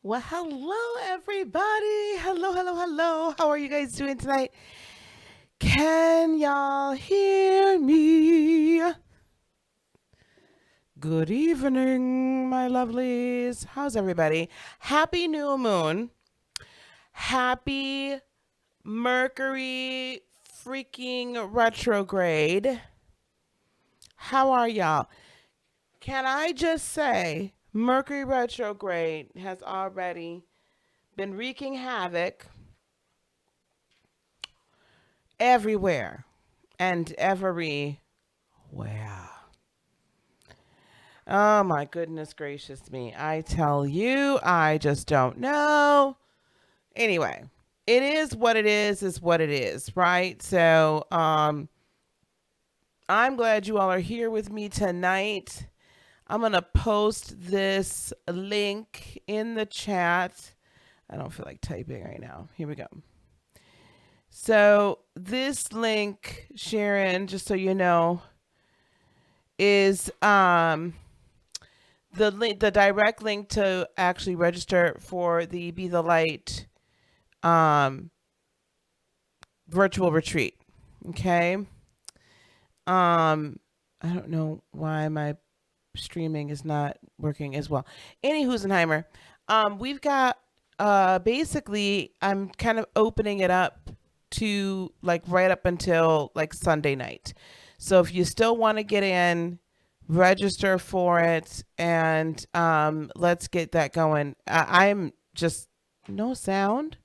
Well, hello, everybody. Hello, hello, hello. How are you guys doing tonight? Can y'all hear me? Good evening, my lovelies. How's everybody? Happy new moon. Happy Mercury freaking retrograde. How are y'all? Can I just say, Mercury retrograde has already been wreaking havoc everywhere and everywhere. Oh my goodness gracious me. I tell you, I just don't know. Anyway, it is what it is, right? So, I'm glad you all are here with me tonight. I'm going to post this link in the chat. I don't feel like typing right now. Here we go. So this link, Sharon, just so you know, is the direct link to actually register for the Be the Light virtual retreat. Okay. I don't know why my streaming is not working as well. Any Husenheimer, we've got basically I'm kind of opening it up to like right up until like Sunday night. So if you still want to get in, register for it, and let's get that going. I'm just no sound.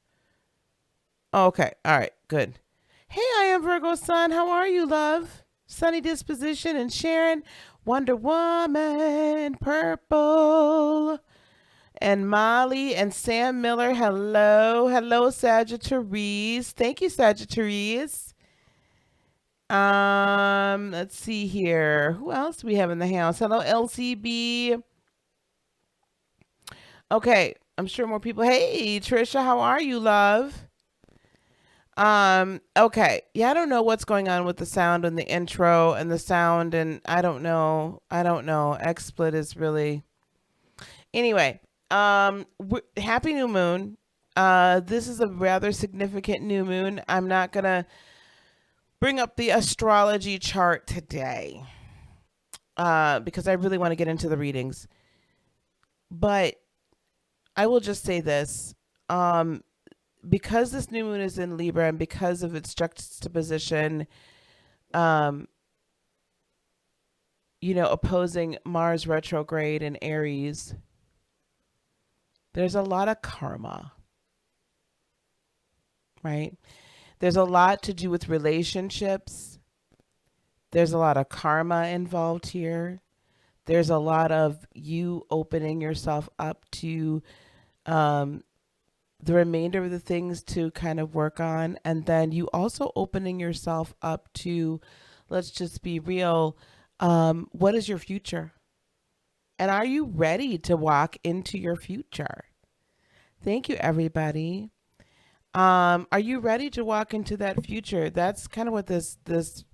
Oh, okay, all right, good. Hey, I am Virgo Sun. How are you, love? Sunny disposition and Sharon, Wonder Woman, Purple, and Molly and Sam Miller. Hello, hello, Sagittarius. Thank you, Sagittarius. Let's see here. Who else do we have in the house? Hello, LCB. Okay, I'm sure more people. Hey, Trisha, how are you, love? Okay. Yeah, I don't know what's going on with the sound and the intro and the sound, and I don't know. XSplit is really anyway. Happy new moon. This is a rather significant new moon. I'm not gonna bring up the astrology chart today, because I really want to get into the readings. But I will just say this. Because this new moon is in Libra and because of its juxtaposition, opposing Mars retrograde in Aries, there's a lot of karma, right? There's a lot to do with relationships. There's a lot of karma involved here. There's a lot of you opening yourself up to the remainder of the things to kind of work on. And then you also opening yourself up to, let's just be real, what is your future? And are you ready to walk into your future? Thank you, everybody. Are you ready to walk into that future? That's kind of what this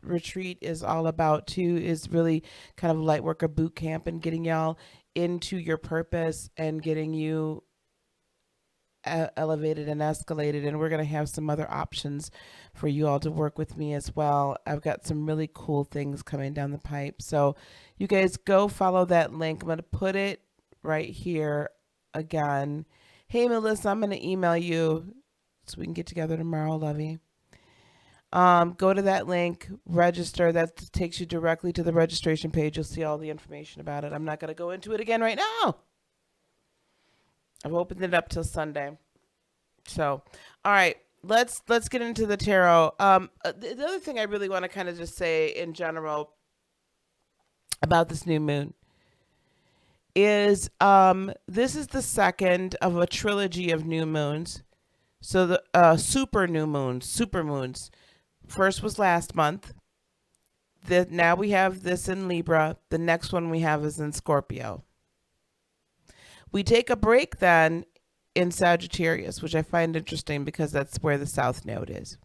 retreat is all about too, is really kind of Lightworker boot camp and getting y'all into your purpose and getting you elevated and escalated. And we're going to have some other options for you all to work with me as well. I've got some really cool things coming down the pipe. So you guys go follow that link. I'm going to put it right here again. Hey, Melissa, I'm going to email you so we can get together tomorrow, lovey. Go to that link, register. That takes you directly to the registration page. You'll see all the information about it. I'm not going to go into it again right now. I've opened it up till Sunday. So, all right, let's get into the tarot. The other thing I really want to kind of just say in general about this new moon is this is the second of a trilogy of new moons. So the super new moons, super moons. First was last month. Now we have this in Libra. The next one we have is in Scorpio. We take a break then in Sagittarius, which I find interesting because that's where the South Node is.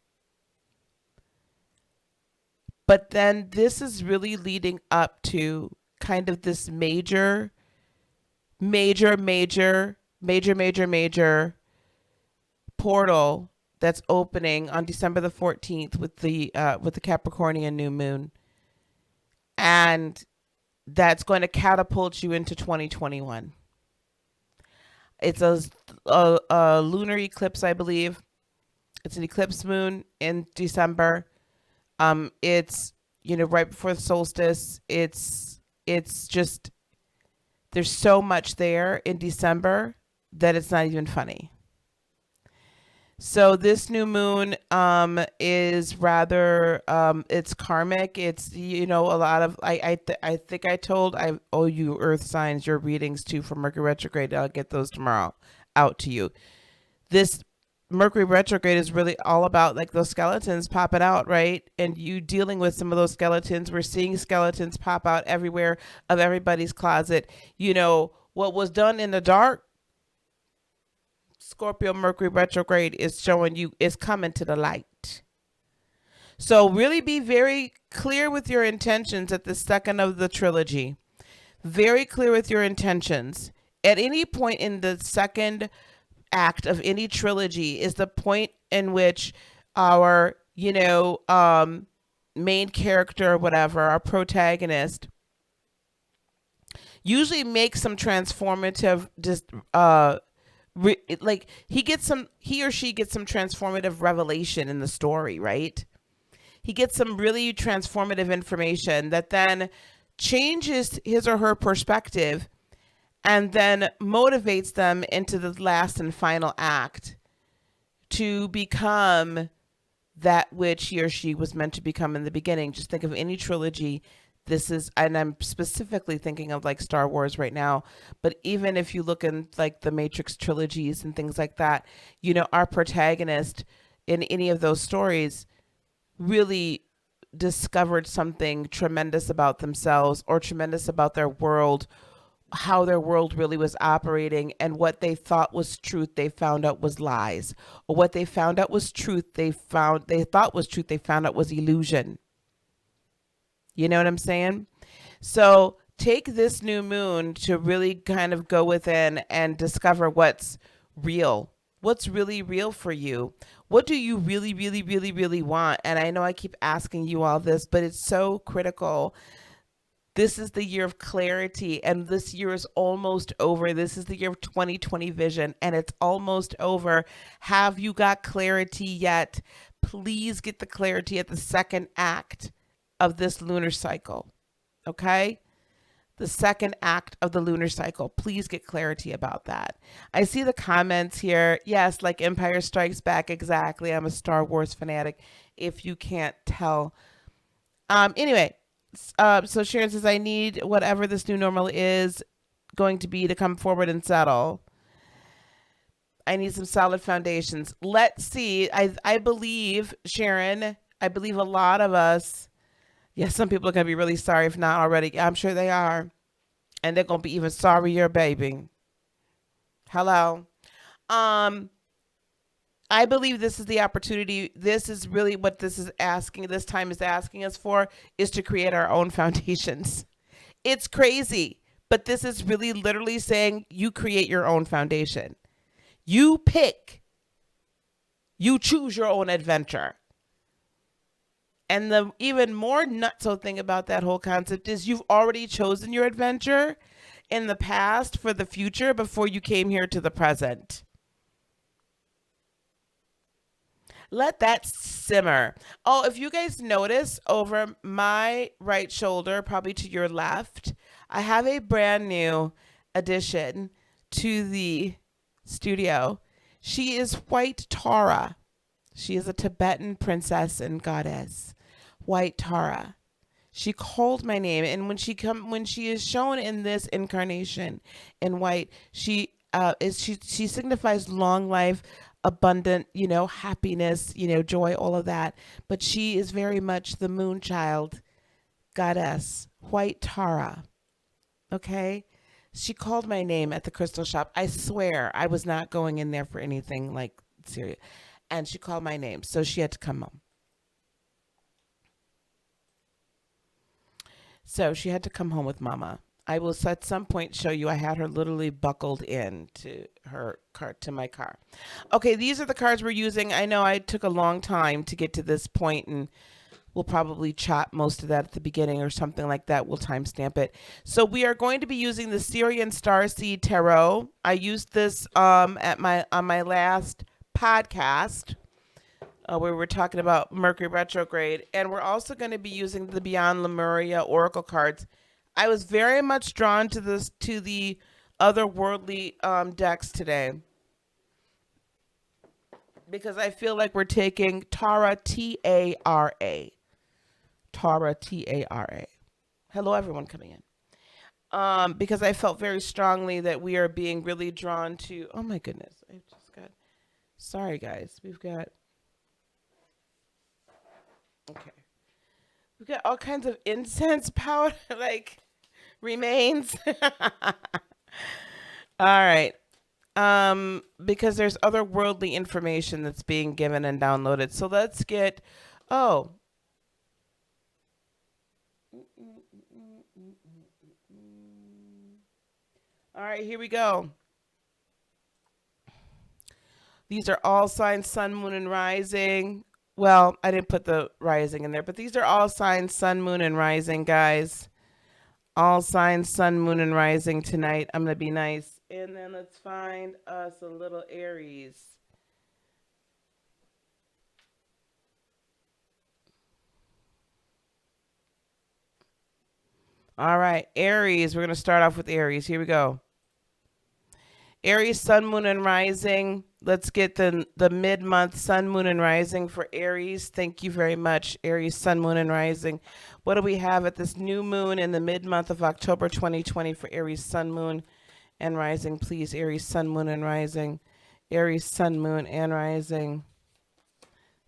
But then this is really leading up to kind of this major major portal that's opening on December the 14th with the Capricornian new moon, and that's going to catapult you into 2021. It's a lunar eclipse, I believe. It's an eclipse moon in December. It's, right before the solstice. It's just, there's so much there in December that it's not even funny. So this new moon is rather it's karmic. It's, a lot of I think I owe you earth signs your readings too for Mercury retrograde. I'll get those tomorrow out to you. This Mercury retrograde is really all about like those skeletons popping out, right? And you dealing with some of those skeletons. We're seeing skeletons pop out everywhere of everybody's closet. What was done in the dark, Scorpio Mercury retrograde is showing you is coming to the light. So really be very clear with your intentions at the second of the trilogy. Very clear with your intentions. At any point in the second act of any trilogy is the point in which our, main character or whatever, our protagonist, usually makes some transformative he or she gets some transformative revelation in the story, right? He gets some really transformative information that then changes his or her perspective and then motivates them into the last and final act to become that which he or she was meant to become in the beginning. Just think of any trilogy. And I'm specifically thinking of like Star Wars right now, but even if you look in like the Matrix trilogies and things like that, our protagonist in any of those stories really discovered something tremendous about themselves or tremendous about their world, how their world really was operating, and what they thought was truth they found out was lies, or what they found out was truth they thought was truth they found out was illusion. You know what I'm saying? So take this new moon to really kind of go within and discover what's real. What's really real for you? What do you really, really, really, really want? And I know I keep asking you all this, but it's so critical. This is the year of clarity, and this year is almost over. This is the year of 2020 vision, and it's almost over. Have you got clarity yet? Please get the clarity at the second act of this lunar cycle, okay? The second act of the lunar cycle. Please get clarity about that. I see the comments here. Yes, like Empire Strikes Back, exactly. I'm a Star Wars fanatic, if you can't tell. Anyway, so Sharon says, I need whatever this new normal is going to be to come forward and settle. I need some solid foundations. Let's see. I believe, Sharon, I believe a lot of us, yes, some people are going to be really sorry if not already. I'm sure they are. And they're going to be even sorrier, baby. Hello. I believe this is the opportunity. This is really what this time is asking us for, is to create our own foundations. It's crazy, but this is really literally saying you create your own foundation. You pick. You choose your own adventure. And the even more nutso thing about that whole concept is you've already chosen your adventure in the past for the future before you came here to the present. Let that simmer. Oh, if you guys notice over my right shoulder, probably to your left, I have a brand new addition to the studio. She is White Tara. She is a Tibetan princess and goddess. White Tara. She called my name, and when she is shown in this incarnation in white, she signifies long life, abundant, happiness, joy, all of that. But she is very much the moon child goddess, White Tara. Okay? She called my name at the crystal shop. I swear I was not going in there for anything like serious. And she called my name, so she had to come home. So she had to come home with Mama. I will at some point show you. I had her literally buckled in to her car, to my car. Okay, these are the cards we're using. I know I took a long time to get to this point, and we'll probably chop most of that at the beginning or something like that. We'll timestamp it. So we are going to be using the Syrian Starseed Tarot. I used this at my on my last podcast where we're talking about Mercury retrograde, and we're also going to be using the Beyond Lemuria Oracle cards. I was very much drawn to the otherworldly decks today because I feel like we're taking Tara, T-A-R-A. Tara, T-A-R-A. Hello, everyone coming in. Because I felt very strongly that we are being really drawn to. Oh my goodness, I just got. Sorry, guys. Okay. We've got all kinds of incense powder, like remains. All right. Because there's otherworldly information that's being given and downloaded. So let's get. Oh. All right, here we go. These are all signs, sun, moon, and rising. Well, I didn't put the rising in there, but these are all signs, sun, moon, and rising, guys. All signs, sun, moon, and rising tonight. I'm going to be nice. And then let's find us a little Aries. All right, Aries. We're going to start off with Aries. Here we go. Aries, sun, moon, and rising. Let's get the mid-month sun, moon, and rising for Aries. Thank you very much, Aries, sun, moon, and rising. What do we have at this new moon in the mid-month of October 2020 for Aries, sun, moon, and rising? Please, Aries, sun, moon, and rising. Aries, sun, moon, and rising.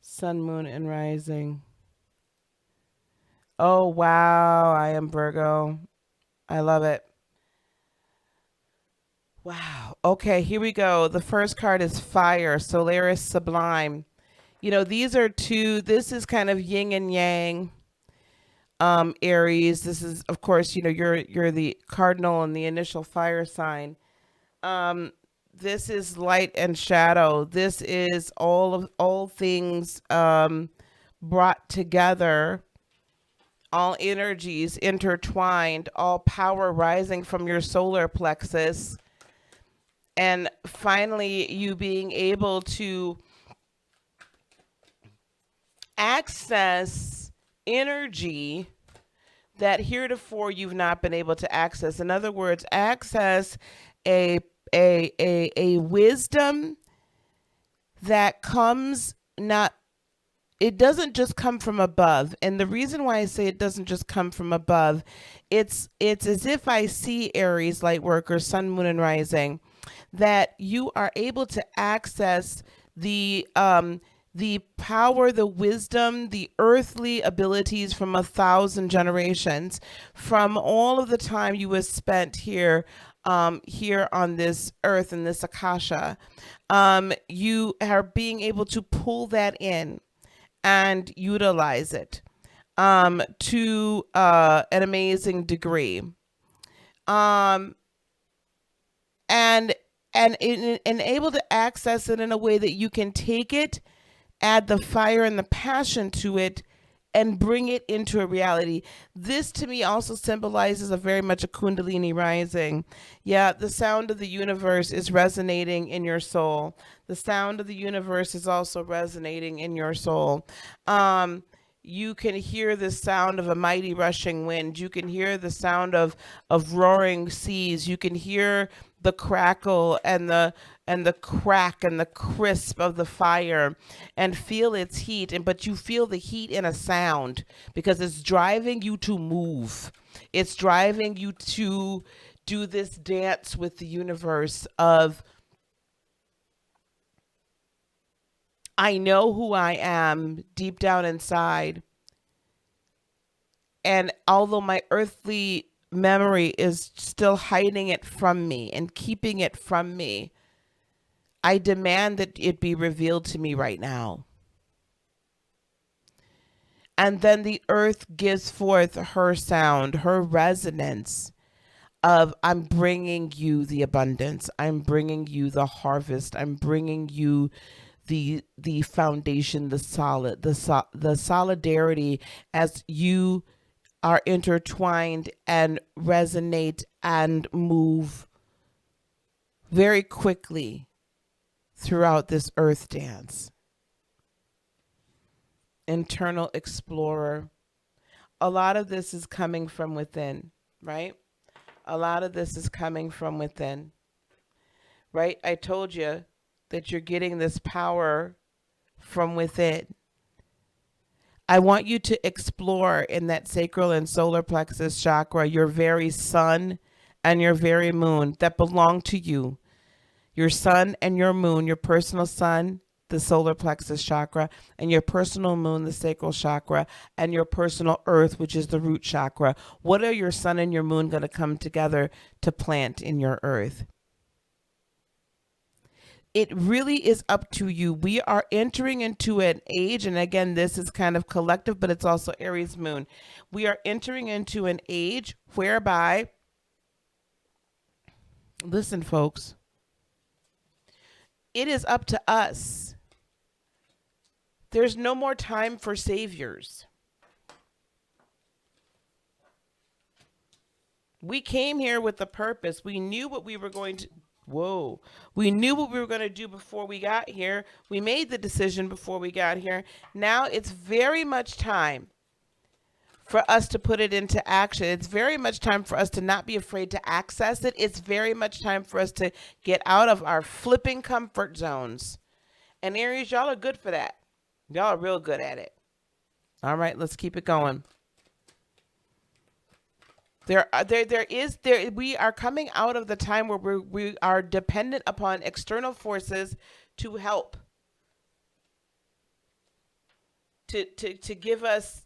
Sun, moon, and rising. Oh, wow. I am Virgo. I love it. Wow. Okay, here we go. The first card is Fire, Solaris Sublime. You know, these are two, this is kind of yin and yang. Aries. This is, of course, you know, you're the cardinal and the initial fire sign. This is light and shadow. This is all things brought together, all energies intertwined, all power rising from your solar plexus. And finally, you being able to access energy that heretofore you've not been able to access. In other words, access a wisdom that comes not, it doesn't just come from above. And the reason why I say it doesn't just come from above, it's as if I see Aries, Lightworkers, sun, moon, and rising, that you are able to access the power, the wisdom, the earthly abilities from 1,000 generations, from all of the time you have spent here, here on this earth, in this akasha. You are being able to pull that in and utilize it to an amazing degree. And able to access it in a way that you can take it, add the fire and the passion to it, and bring it into a reality. This to me also symbolizes a very much a Kundalini rising. Yeah, the sound of the universe is resonating in your soul. The sound of the universe is also resonating in your soul. You can hear the sound of a mighty rushing wind. You can hear the sound of roaring seas. You can hear the crackle and the crack and the crisp of the fire, and feel its heat. But you feel the heat in a sound because it's driving you to move. It's driving you to do this dance with the universe of, I know who I am deep down inside. And although my earthly memory is still hiding it from me and keeping it from me, I demand that it be revealed to me right now. And then the earth gives forth her sound, her resonance of I'm bringing you the abundance. I'm bringing you the harvest. I'm bringing you the foundation, the solid, the solidarity as you are intertwined and resonate and move very quickly throughout this earth dance. Internal explorer. A lot of this is coming from within, right? A lot of this is coming from within, right? I told you that you're getting this power from within. I want you to explore in that sacral and solar plexus chakra your very sun and your very moon that belong to you. Your sun and your moon, your personal sun, the solar plexus chakra, and your personal moon, the sacral chakra, and your personal earth, which is the root chakra. What are your sun and your moon going to come together to plant in your earth? It really is up to you. We are entering into an age, and again, this is kind of collective, but it's also Aries moon. We are entering into an age whereby, listen, folks, it is up to us. There's no more time for saviors. We came here with a purpose. We knew what we were going to we knew what we were going to do before we got here. We made the decision before we got here. Now it's very much time for us to put it into action. It's very much time for us to not be afraid to access it. It's very much time for us to get out of our flipping comfort zones. And Aries, y'all are good for that. Y'all are real good at it. All right, let's keep it going. We are coming out of the time where we are dependent upon external forces to help, to give us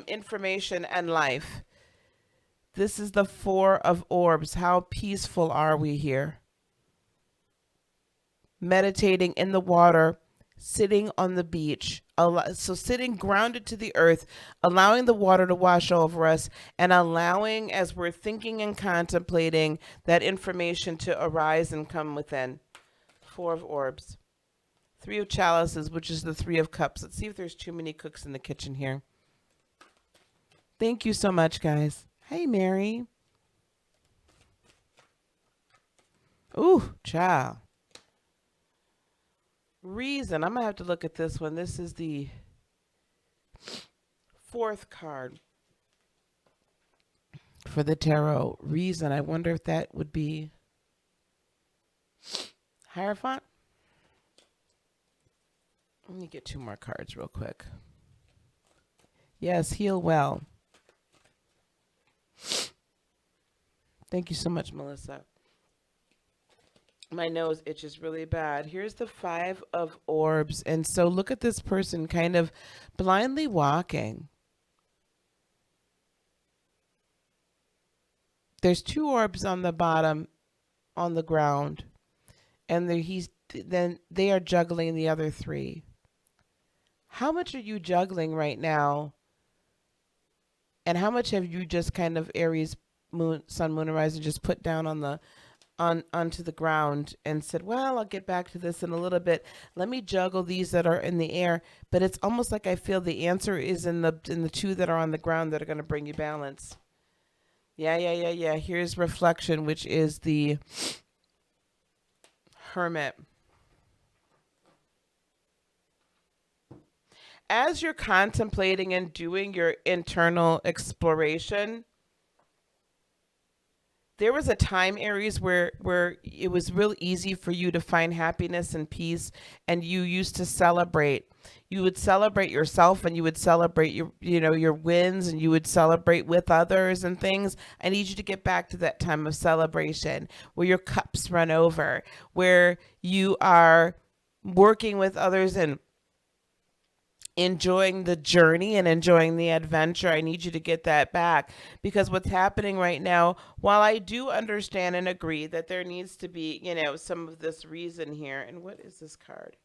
information and life. This is the Four of Orbs. How peaceful are we here? Meditating in the water, sitting on the beach, so sitting grounded to the earth, allowing the water to wash over us, and allowing, as we're thinking and contemplating, that information to arise and come within. Four of Orbs. Three of Chalices, which is the Three of Cups. Let's see if there's too many cooks in the kitchen here. Thank you so much, guys. Hey, Mary. Ooh, child. Reason. I'm going to have to look at this one. This is the fourth card for the tarot. Reason. I wonder if that would be Hierophant. Let me get two more cards real quick. Yes, heal well. Thank you so much, Melissa. My nose itches really bad. Here's the Five of Orbs. And so look at this person kind of blindly walking. There's two orbs on the bottom on the ground. And then they are juggling the other three. How much are you juggling right now? And how much have you just kind of Aries, moon, sun, moon, and rising just put down onto the ground and said, well, I'll get back to this in a little bit. Let me juggle these that are in the air. But it's almost like I feel the answer is in the two that are on the ground that are going to bring you balance. Yeah. Here's reflection, which is the Hermit. As you're contemplating and doing your internal exploration, there was a time, Aries, where it was real easy for you to find happiness and peace, and you used to celebrate. You would celebrate yourself, and you would celebrate your wins, and you would celebrate with others and things. I need you to get back to that time of celebration where your cups run over, where you are working with others and enjoying the journey and enjoying the adventure. I need you to get that back, because what's happening right now, while I do understand and agree that there needs to be, some of this reason here. And what is this card?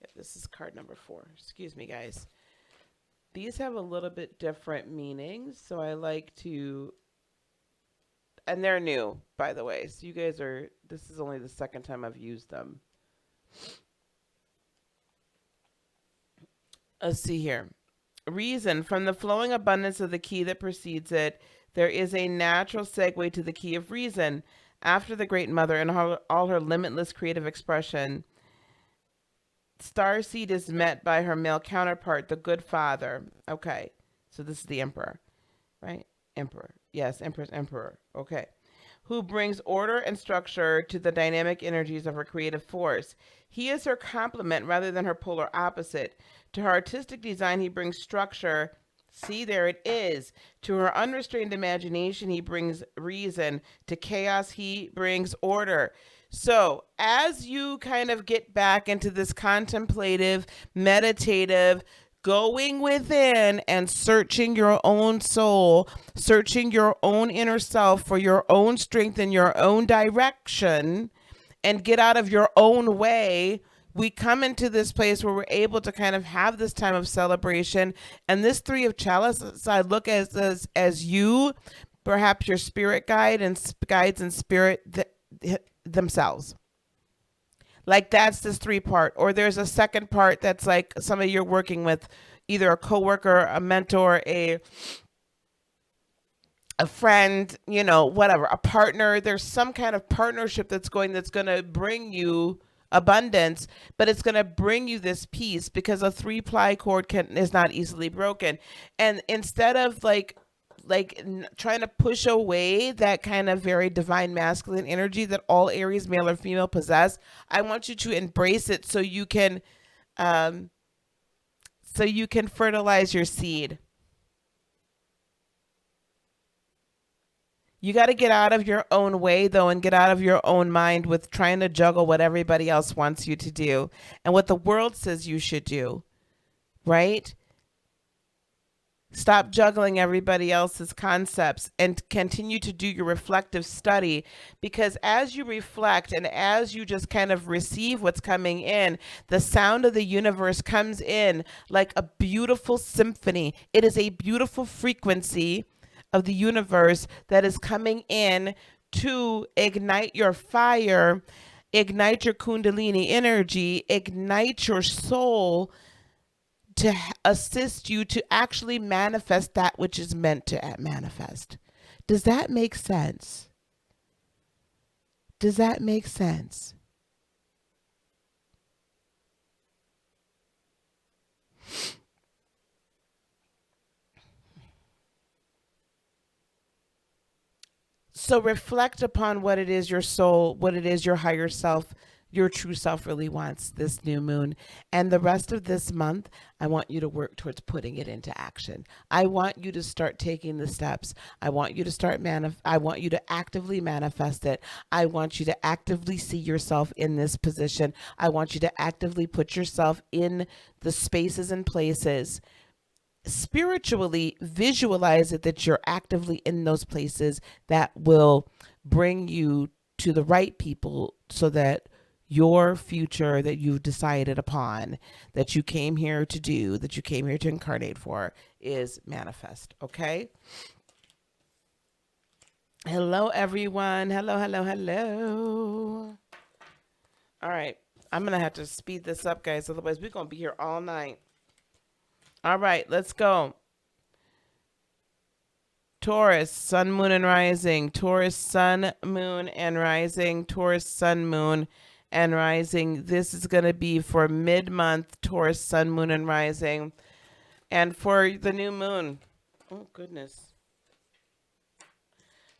Yeah, this is card number 4. Excuse me, guys. These have a little bit different meanings, so I like to and they're new, by the way. So you guys are, this is only the second time I've used them. Let's see here. Reason, from the flowing abundance of the key that precedes it, there is a natural segue to the key of reason. After the Great Mother and all her limitless creative expression, Starseed is met by her male counterpart, the Good Father. Okay, so this is the Emperor, right? Emperor. Yes, Empress, Emperor. Okay. Who brings order and structure to the dynamic energies of her creative force. He is her complement rather than her polar opposite. To her artistic design, he brings structure. See, there it is. To her unrestrained imagination, he brings reason. To chaos, he brings order. So, as you kind of get back into this contemplative, meditative, going within and searching your own soul, searching your own inner self for your own strength and your own direction, and get out of your own way, we come into this place where we're able to kind of have this time of celebration. And this Three of Chalices, I look as you, perhaps your spirit guide and guides and spirit themselves. Like that's this 3-part. Or there's a second part that's like somebody you're working with, either a coworker, a mentor, a friend, you know, whatever, a partner. There's some kind of partnership that's going to bring you abundance, but it's going to bring you this peace, because a 3-ply cord is not easily broken. And instead of trying to push away that kind of very divine masculine energy that all Aries, male or female, possess, I want you to embrace it so you can fertilize your seed. You got to get out of your own way, though, and get out of your own mind with trying to juggle what everybody else wants you to do and what the world says you should do, right? Stop juggling everybody else's concepts and continue to do your reflective study, because as you reflect and as you just kind of receive what's coming in, the sound of the universe comes in like a beautiful symphony. It is a beautiful frequency of the universe that is coming in to ignite your fire, ignite your Kundalini energy, ignite your soul, to assist you to actually manifest that which is meant to manifest. Does that make sense? Does that make sense? So reflect upon what it is your soul, what it is your higher self, your true self really wants this new moon. And the rest of this month, I want you to work towards putting it into action. I want you to start taking the steps. I want you to I want you to actively manifest it. I want you to actively see yourself in this position. I want you to actively put yourself in the spaces and places. Spiritually visualize it, that you're actively in those places that will bring you to the right people, so that your future that you've decided upon, that you came here to do, that you came here to incarnate for, is manifest. Okay? Hello, everyone. Hello, hello, hello. All right. I'm going to have to speed this up, guys. Otherwise, we're going to be here all night. All right. Let's go. Taurus, sun, moon, and rising. Taurus, sun, moon, and rising. Taurus, sun, moon, and rising. This is going to be for mid-month, Taurus, sun, moon, and rising. And for the new moon, oh goodness,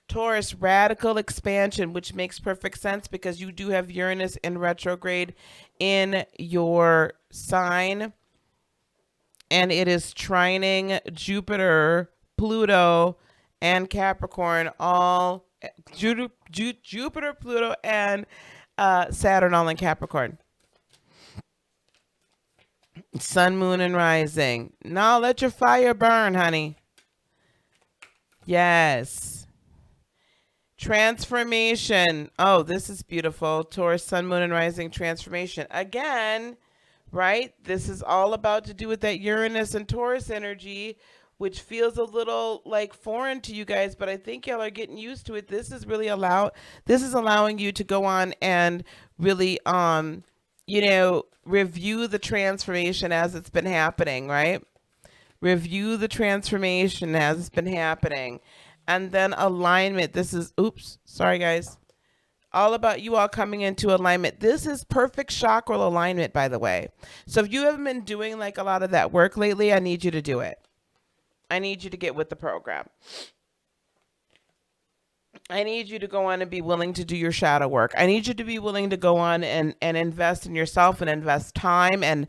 Taurus, radical expansion, which makes perfect sense because you do have Uranus in retrograde in your sign, and it is trining Jupiter, Pluto, and Capricorn, all Jupiter, Pluto, and Saturn, all in Capricorn. Sun, moon, and rising. Now let your fire burn, honey. Yes. Transformation. Oh, this is beautiful. Taurus, sun, moon, and rising transformation. Again, right? This is all about to do with that Uranus and Taurus energy, which feels a little like foreign to you guys, but I think y'all are getting used to it. This is really this is allowing you to go on and really review the transformation as it's been happening, right? Review the transformation as it's been happening. And then alignment. This is, oops, sorry guys. All about you all coming into alignment. This is perfect chakral alignment, by the way. So if you haven't been doing like a lot of that work lately, I need you to do it. I need you to get with the program. I need you to go on and be willing to do your shadow work. I need you to be willing to go on and invest in yourself and invest time and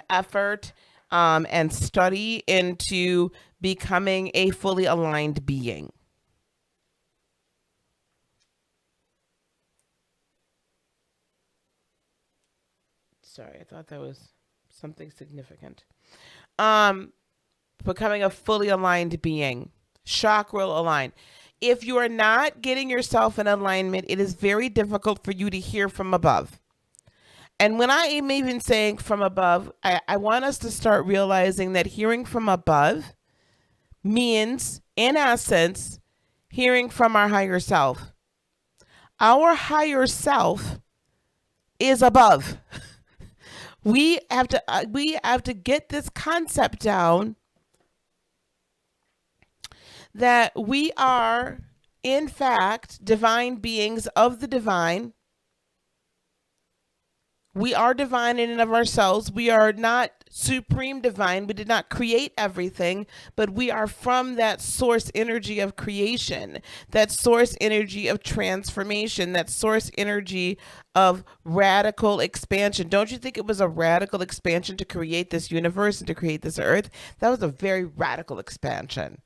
effort and study into becoming a fully aligned being. Sorry, I thought that was something significant. Becoming a fully aligned being, chakral aligned. If you are not getting yourself in alignment, it is very difficult for you to hear from above. And when I am even saying from above, I want us to start realizing that hearing from above means, in essence, hearing from our higher self. Our higher self is above. We have to get this concept down that we are, in fact, divine beings of the divine. We are divine in and of ourselves. We are not supreme divine. We did not create everything, but we are from that source energy of creation, that source energy of transformation, that source energy of radical expansion. Don't you think it was a radical expansion to create this universe and to create this earth? That was a very radical expansion.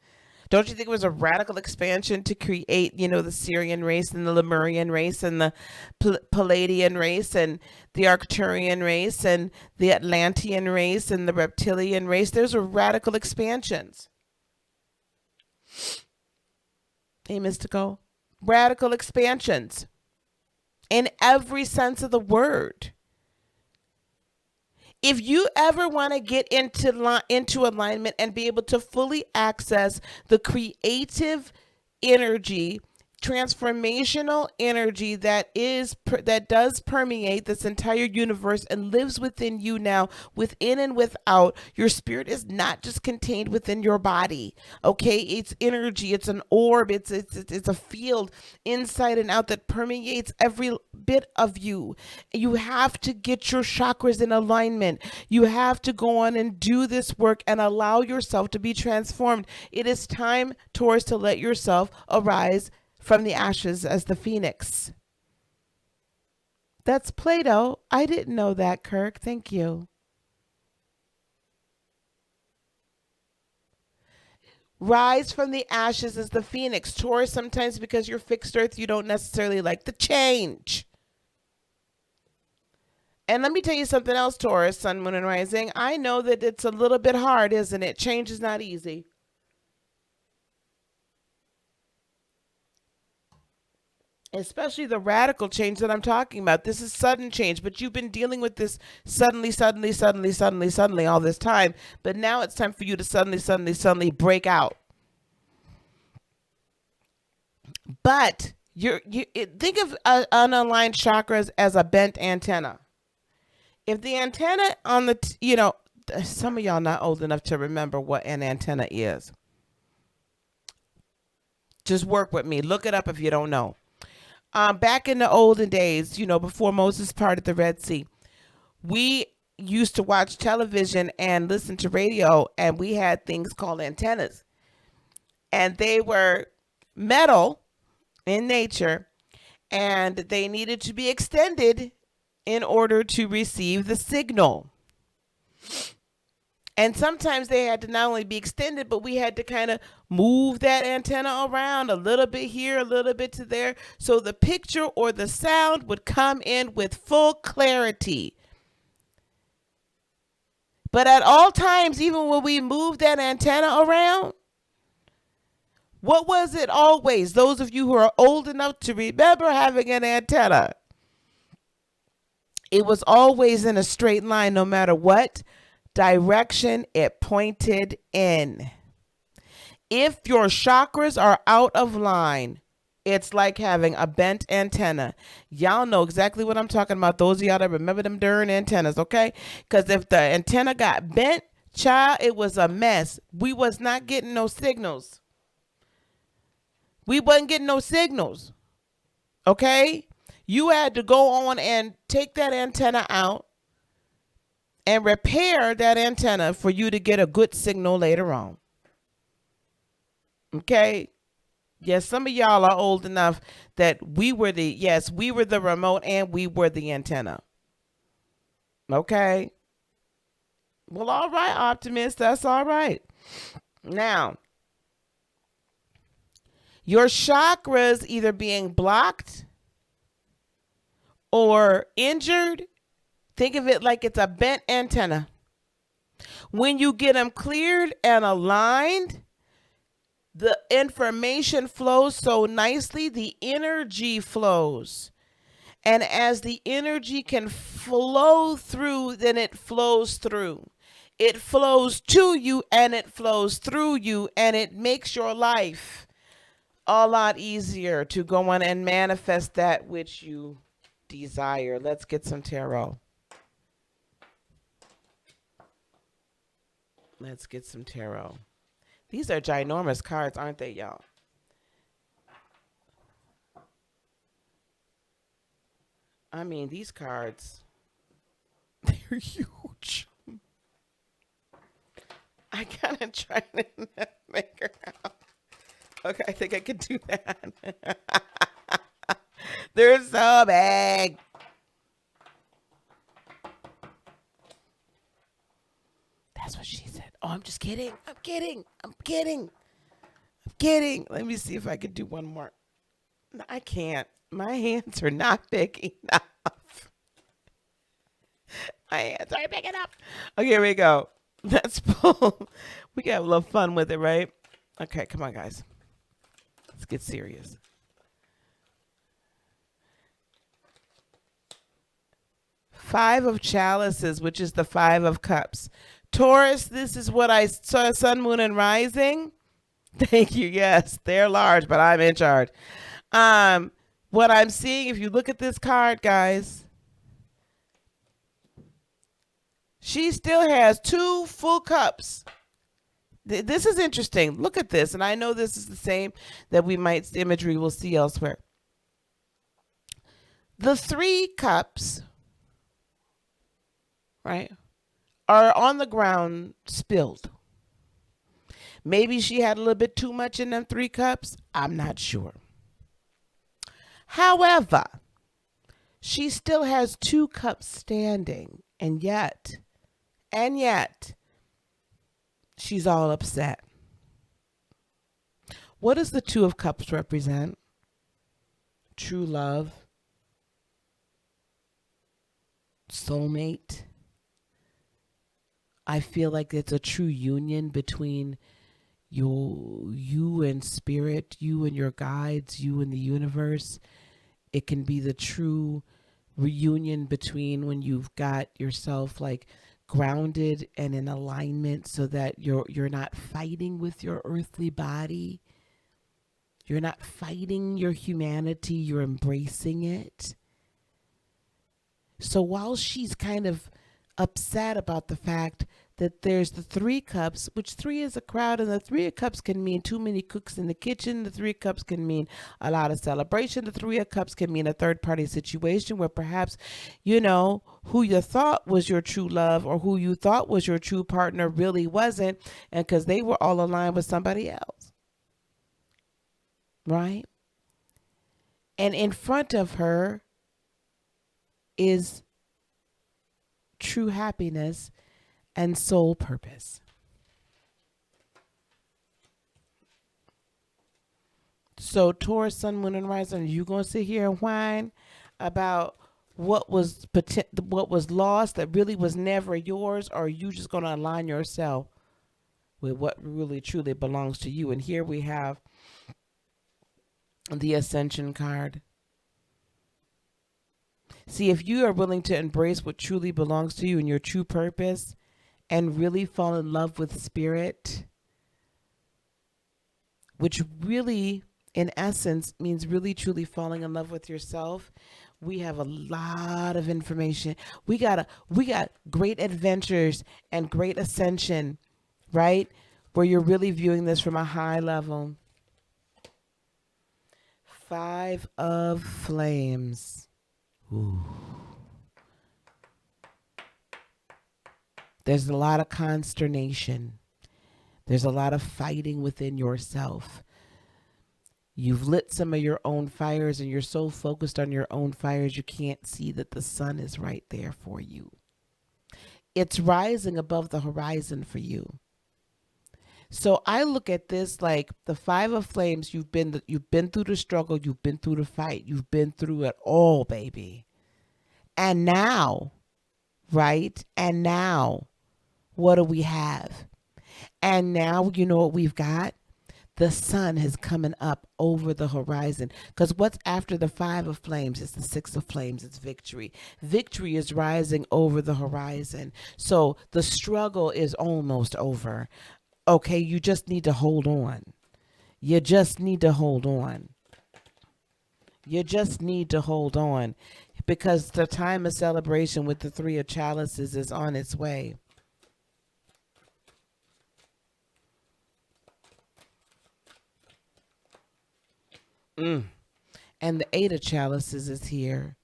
Don't you think it was a radical expansion to create, the Syrian race and the Lemurian race and the Palladian race and the Arcturian race and the Atlantean race and the reptilian race? Those were radical expansions. Hey, Mystical. Radical expansions in every sense of the word. If you ever want to get into alignment and be able to fully access the creative energy, transformational energy that does permeate this entire universe and lives within you now, within and without, your spirit is not just contained within your body. Okay, it's energy, it's an orb, it's a field inside and out that permeates every bit of you. You have to get your chakras in alignment. You have to go on and do this work and allow yourself to be transformed. It is time, Taurus, to let yourself arise from the ashes as the phoenix. That's Plato. I didn't know that, Kirk. Thank you. Rise from the ashes as the phoenix. Taurus, sometimes because you're fixed earth, you don't necessarily like the change. And let me tell you something else, Taurus, Sun, Moon, and Rising. I know that it's a little bit hard, isn't it? Change is not easy. Especially the radical change that I'm talking about. This is sudden change, but you've been dealing with this suddenly all this time. But now it's time for you to suddenly break out. But think of unaligned chakras as a bent antenna. If the antenna on the, some of y'all not old enough to remember what an antenna is. Just work with me. Look it up if you don't know. Back in the olden days, before Moses parted the Red Sea, we used to watch television and listen to radio, and we had things called antennas. And they were metal in nature, and they needed to be extended in order to receive the signal. And sometimes they had to not only be extended, but we had to kind of move that antenna around a little bit here, a little bit to there, so the picture or the sound would come in with full clarity. But at all times, even when we moved that antenna around, what was it always? Those of you who are old enough to remember having an antenna, it was always in a straight line no matter what direction it pointed in. If your chakras are out of line, it's like having a bent antenna. Y'all know exactly what I'm talking about. Those of y'all that remember them darn antennas, okay? Because if the antenna got bent, child, it was a mess. We was not getting no signals. We wasn't getting no signals, okay? You had to go on and take that antenna out and repair that antenna for you to get a good signal later on. Okay? Yes, some of y'all are old enough that we were the remote and we were the antenna. Okay? Well, all right, optimist, that's all right. Now, your chakras either being blocked or injured, think of it like it's a bent antenna. When you get them cleared and aligned, the information flows so nicely, the energy flows. And as the energy can flow through, then it flows through. It flows to you and it flows through you, and it makes your life a lot easier to go on and manifest that which you desire. Let's get some tarot. Let's get some tarot. These are ginormous cards, aren't they, y'all? I mean, these cards, they're huge. I gotta try to figure out. Okay, I think I can do that. They're so big. That's what she said. Oh, I'm just kidding. I'm kidding. Let me see if I can do one more. No, I can't. My hands are not big enough. My hands aren't big enough. Okay, here we go. Let's pull. We got a little fun with it, right? Okay, come on, guys. Let's get serious. Five of chalices, which is the Five of Cups. Taurus, this is what I saw, sun, moon, and rising. Thank you. Yes, they're large, but I'm in charge. What I'm seeing, if you look at this card, guys, she still has two full cups. This is interesting. Look at this. And I know this is the same that imagery we'll see elsewhere. The three cups, right, are on the ground spilled. Maybe she had a little bit too much in them three cups. I'm not sure. However, she still has two cups standing, and yet, she's all upset. What does the Two of Cups represent? True love, soulmate. I feel like it's a true union between you and spirit, you and your guides, you and the universe. It can be the true reunion between when you've got yourself like grounded and in alignment so that you're not fighting with your earthly body. You're not fighting your humanity, you're embracing it. So while she's kind of upset about the fact that there's the three cups, which three is a crowd, and the three of cups can mean too many cooks in the kitchen. The three of cups can mean a lot of celebration. The three of cups can mean a third party situation where perhaps, who you thought was your true love or who you thought was your true partner really wasn't, and because they were all aligned with somebody else. Right? And in front of her is true happiness and soul purpose. So Taurus, sun, moon, and rising, you gonna sit here and whine about what was lost that really was never yours, or are you just gonna align yourself with what really truly belongs to you? And here we have the Ascension card. See, if you are willing to embrace what truly belongs to you and your true purpose, and really fall in love with spirit, which really, in essence, means really truly falling in love with yourself, we have a lot of information. We got great adventures and great ascension, right? Where you're really viewing this from a high level. Five of Flames. Ooh. There's a lot of consternation. There's a lot of fighting within yourself. You've lit some of your own fires and you're so focused on your own fires you can't see that the sun is right there for you. It's rising above the horizon for you. So I look at this like the Five of Flames. You've been through the struggle, you've been through the fight, you've been through it all, baby. And now, right? And now, what do we have? And now, you know what we've got? The sun is coming up over the horizon. Because what's after the Five of Flames? It's the Six of Flames. It's victory. Victory is rising over the horizon. So the struggle is almost over. Okay, you just need to hold on. You just need to hold on. You just need to hold on. Because the time of celebration with the Three of Chalices is on its way. And the Eight of Chalices is here.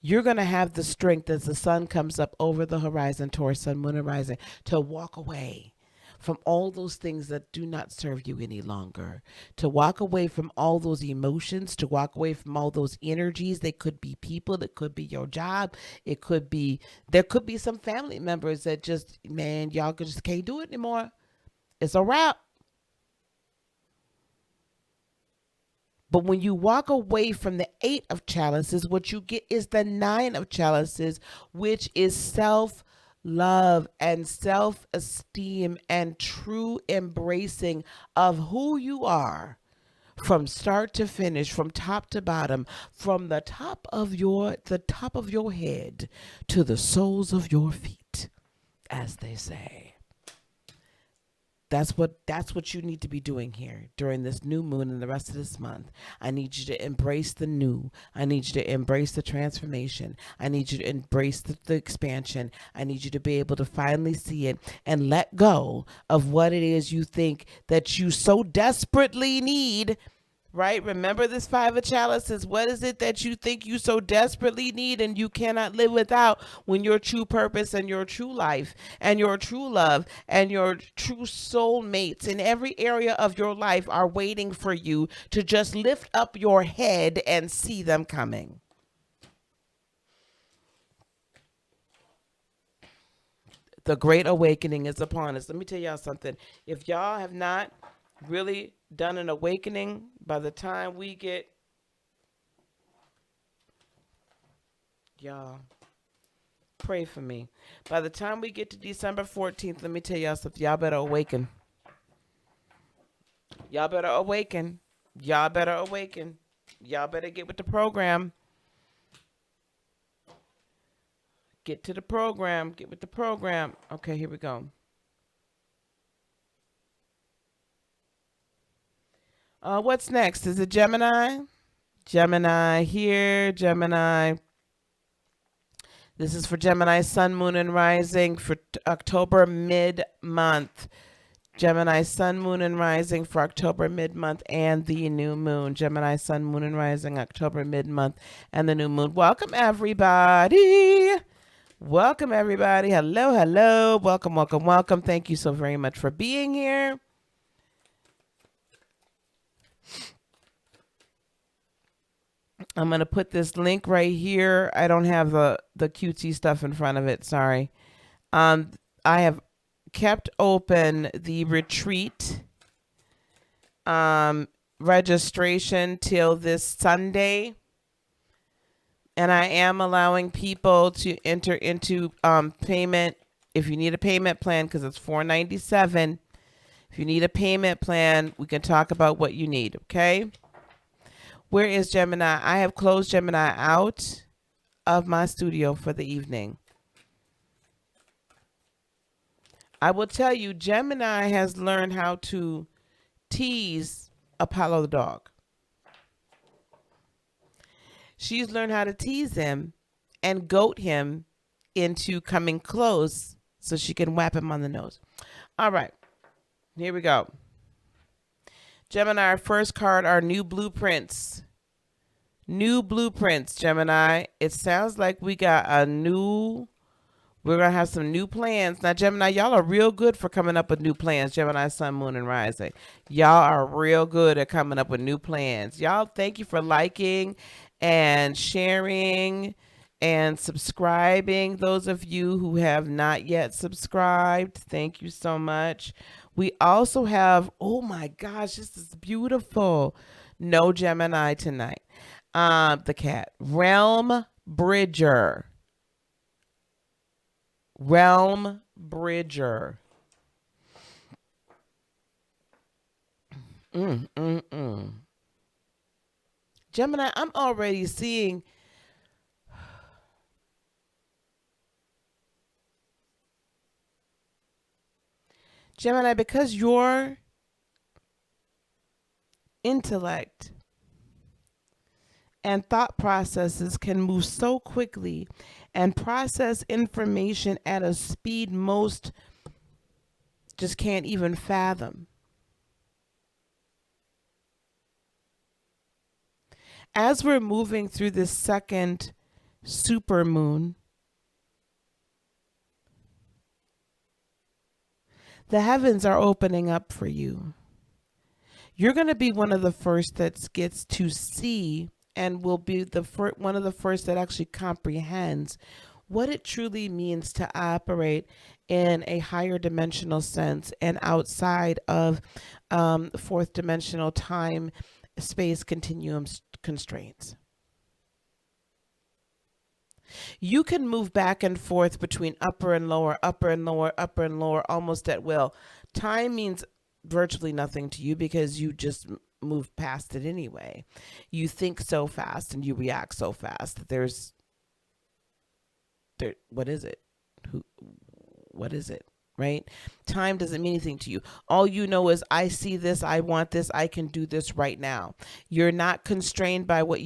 You're going to have the strength as the sun comes up over the horizon, Taurus, sun, moon, and rising, to walk away from all those things that do not serve you any longer, to walk away from all those emotions, to walk away from all those energies. They could be people, it could be your job, it could be, there could be some family members that just, man, y'all just can't do it anymore. It's a wrap. But when you walk away from the Eight of Chalices, what you get is the Nine of Chalices, which is self-love and self-esteem and true embracing of who you are from start to finish, from top to bottom, from the top of your head to the soles of your feet, as they say. That's what you need to be doing here during this new moon and the rest of this month. I need you to embrace the new. I need you to embrace the transformation. I need you to embrace the expansion. I need you to be able to finally see it and let go of what it is you think that you so desperately need. Right? Remember this Five of Chalices. What is it that you think you so desperately need and you cannot live without, when your true purpose and your true life and your true love and your true soul mates in every area of your life are waiting for you to just lift up your head and see them coming? The great awakening is upon us. Let me tell y'all something. If y'all have not really done an awakening, by the time we get, y'all pray for me, by the time we get to December 14th, let me tell y'all something. Y'all better awaken. Y'all better awaken. Y'all better awaken. Y'all better get with the program. Get to the program. Get with the program. Okay, here we go. What's next? Is it Gemini? Gemini here, Gemini. This is for Gemini, sun, moon, and rising for October mid-month. Gemini, sun, moon, and rising for October mid-month and the new moon. Gemini, sun, moon, and rising, October mid-month and the new moon. Welcome, everybody. Welcome, everybody. Hello, hello. Welcome, welcome, welcome. Thank you so very much for being here. I'm going to put this link right here. I don't have the cutesy stuff in front of it. Sorry. I have kept open the retreat registration till this Sunday. And I am allowing people to enter into payment if you need a payment plan, because it's $497. If you need a payment plan, we can talk about what you need, okay? Where is Gemini? I have closed Gemini out of my studio for the evening. I will tell you, Gemini has learned how to tease Apollo the dog. She's learned how to tease him and goat him into coming close so she can whap him on the nose. All right, here we go. Gemini, our first card are new blueprints. New blueprints, Gemini. It sounds like we're going to have some new plans. Now, Gemini, y'all are real good for coming up with new plans. Gemini, Sun, Moon, and Rising. Y'all are real good at coming up with new plans. Y'all, thank you for liking and sharing and subscribing. Those of you who have not yet subscribed, thank you so much. We also have, oh my gosh, this is beautiful. No Gemini tonight. The cat. Realm Bridger. Realm Bridger. Gemini, I'm already seeing Gemini, because your intellect and thought processes can move so quickly and process information at a speed most just can't even fathom. As we're moving through this second supermoon, the heavens are opening up for you. You're going to be one of the first that gets to see and will be one of the first that actually comprehends what it truly means to operate in a higher dimensional sense and outside of fourth dimensional time, space, continuum constraints. You can move back and forth between upper and lower, upper and lower, upper and lower, almost at will. Time means virtually nothing to you because you just move past it anyway. You think so fast and you react so fast. What is it? What is it? Right? Time doesn't mean anything to you. All you know is, I see this, I want this, I can do this right now. You're not constrained by what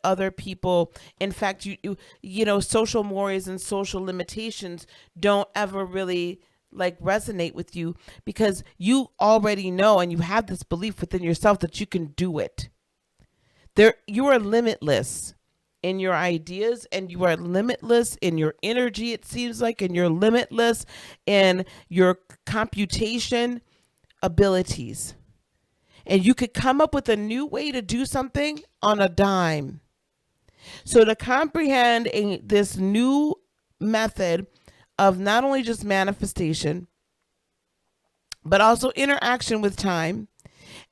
other people, in fact, you know, social mores and social limitations don't ever really like resonate with you because you already know and you have this belief within yourself that you can do it. You are limitless in your ideas and you are limitless in your energy, it seems like, and you're limitless in your computation abilities. And you could come up with a new way to do something on a dime. So to comprehend this new method of not only just manifestation, but also interaction with time,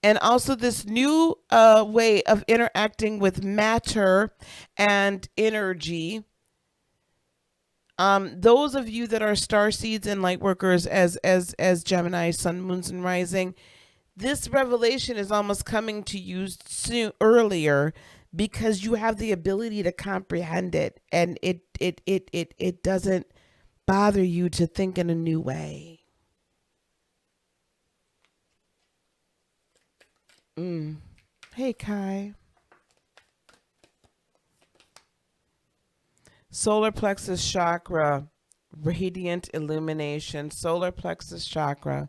and also this new way of interacting with matter and energy. Those of you that are star seeds and light workers as Gemini, sun, moons, and rising, this revelation is almost coming to you earlier because you have the ability to comprehend it, and it doesn't bother you to think in a new way. Hey, Kai. Solar plexus chakra, radiant illumination. Solar plexus chakra,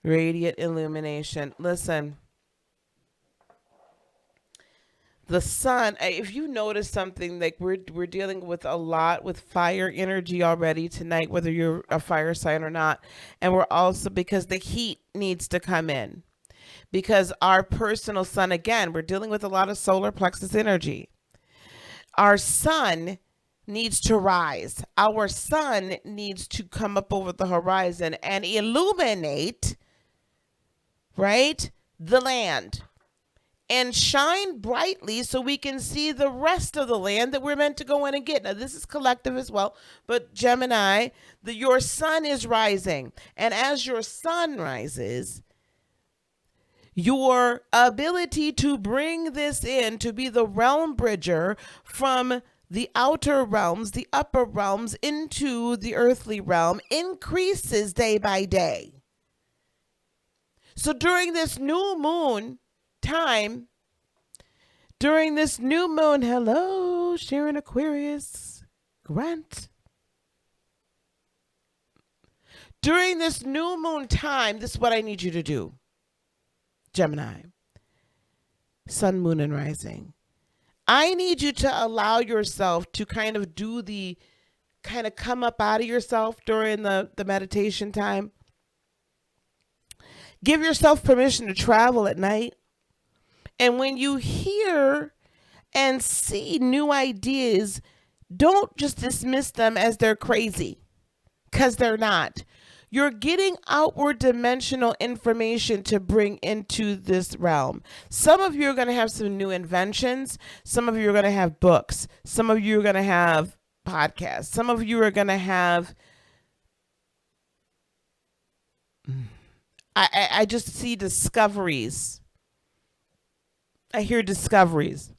radiant illumination. Listen, the sun, if you notice something, like we're dealing with a lot with fire energy already tonight, whether you're a fire sign or not. And we're also, because the heat needs to come in. Because our personal sun, again, we're dealing with a lot of solar plexus energy. Our sun needs to rise. Our sun needs to come up over the horizon and illuminate, right, the land. And shine brightly so we can see the rest of the land that we're meant to go in and get. Now, this is collective as well, but Gemini, your sun is rising. And as your sun rises, your ability to bring this in, to be the realm bridger from the outer realms, the upper realms into the earthly realm increases day by day. So during this new moon time, hello, Sharon Aquarius, Grant. During this new moon time, this is what I need you to do, Gemini, sun, moon, and rising. I need you to allow yourself to kind of come up out of yourself during the meditation time. Give yourself permission to travel at night. And when you hear and see new ideas, don't just dismiss them as they're crazy, because they're not. You're getting outward dimensional information to bring into this realm. Some of you are going to have some new inventions. Some of you are going to have books. Some of you are going to have podcasts. Some of you are going to have... I just see discoveries. I hear discoveries.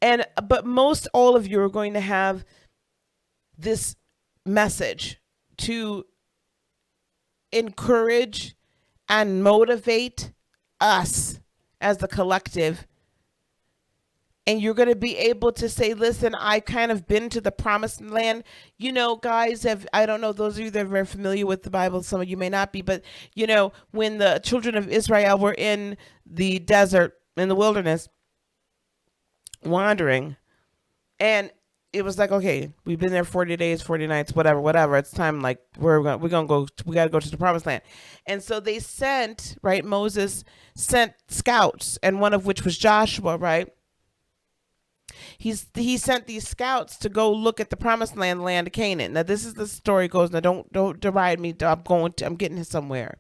But most all of you are going to have this message to encourage and motivate us as the collective. And you're going to be able to say, listen, I kind of been to the promised land. You know, guys, I don't know, those of you that are very familiar with the Bible, some of you may not be, but, you know, when the children of Israel were in the desert, in the wilderness, wandering, and it was like, okay, we've been there 40 days, 40 nights, whatever. It's time, like, we got to go to the promised land. And so they sent, right, Moses sent scouts, and one of which was Joshua, right? He sent these scouts to go look at the promised land, the land of Canaan. Now, this is the story goes. Now, don't deride me. I'm getting somewhere.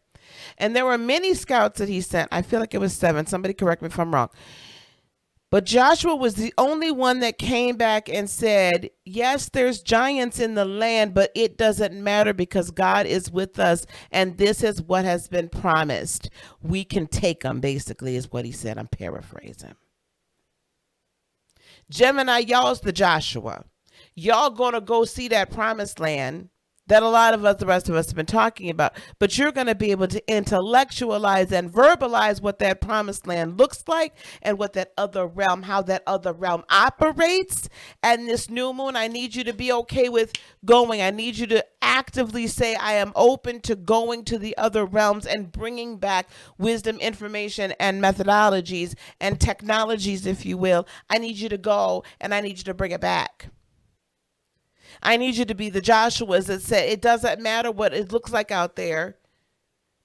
And there were many scouts that he sent. I feel like it was 7. Somebody correct me if I'm wrong. But Joshua was the only one that came back and said, yes, there's giants in the land, but it doesn't matter because God is with us. And this is what has been promised. We can take them, basically, is what he said. I'm paraphrasing. Gemini, y'all's the Joshua. Y'all gonna go see that promised land that a lot of us, the rest of us, have been talking about. But you're gonna be able to intellectualize and verbalize what that promised land looks like and what that other realm, how that other realm operates. And this new moon, I need you to be okay with going. I need you to actively say, I am open to going to the other realms and bringing back wisdom, information, and methodologies and technologies, if you will. I need you to go and I need you to bring it back. I need you to be the Joshuas that said, it doesn't matter what it looks like out there.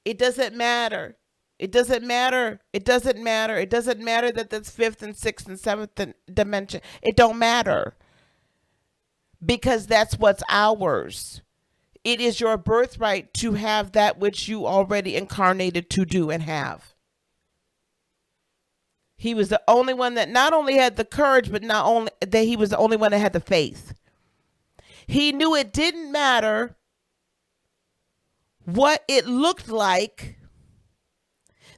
It doesn't matter. It doesn't matter. It doesn't matter. It doesn't matter that that's 5th and 6th and 7th dimension. It don't matter. Because that's what's ours. It is your birthright to have that which you already incarnated to do and have. He was the only one that not only had the courage, but not only that he was the only one that had the faith. He knew it didn't matter what it looked like.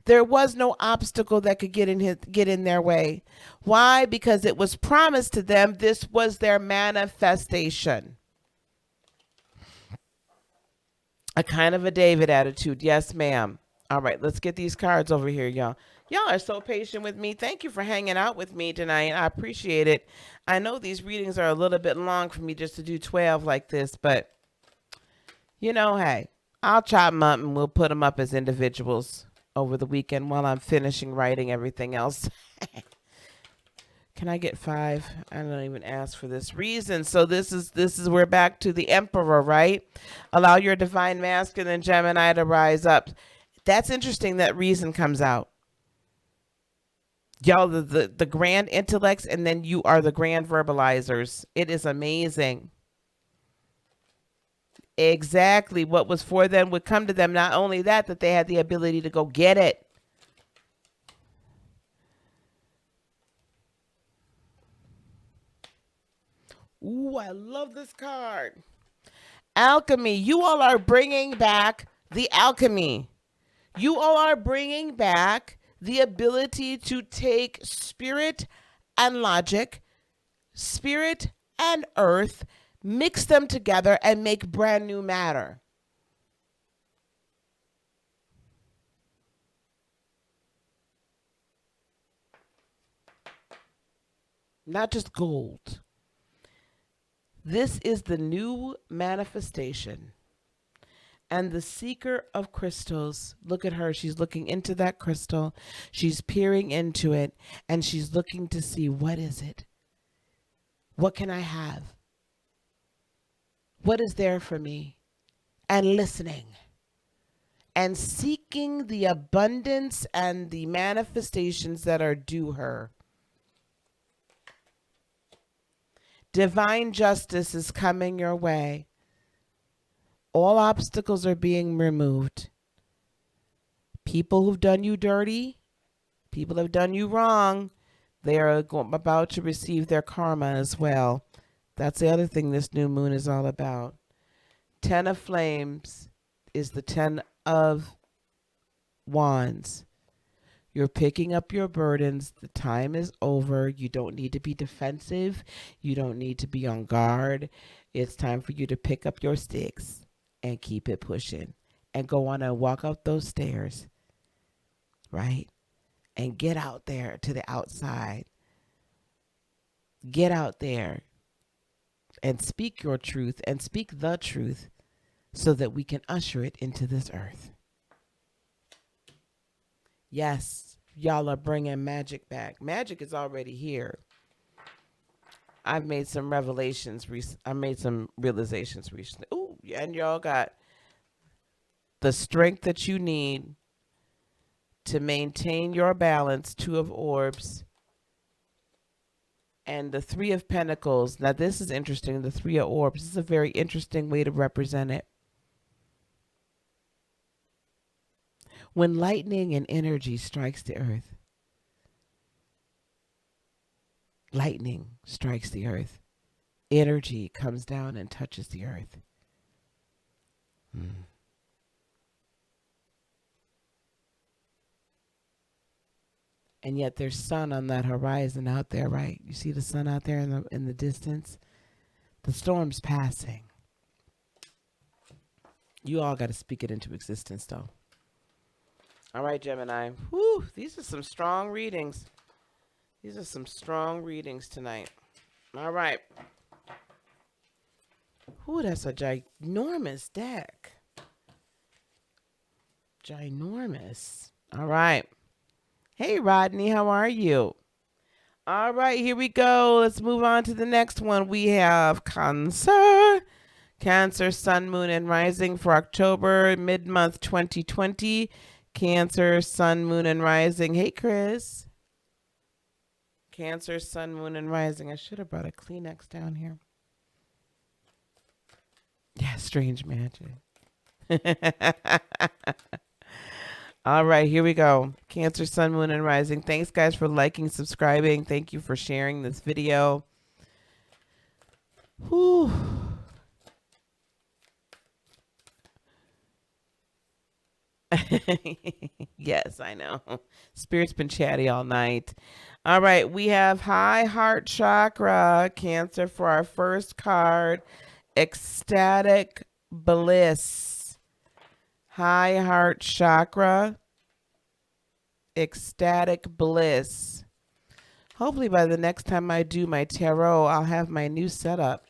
There was no obstacle that could get in their way. Why? Because it was promised to them. This was their manifestation. A kind of a David attitude. Yes, ma'am. All right, let's get these cards over here, y'all. Y'all are so patient with me. Thank you for hanging out with me tonight. I appreciate it. I know these readings are a little bit long for me just to do 12 like this, but, you know, hey, I'll chop them up and we'll put them up as individuals over the weekend while I'm finishing writing everything else. Can I get 5? I don't even ask for this reason. So this is we're back to the Emperor, right? Allow your divine masculine Gemini to rise up. That's interesting that reason comes out. Y'all, the grand intellects, and then you are the grand verbalizers. It is amazing. Exactly what was for them would come to them. Not only that they had the ability to go get it. Ooh, I love this card. Alchemy. You all are bringing back the alchemy. You all are bringing back the ability to take spirit and logic spirit and earth, mix them together and make brand new matter. Not just gold. This is the new manifestation. And the seeker of crystals, look at her. She's looking into that crystal. She's peering into it, and she's looking to see, what is it? What can I have? What is there for me? And listening and seeking the abundance and the manifestations that are due her. Divine justice is coming your way. All obstacles are being removed. People who've done you dirty, people have done you wrong, they are about to receive their karma as well. That's the other thing this new moon is all about. 10 of Flames is the 10 of Wands. You're picking up your burdens. The time is over. You don't need to be defensive. You don't need to be on guard. It's time for you to pick up your sticks and keep it pushing and go on and walk up those stairs, right? And get out there to the outside. Get out there and speak your truth and speak the truth so that we can usher it into this earth. Yes, y'all are bringing magic back. Magic is already here. I've made some revelations. I made some realizations recently. Ooh, and y'all got the strength that you need to maintain your balance. 2 of Orbs and the 3 of Pentacles. Now, this is interesting. The 3 of Orbs. This is a very interesting way to represent it. When lightning and energy strikes the earth, lightning strikes the earth, energy comes down and touches the earth. And yet there's sun on that horizon out there, right? You see the sun out there in the distance? The storm's passing. You all got to speak it into existence, though. All right, Gemini. Whew, these are some strong readings. These are some strong readings tonight. All right. Ooh, that's a ginormous deck. Ginormous. All right. Hey, Rodney, how are you? All right, here we go. Let's move on to the next one. We have Cancer. Cancer, Sun, Moon, and Rising for October, mid-month 2020. Cancer, Sun, Moon, and Rising. Hey, Chris. Cancer, Sun, Moon, and Rising. I should have brought a Kleenex down here. Yeah, strange magic. All right, here we go. Cancer, Sun, Moon, and Rising. Thanks, guys, for liking, subscribing. Thank you for sharing this video. Whew. Yes, I know. Spirit's been chatty all night. All right, we have High Heart Chakra, Cancer, for our first card. Ecstatic Bliss. High Heart Chakra, Ecstatic Bliss. Hopefully by the next time I do my tarot, I'll have my new setup.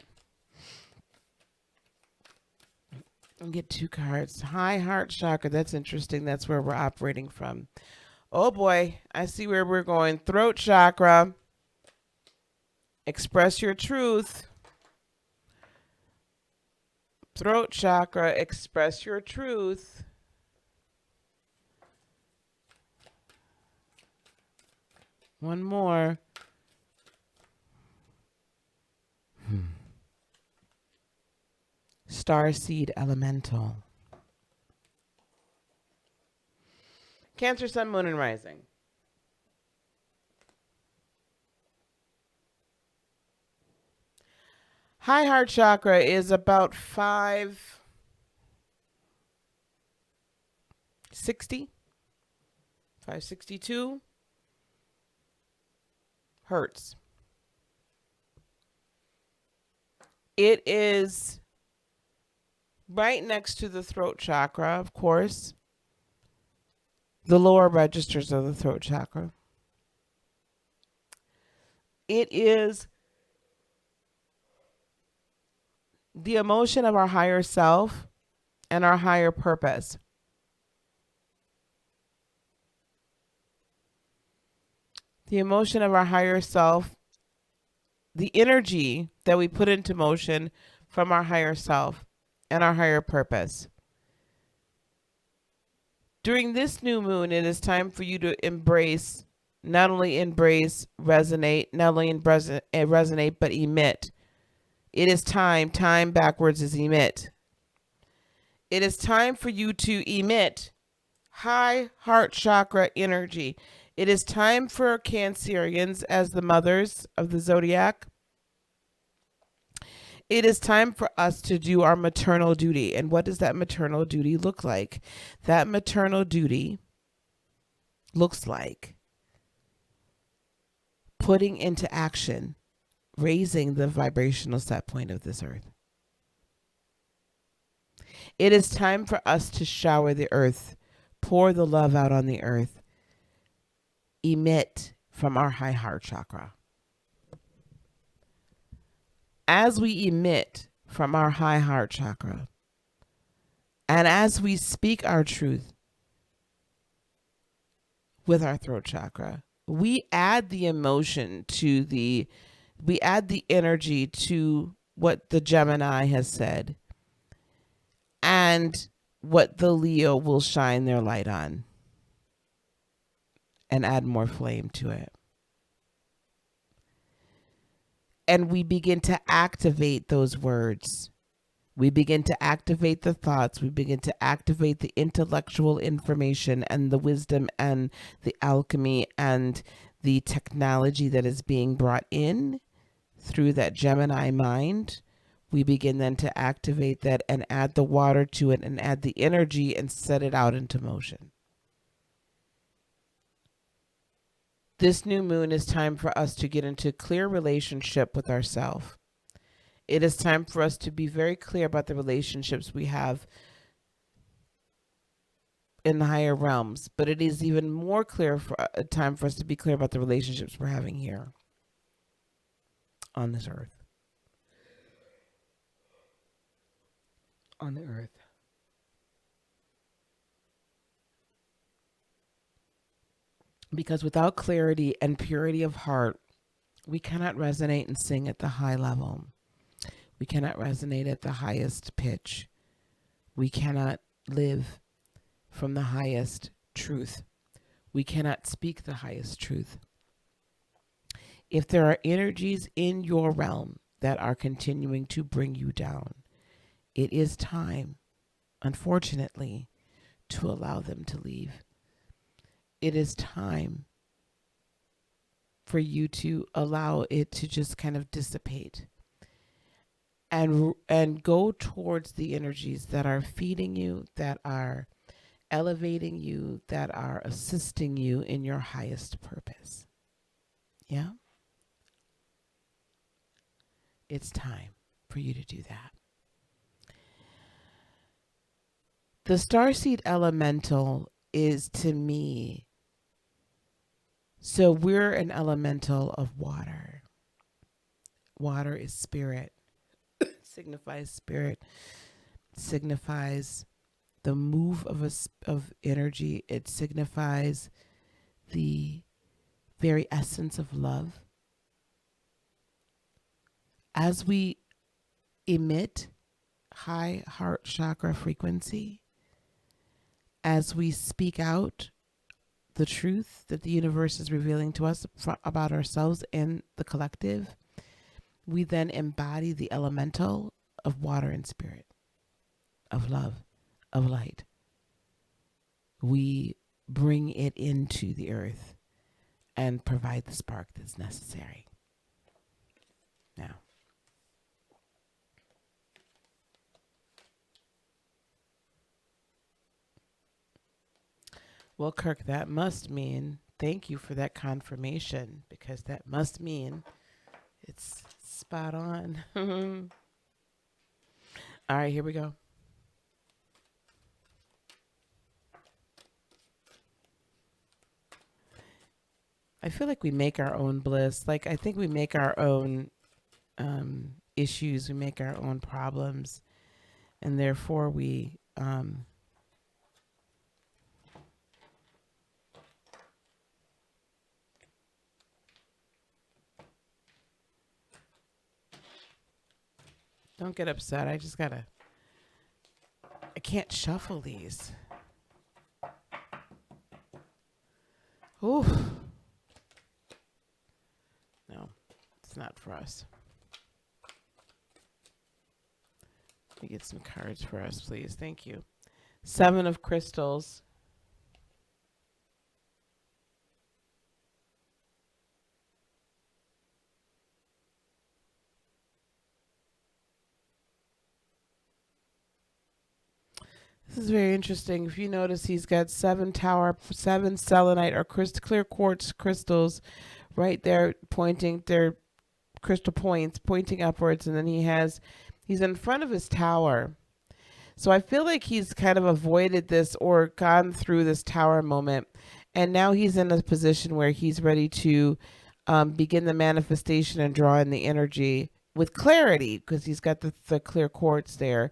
I'll get 2 cards. High Heart Chakra, that's interesting. That's where we're operating from. Oh boy, I see where we're going. Throat Chakra. Express your truth. Throat Chakra, express your truth. One more. Starseed Elemental. Cancer, Sun, Moon, and Rising. High Heart Chakra is about 560, 562 hertz. It is right next to the throat chakra, of course, the lower registers of the throat chakra. It is the emotion of our higher self and our higher purpose. The emotion of our higher self, the energy that we put into motion from our higher self and our higher purpose. During this new moon, it is time for you to embrace, not only embrace, resonate, not only resonate, but emit. It is time backwards is emit. It is time for you to emit high heart chakra energy. It is time for Cancerians as the mothers of the zodiac. It is time for us to do our maternal duty. And what does that maternal duty look like? That maternal duty looks like putting into action, raising the vibrational set point of this earth. It is time for us to shower the earth, pour the love out on the earth, emit from our high heart chakra. As we emit from our high heart chakra, and as we speak our truth with our throat chakra, we add the emotion to we add the energy to what the Gemini has said and what the Leo will shine their light on and add more flame to it. And we begin to activate those words. We begin to activate the thoughts. We begin to activate the intellectual information and the wisdom and the alchemy and the technology that is being brought in through that Gemini mind. We begin then to activate that and add the water to it and add the energy and set it out into motion. This new moon is time for us to get into clear relationship with ourselves. It is time for us to be very clear about the relationships we have in the higher realms, but it is even more clear for a time for us to be clear about the relationships we're having here on this earth. On the earth. Because without clarity and purity of heart, we cannot resonate and sing at the high level. We cannot resonate at the highest pitch. We cannot live from the highest truth. We cannot speak the highest truth. If there are energies in your realm that are continuing to bring you down, it is time, unfortunately, to allow them to leave. It is time for you to allow it to just kind of dissipate and go towards the energies that are feeding you, that are elevating you, that are assisting you in your highest purpose. Yeah? It's time for you to do that. The starseed elemental is, to me, so we're an elemental of water. Water is spirit. Signifies spirit. Signifies the move of energy. It signifies the very essence of love. As we emit high heart chakra frequency, as we speak out the truth that the universe is revealing to us about ourselves and the collective, we then embody the elemental of water and spirit, of love, of light. We bring it into the earth and provide the spark that's necessary. Now, well, Kirk, that must mean, thank you for that confirmation, because that must mean it's spot on. All right, here we go. I feel like we make our own bliss. Like, I think we make our own issues, we make our own problems, and therefore we don't get upset. I can't shuffle these. Ooh. No, it's not for us. Let me get some cards for us, please. Thank you. 7 of crystals. This is very interesting. If you notice, he's got 7 selenite or clear quartz crystals right there pointing, their crystal points pointing upwards, and then he's in front of his tower. So I feel like he's kind of avoided this or gone through this tower moment, and now he's in a position where he's ready to begin the manifestation and draw in the energy with clarity, because he's got the clear quartz there.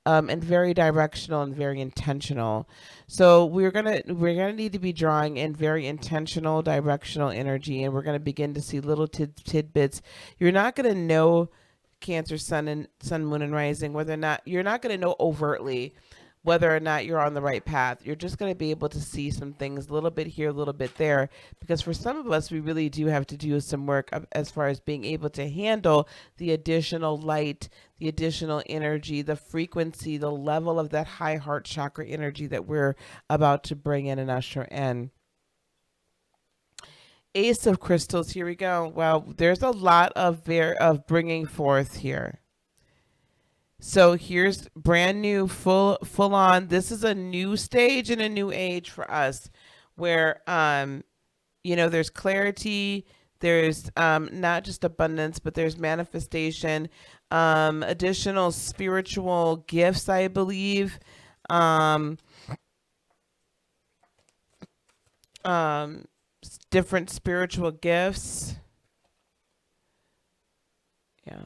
And very directional and very intentional. So we're gonna need to be drawing in very intentional, directional energy, and we're gonna begin to see little tidbits. You're not gonna know Cancer, Sun, Moon, and Rising whether or not you're not gonna know overtly whether or not you're on the right path. You're just going to be able to see some things a little bit here, a little bit there, because for some of us, we really do have to do some work as far as being able to handle the additional light, the additional energy, the frequency, the level of that high heart chakra energy that we're about to bring in and usher in. Ace of crystals, here we go. Well, there's a lot of bringing forth here. So here's brand new, full on. This is a new stage and a new age for us, where there's clarity, there's not just abundance, but there's manifestation, additional spiritual gifts, I believe, different spiritual gifts. Yeah.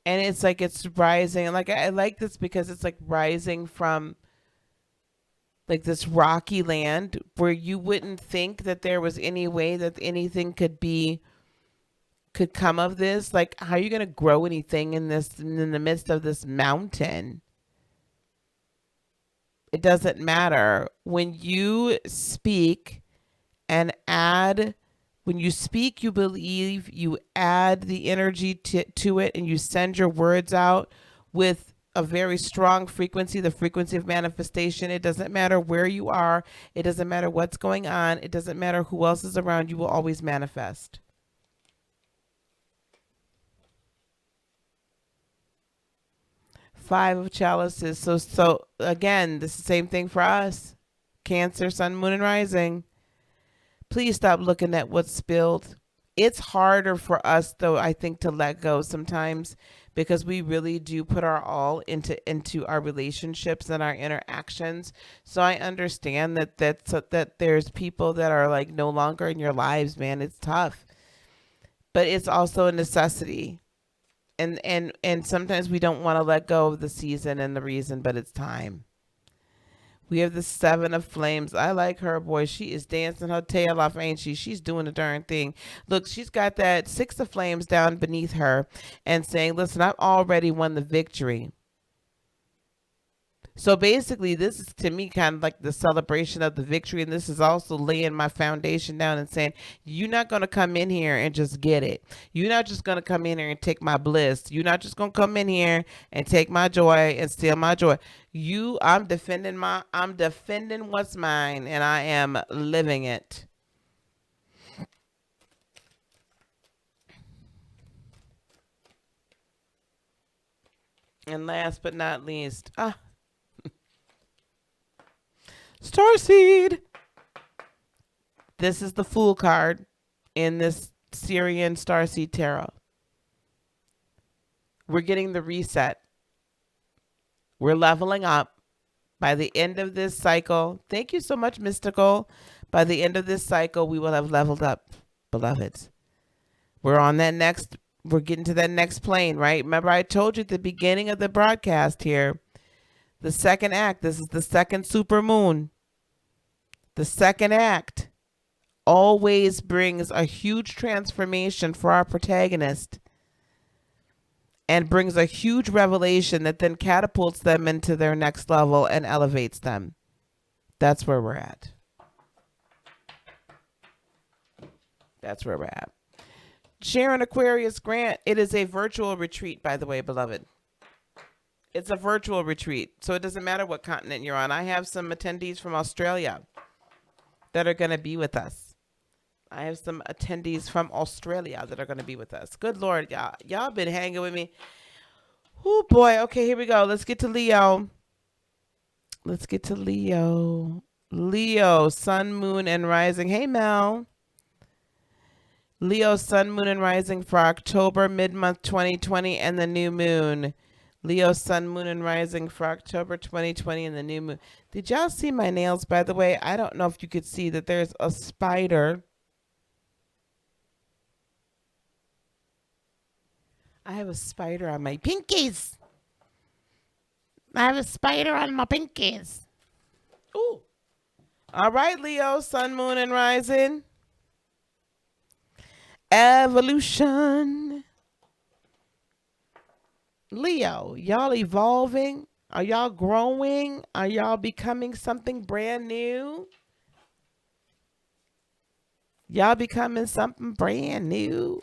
And it's like it's rising. Like I like this because it's like rising from like this rocky land where you wouldn't think that there was any way that anything could come of this. Like, how are you going to grow anything in the midst of this mountain? It doesn't matter. When you speak and add, when you speak, you believe, you add the energy to it, and you send your words out with a very strong frequency, the frequency of manifestation. It doesn't matter where you are. It doesn't matter what's going on. It doesn't matter who else is around. You will always manifest. Five of chalices. So again, this is the same thing for us. Cancer, Sun, Moon, and Rising. Please stop looking at what's spilled. It's harder for us, though, I think, to let go sometimes, because we really do put our all into our relationships and our interactions. So I understand that there's people that are like no longer in your lives, man. It's tough, but it's also a necessity. And sometimes we don't want to let go of the season and the reason, but it's time. We have the Seven of Flames. I like her, boy. She is dancing her tail off, ain't she? She's doing the darn thing. Look, she's got that Six of Flames down beneath her and saying, listen, I've already won the victory. So basically, this is to me kind of like the celebration of the victory. And this is also laying my foundation down and saying, you're not going to come in here and just get it. You're not just going to come in here and take my bliss. You're not just going to come in here and take my joy and steal my joy. I'm defending what's mine, and I am living it. And last but not least, Starseed. This is the Fool card in this Syrian Starseed Tarot. We're getting the reset. We're leveling up. By the end of this cycle, thank you so much, Mystical. By the end of this cycle, we will have leveled up, beloveds. We're on that next, we're getting to that next plane, right? Remember, I told you at the beginning of the broadcast here, the second act, this is the second super moon. The second act always brings a huge transformation for our protagonist and brings a huge revelation that then catapults them into their next level and elevates them. That's where we're at. That's where we're at. Sharon Aquarius Grant, it is a virtual retreat, by the way, beloved. It's a virtual retreat, so it doesn't matter what continent you're on. I have some attendees from Australia that are going to be with us. I have some attendees from Australia that are going to be with us. Good Lord, y'all. Y'all been hanging with me. Oh, boy. Okay, here we go. Let's get to Leo. Let's get to Leo. Leo, sun, moon, and rising. Hey, Mel. Leo, sun, moon, and rising for October, mid-month 2020, and the new moon. Leo, sun, moon, and rising for October 2020 and the new moon. Did y'all see my nails, by the way? I don't know if you could see that there's a spider. I have a spider on my pinkies. I have a spider on my pinkies. Ooh. All right, Leo, sun, moon, and rising. Evolution. Leo, y'all evolving? Are y'all growing? Are y'all becoming something brand new? Y'all becoming something brand new?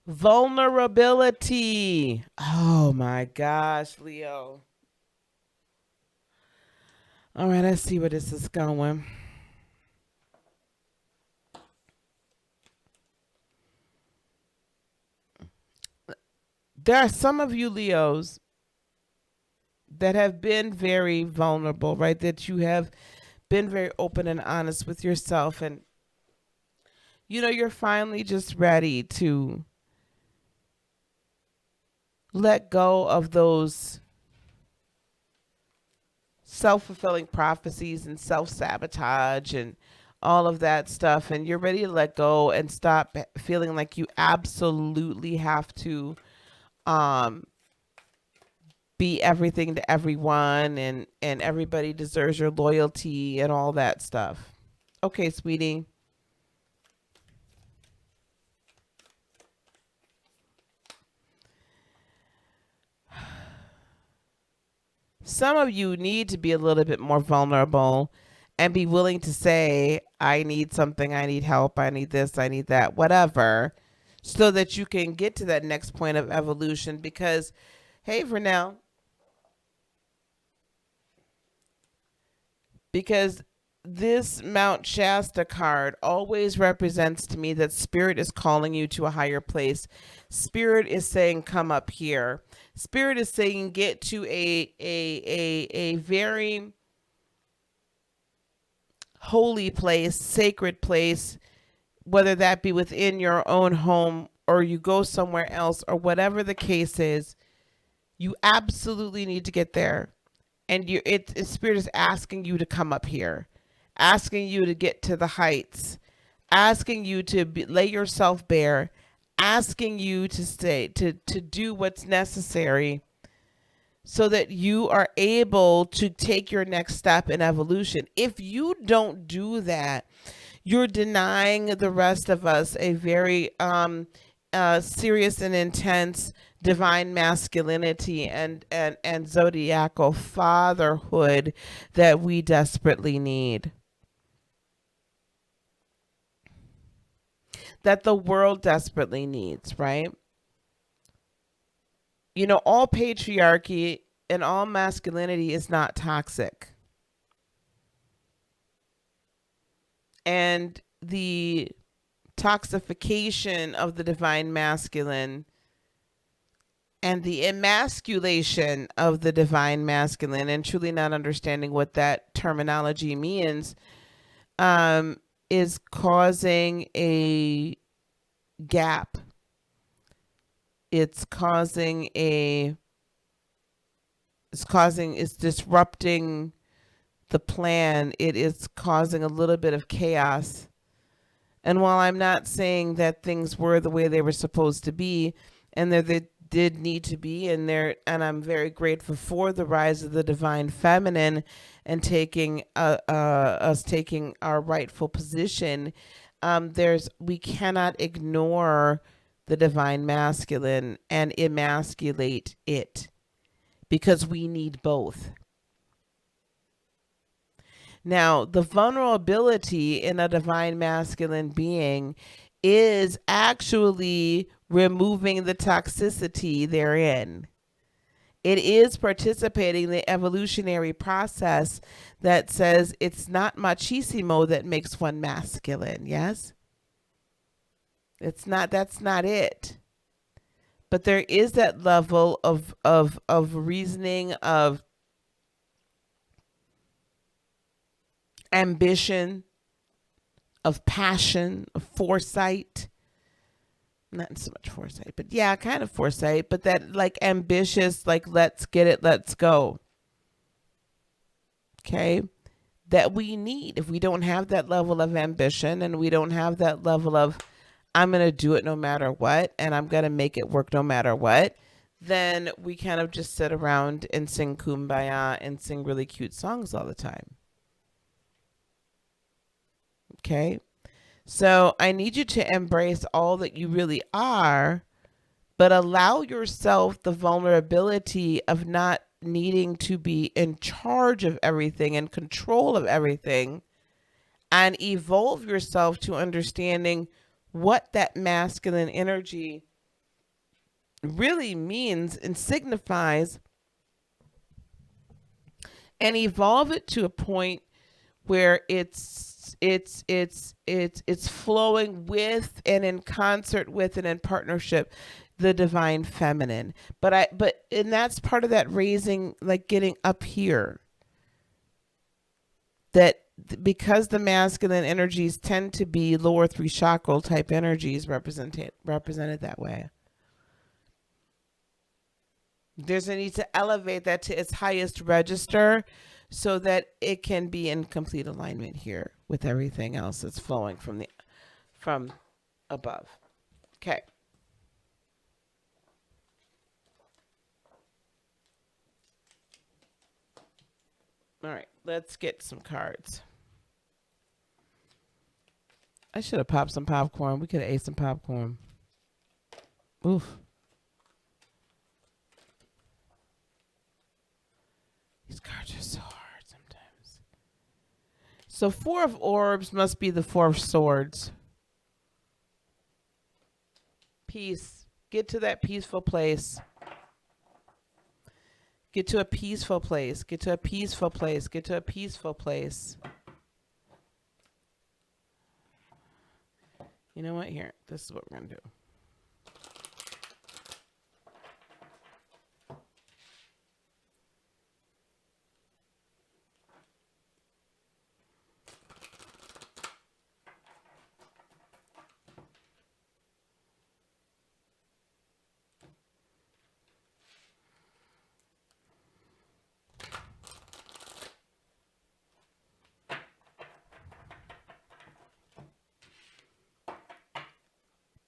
Vulnerability. Oh my gosh, Leo. All right, I see where this is going. There are some of you Leos that have been very vulnerable, right? That you have been very open and honest with yourself. And, you're finally just ready to let go of those self-fulfilling prophecies and self-sabotage and all of that stuff. And you're ready to let go and stop feeling like you absolutely have to be everything to everyone and everybody deserves your loyalty and all that stuff. Okay, sweetie. Some of you need to be a little bit more vulnerable and be willing to say, I need something, I need help, I need this, I need that, whatever, so that you can get to that next point of evolution. Because, hey, Vernell, because this Mount Shasta card always represents to me that Spirit is calling you to a higher place. Spirit is saying, come up here. Spirit is saying, get to a very holy place, sacred place, whether that be within your own home or you go somewhere else or whatever the case is. You absolutely need to get there. And Spirit is asking you to come up here, asking you to get to the heights, asking you to lay yourself bare, asking you to stay, to do what's necessary so that you are able to take your next step in evolution. If you don't do that, you're denying the rest of us a very serious and intense divine masculinity and zodiacal fatherhood that we desperately need, that the world desperately needs, right? All patriarchy and all masculinity is not toxic. And the toxification of the divine masculine and the emasculation of the divine masculine, and truly not understanding what that terminology means, is causing a gap. It's disrupting the plan. It is causing a little bit of chaos. And while I'm not saying that things were the way they were supposed to be, and they did need to be, and I'm very grateful for the rise of the divine feminine and taking us taking our rightful position. We cannot ignore the divine masculine and emasculate it, because we need both. Now, the vulnerability in a divine masculine being is actually removing the toxicity therein. It is participating in the evolutionary process that says it's not machismo that makes one masculine, yes? That's not it. But there is that level of reasoning, of ambition, of passion, of foresight. Not so much foresight, but yeah, kind of foresight, but that like ambitious, like let's get it, let's go. Okay? That we need. If we don't have that level of ambition, and we don't have that level of I'm going to do it no matter what, and I'm going to make it work no matter what, then we kind of just sit around and sing Kumbaya and sing really cute songs all the time. Okay? So I need you to embrace all that you really are, but allow yourself the vulnerability of not needing to be in charge of everything and control of everything, and evolve yourself to understanding what that masculine energy really means and signifies, and evolve it to a point where it's flowing with and in concert with and in partnership the divine feminine. And that's part of that raising, like getting up here, that because the masculine energies tend to be lower three chakra type energies represented that way. There's a need to elevate that to its highest register so that it can be in complete alignment here with everything else that's flowing from above. Okay. All right, let's get some cards. I should have popped some popcorn. We could have ate some popcorn. Oof. These cards are so hard sometimes. So 4 of orbs must be the 4 of swords. Peace. Get to that peaceful place. Get to a peaceful place. Get to a peaceful place. Get to a peaceful place. You know what? Here, this is what we're going to do.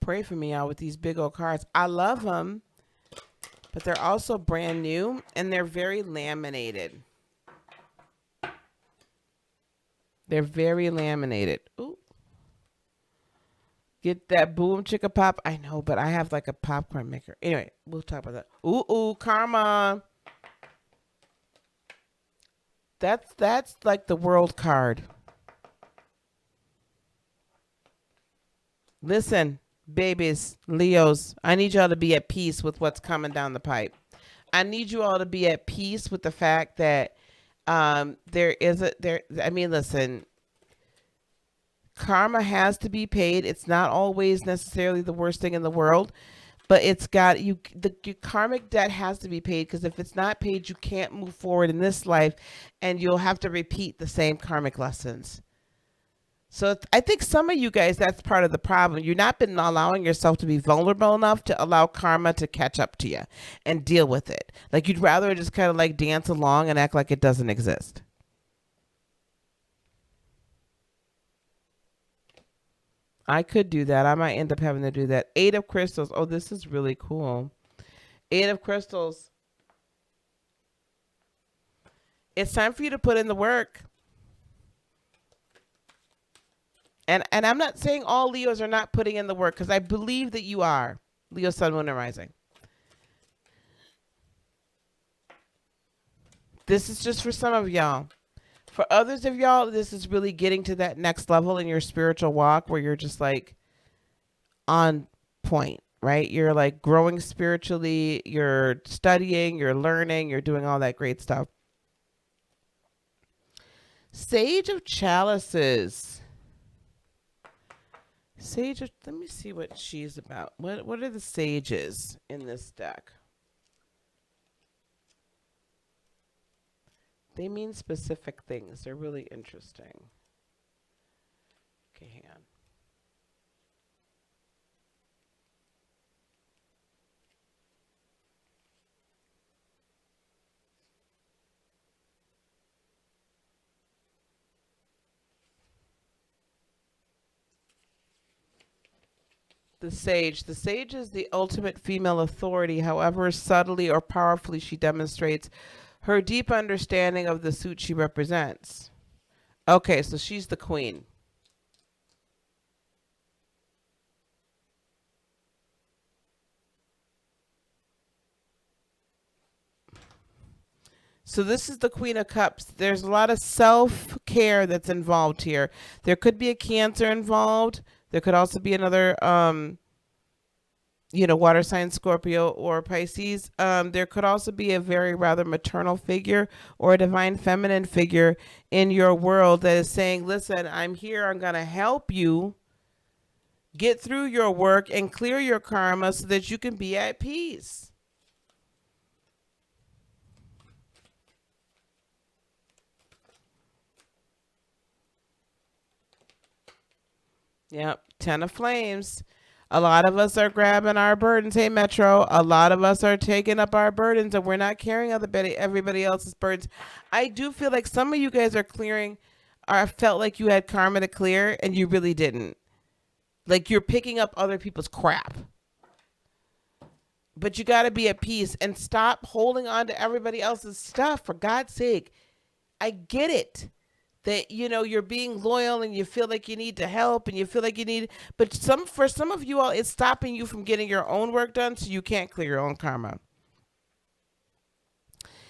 Pray for me out with these big old cards. I love them, but they're also brand new and they're very laminated. They're very laminated. Ooh. Get that boom chicka pop. I know, but I have like a popcorn maker. Anyway, we'll talk about that. Ooh, karma. That's like the world card. Listen. Babies, Leos, I need y'all to be at peace with what's coming down the pipe. I need you all to be at peace with the fact that listen, karma has to be paid. It's not always necessarily the worst thing in the world, But it's got you. Your karmic debt has to be paid, because if it's not paid, you can't move forward in this life, and you'll have to repeat the same karmic lessons. So I think some of you guys, that's part of the problem. You're not been allowing yourself to be vulnerable enough to allow karma to catch up to you and deal with it. Like, you'd rather just kind of like dance along and act like it doesn't exist. I could do that. I might end up having to do that. Eight of crystals. Oh, this is really cool. Eight of crystals. It's time for you to put in the work. And I'm not saying all Leos are not putting in the work, because I believe that you are. Leo, Sun, Moon, and Rising. This is just for some of y'all. For others of y'all, this is really getting to that next level in your spiritual walk where you're just like on point, right? You're like growing spiritually, you're studying, you're learning, you're doing all that great stuff. Sage of Chalices. Let me see what she's about. What are the sages in this deck? They mean specific things. They're really interesting. Okay, hang on. The sage. The sage is the ultimate female authority. However subtly or powerfully she demonstrates her deep understanding of the suit she represents. Okay, so she's the queen. So this is the Queen of Cups. There's a lot of self-care that's involved here. There could be a Cancer involved. There could also be another water sign, Scorpio or Pisces. There could also be a very rather maternal figure or a divine feminine figure in your world that is saying, listen, I'm here. I'm going to help you get through your work and clear your karma so that you can be at peace. Yep, 10 of flames. A lot of us are grabbing our burdens. Hey, Metro. A lot of us are taking up our burdens, and we're not carrying everybody else's burdens. I do feel like some of you guys are clearing, or felt like you had karma to clear, and you really didn't. Like, you're picking up other people's crap. But you got to be at peace and stop holding on to everybody else's stuff, for God's sake. I get it that you're being loyal and you feel like you need to help and you feel like you need, but for some of you all, it's stopping you from getting your own work done, so you can't clear your own karma.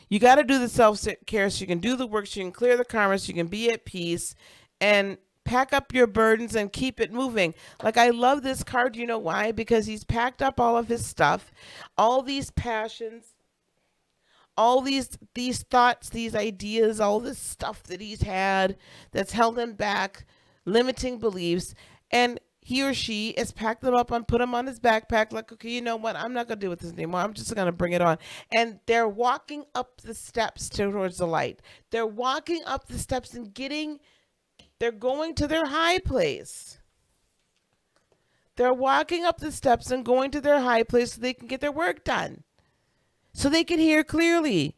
You got to do the self-care so you can do the work, so you can clear the karma, so you can be at peace and pack up your burdens and keep it moving. Like, I love this card. You know why? Because he's packed up all of his stuff, all these passions, all these thoughts, these ideas, all this stuff that he's had that's held him back, limiting beliefs, and he or she has packed them up and put them on his backpack. Like, okay, you know what? I'm not gonna deal with this anymore. I'm just gonna bring it on. And they're walking up the steps towards the light. They're walking up the steps and they're going to their high place. They're walking up the steps and going to their high place so they can get their work done, so they can hear clearly.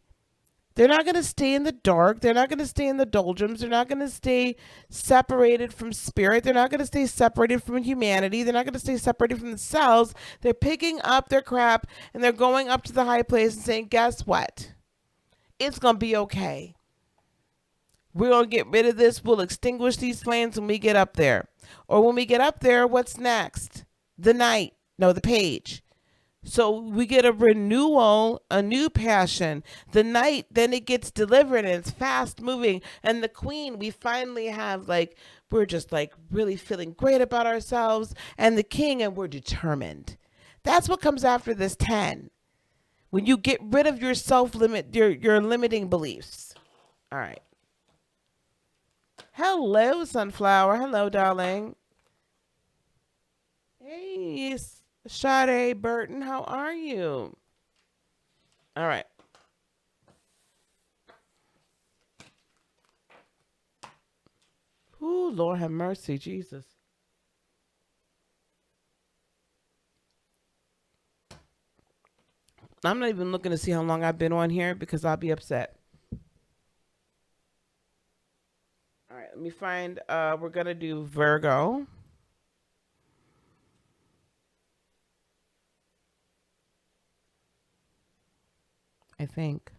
They're not going to stay in the dark. They're not going to stay in the doldrums. They're not going to stay separated from spirit. They're not going to stay separated from humanity. They're not going to stay separated from themselves. They're picking up their crap and they're going up to the high place and saying, guess what? It's going to be okay. We're going to get rid of this. We'll extinguish these flames when we get up there. Or when we get up there, what's next? The page. So we get a renewal, a new passion. The knight, then it gets delivered and it's fast moving. And the queen, we finally have we're just really feeling great about ourselves. And the king, and we're determined. That's what comes after this 10. When you get rid of your your limiting beliefs. All right. Hello, Sunflower. Hello, darling. Hey, Sade Burton, how are you? All right. Ooh, Lord have mercy, Jesus. I'm not even looking to see how long I've been on here because I'll be upset. All right, let me find, we're going to do Virgo. I think.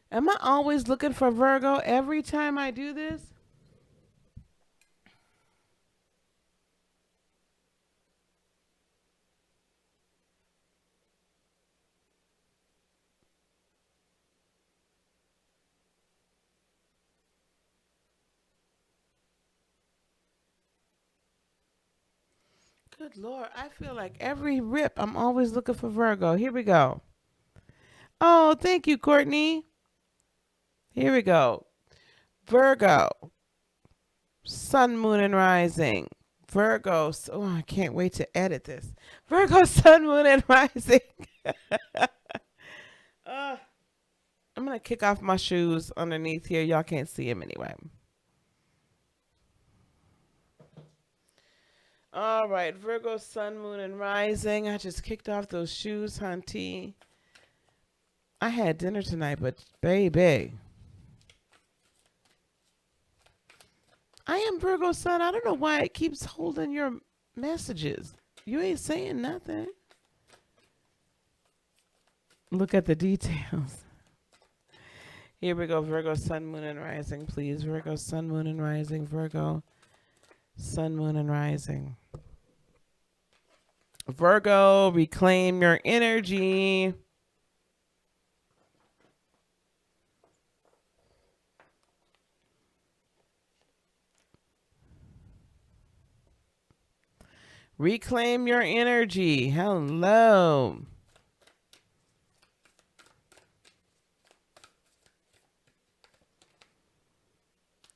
Am I always looking for Virgo every time I do this? Good Lord, I feel like every rip I'm always looking for Virgo. Here we go. Oh, thank you, Courtney. Here we go. Virgo, Sun, Moon, and Rising. Virgo, oh, I can't wait to edit this. Virgo, Sun, Moon, and Rising. uh, I'm going to kick off my shoes underneath here. Y'all can't see them anyway. All right, Virgo, Sun, Moon, and Rising. I just kicked off those shoes, hunty. I had dinner tonight, but baby, I am Virgo Sun. I don't know why it keeps holding your messages. You ain't saying nothing. Look at the details. Here we go. Virgo, Sun, Moon, and Rising, please. Virgo, Sun, Moon, and Rising. Virgo, Sun, Moon, and Rising. Virgo, reclaim your energy. Reclaim your energy. Hello.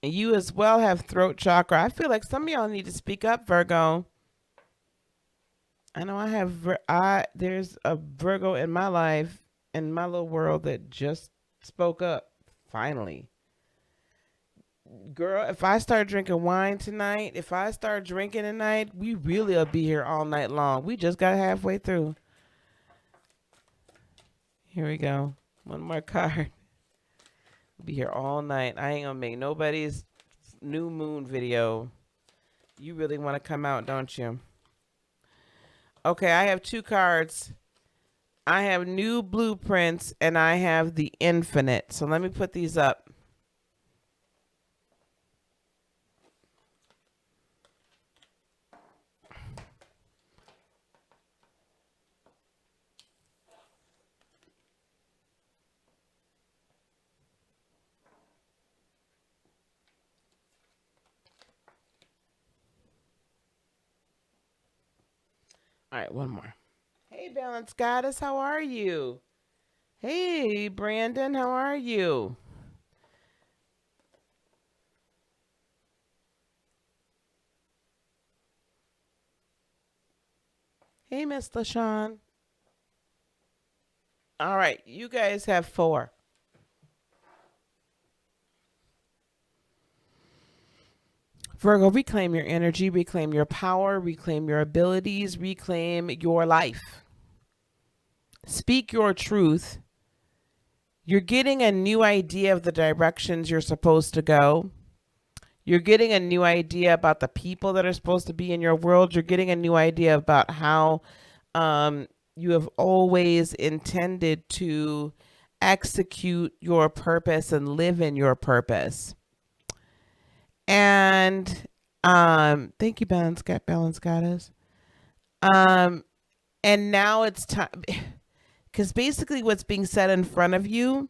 And you as well have throat chakra. I feel like some of y'all need to speak up, Virgo. I know I have, there's a Virgo in my life, in my little world that just spoke up. Finally. Girl, if I start drinking wine tonight, if I start drinking tonight, we really will be here all night long. We just got halfway through. Here we go. One more card. We'll be here all night. I ain't gonna make nobody's new moon video. You really want to come out, don't you? Okay, I have two cards. I have new blueprints and I have the infinite. So let me put these up. All right, one more. Hey, Balance Goddess, how are you? Hey, Brandon, how are you? Hey, Miss LaShawn. All right, you guys have 4. Virgo, reclaim your energy, reclaim your power, reclaim your abilities, reclaim your life. Speak your truth. You're getting a new idea of the directions you're supposed to go. You're getting a new idea about the people that are supposed to be in your world. You're getting a new idea about how you have always intended to execute your purpose and live in your purpose. And thank you, Balance Goddess. And now it's time, because basically what's being set in front of you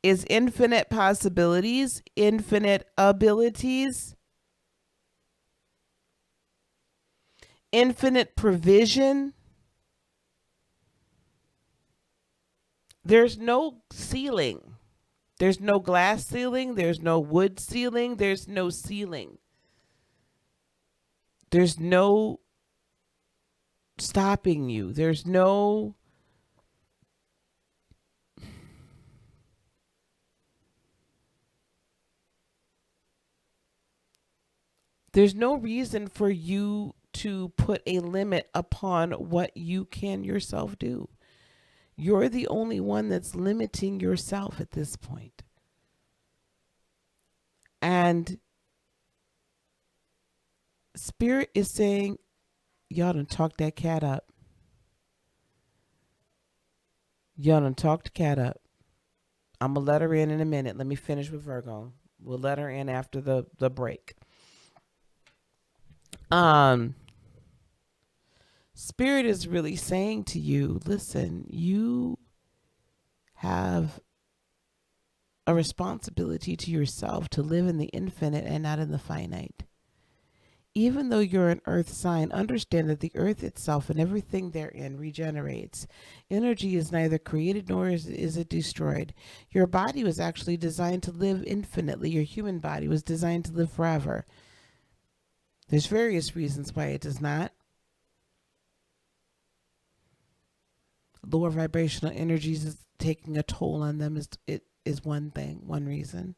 is infinite possibilities, infinite abilities, infinite provision. There's no ceiling. There's no glass ceiling. There's no wood ceiling. There's no ceiling. There's no stopping you. There's no reason for you to put a limit upon what you can yourself do. You're the only one that's limiting yourself at this point. And Spirit is saying, y'all done talked that cat up. Y'all done talked the cat up. I'm going to let her in a minute. Let me finish with Virgo. We'll let her in after the break. Spirit is really saying to you, listen, you have a responsibility to yourself to live in the infinite and not in the finite. Even though you're an earth sign, understand that the earth itself and everything therein regenerates. Energy is neither created nor is it destroyed. Your body was actually designed to live infinitely. Your human body was designed to live forever. There's various reasons why it does not. Lower vibrational energies is taking a toll on them is one thing, one reason.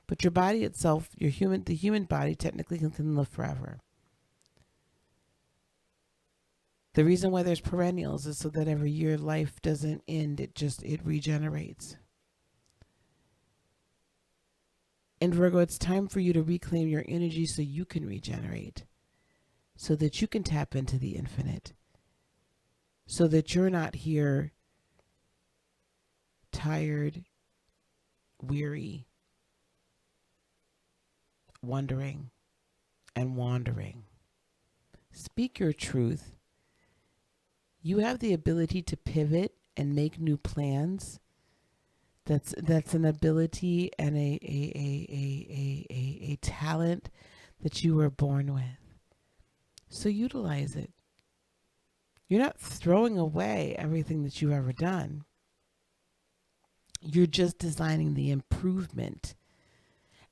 But your body itself, the human body technically can live forever. The reason why there's perennials is so that every year life doesn't end, it regenerates. And Virgo, it's time for you to reclaim your energy so you can regenerate, so that you can tap into the infinite, so that you're not here tired, weary, wondering, and wandering. Speak your truth. You have the ability to pivot and make new plans. That's an ability and a talent that you were born with. So utilize it. You're not throwing away everything that you've ever done. You're just designing the improvement.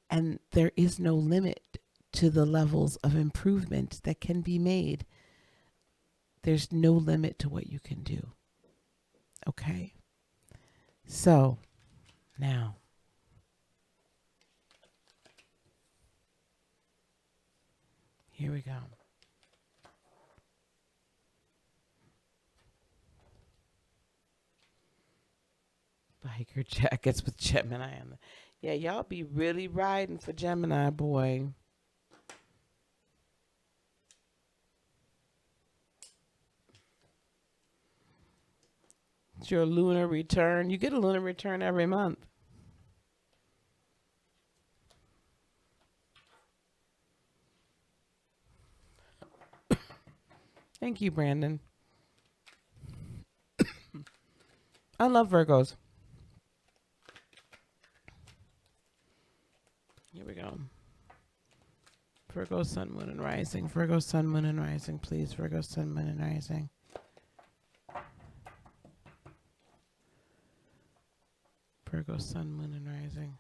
And there is no limit to the levels of improvement that can be made. There's no limit to what you can do. Okay? So, now, here we go. Biker jackets with Gemini on the... Yeah, y'all be really riding for Gemini, boy. It's your lunar return. You get a lunar return every month. Thank you, Brandon. I love Virgos. Here we go. Virgo, sun, moon, and rising. Virgo, sun, moon, and rising, please. Virgo, sun, moon, and rising. Virgo, sun, moon, and rising.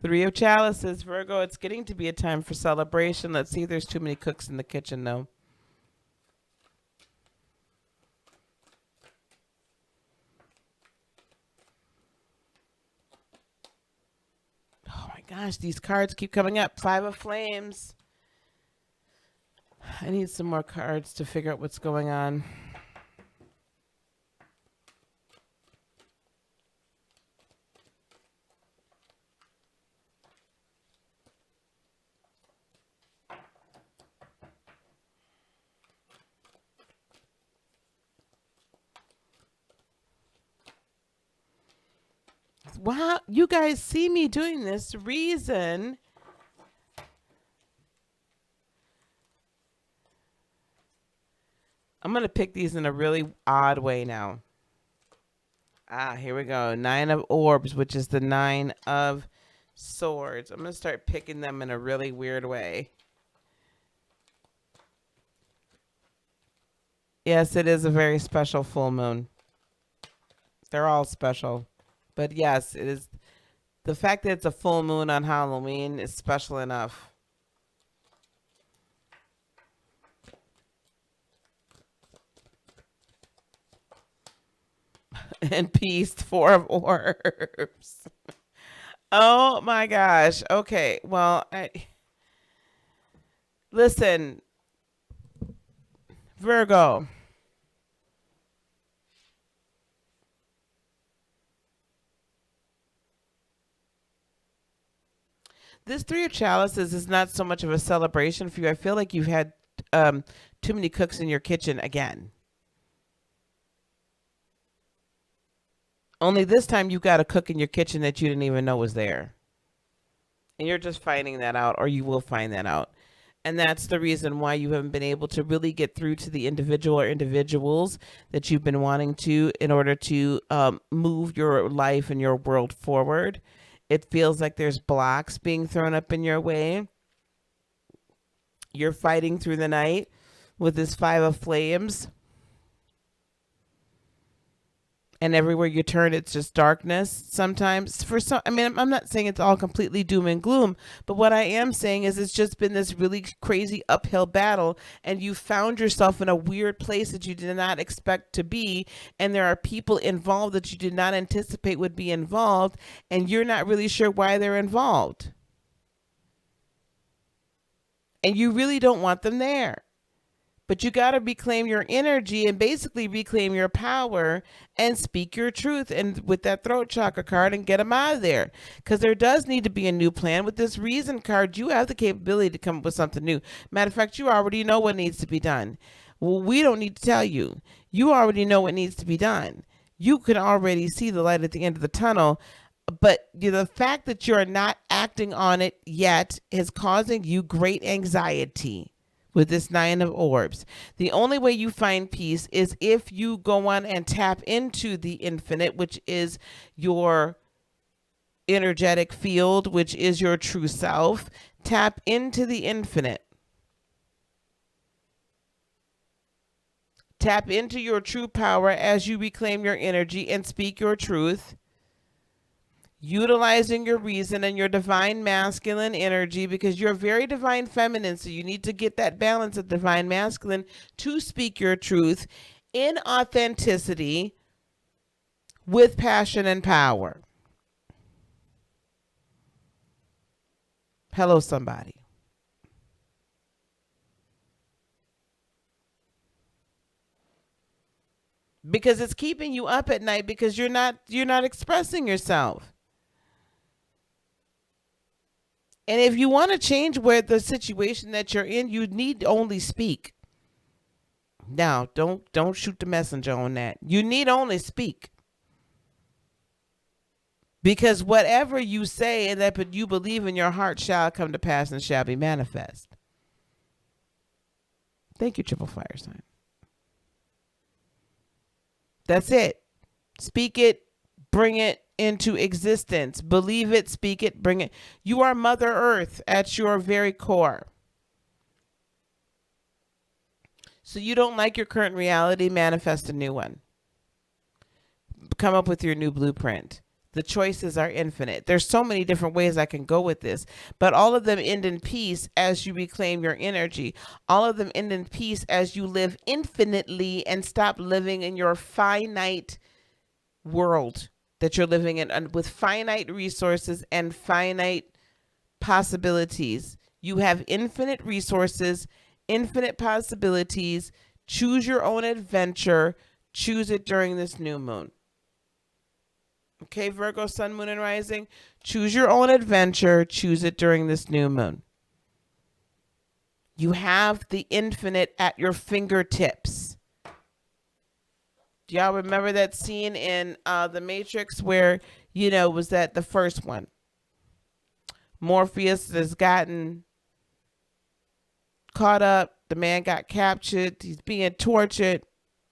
Three of Chalices. Virgo, it's getting to be a time for celebration. Let's see if there's too many cooks in the kitchen, though. Oh my gosh, these cards keep coming up. Five of Flames. I need some more cards to figure out what's going on. Wow, you guys see me doing this reason. I'm going to pick these in a really odd way now. Here we go. Nine of Orbs, which is the Nine of Swords. I'm going to start picking them in a really weird way. Yes, it is a very special full moon. They're all special. But yes, it is. The fact that it's a full moon on Halloween is special enough. And peace, 4 of Orbs. Oh my gosh. Okay. Well, listen, Virgo. This Three of Chalices is not so much of a celebration for you. I feel like you've had too many cooks in your kitchen again. Only this time you've got a cook in your kitchen that you didn't even know was there. And you're just finding that out, or you will find that out. And that's the reason why you haven't been able to really get through to the individual or individuals that you've been wanting to in order to move your life and your world forward. It feels like there's blocks being thrown up in your way. You're fighting through the night with this Five of Flames. And everywhere you turn, it's just darkness. Sometimes for some, I mean, I'm not saying it's all completely doom and gloom, but what I am saying is it's just been this really crazy uphill battle, and you found yourself in a weird place that you did not expect to be. And there are people involved that you did not anticipate would be involved, and you're not really sure why they're involved. And you really don't want them there. But you got to reclaim your energy and basically reclaim your power and speak your truth and with that throat chakra card and get them out of there. Because there does need to be a new plan. With this Reason card, you have the capability to come up with something new. Matter of fact, you already know what needs to be done. Well, we don't need to tell you. You already know what needs to be done. You can already see the light at the end of the tunnel. But the fact that you're not acting on it yet is causing you great anxiety. With this Nine of Orbs, the only way you find peace is if you go on and tap into the infinite, which is your energetic field, which is your true self. Tap into the infinite. Tap into your true power as you reclaim your energy and speak your truth. Utilizing your reason and your divine masculine energy, because you're very divine feminine, so you need to get that balance of divine masculine to speak your truth in authenticity with passion and power. Hello, somebody. Because it's keeping you up at night because you're not expressing yourself. And if you want to change where the situation that you're in, you need to only speak. Now, don't shoot the messenger on that. You need only speak. Because whatever you say and that you believe in your heart shall come to pass and shall be manifest. Thank you, triple fire sign. That's it. Speak it, bring it into existence. Believe it, speak it, bring it. You are Mother Earth at your very core. So you don't like your current reality, manifest a new one. Come up with your new blueprint. The choices are infinite. There's so many different ways I can go with this, but all of them end in peace as you reclaim your energy. All of them end in peace as you live infinitely and stop living in your finite world that you're living in with finite resources and finite possibilities. You have infinite resources, infinite possibilities. Choose your own adventure. Choose it during this new moon. Okay, Virgo, sun, moon, and rising. Choose your own adventure. Choose it during this new moon. You have the infinite at your fingertips. Do y'all remember that scene in The Matrix where, was that the first one? Morpheus has gotten caught up. The man got captured. He's being tortured.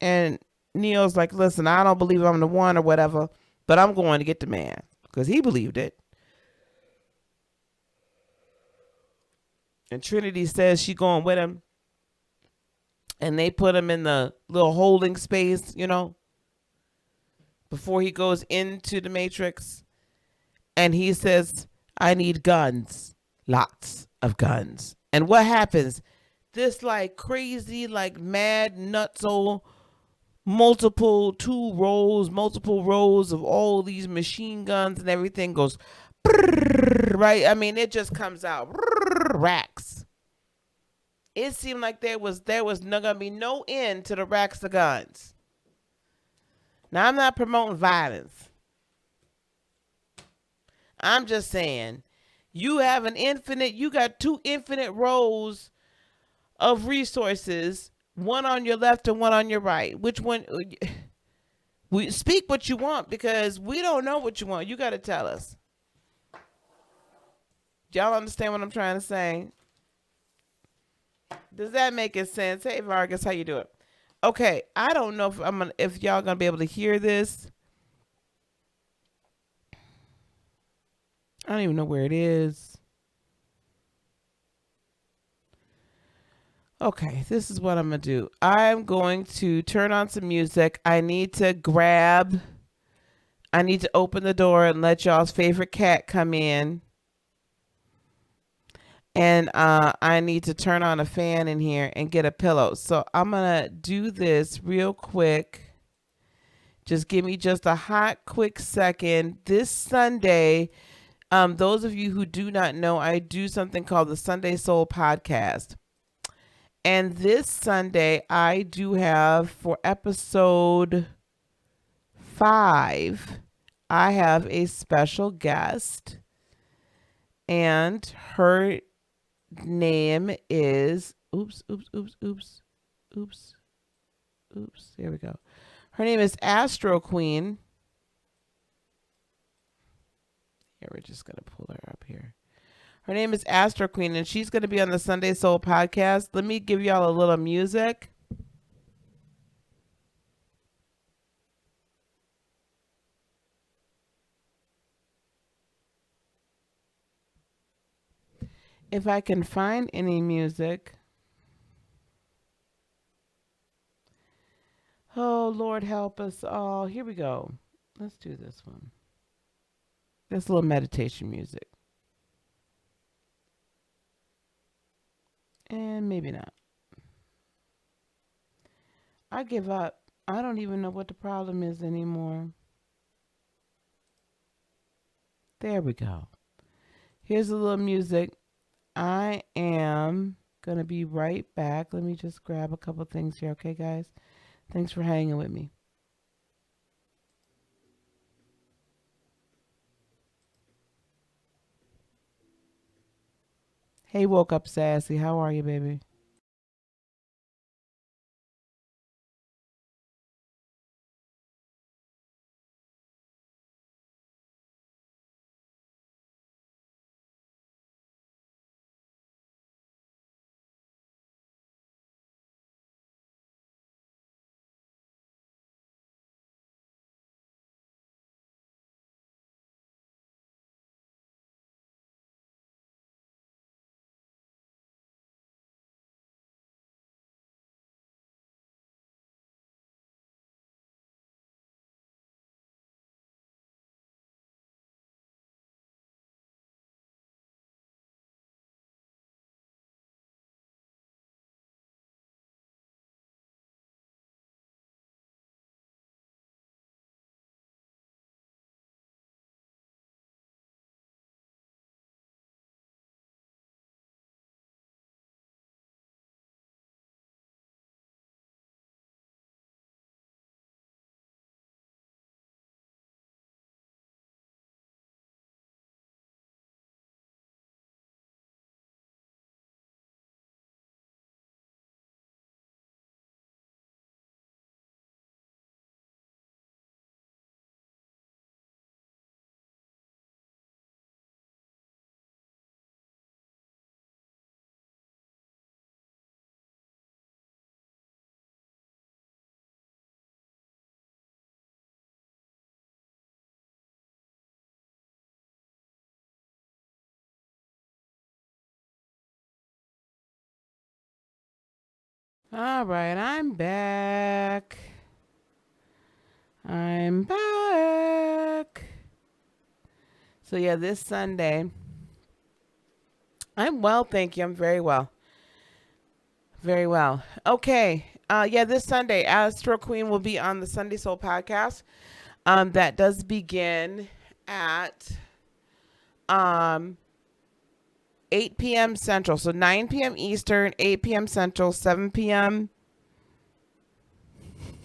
And Neo's like, listen, I don't believe I'm the one or whatever, but I'm going to get the man because he believed it. And Trinity says she going with him. And they put him in the little holding space, before he goes into the Matrix. And he says, I need guns. Lots of guns. And what happens? This like crazy, like mad nutso, multiple rows of all these machine guns and everything goes, right? I mean, it just comes out, racks. It seemed like there was not gonna be no end to the racks of guns. Now I'm not promoting violence. I'm just saying, you got two infinite rows of resources, one on your left and one on your right. Which one? We speak what you want because we don't know what you want. You got to tell us. Y'all understand what I'm trying to say? Does that make sense? Hey Vargas, how you doing? Okay, I don't know if y'all gonna be able to hear this. I don't even know where it is. Okay, this is what I'm gonna do. I'm going to turn on some music. I need to open the door and let y'all's favorite cat come in. And I need to turn on a fan in here and get a pillow. So I'm going to do this real quick. Just give me just a hot, quick second. This Sunday, those of you who do not know, I do something called the Sunday Soul Podcast. And this Sunday, I do have, for episode 5, I have a special guest. And her name is there we go. Her name is Astro Queen. Here, we're just gonna pull her up here. Her name is Astro Queen, and she's gonna be on the Sunday Soul Podcast. Let me give y'all a little music. If I can find any music. Oh, Lord help us all. Here we go. Let's do this one. This little meditation music. And maybe not. I give up. I don't even know what the problem is anymore. There we go. Here's a little music. I am going to be right back. Let me just grab a couple things here. Okay, guys? Thanks for hanging with me. Hey, woke up sassy. How are you, baby? All right, I'm back. I'm back. So yeah, this Sunday, I'm well, thank you. I'm very well. Very well. Okay. Yeah, this Sunday, Astro Queen will be on the Sunday Soul podcast. That does begin at um 8 p.m. Central. So 9 p.m. Eastern, 8 p.m. Central, 7 p.m.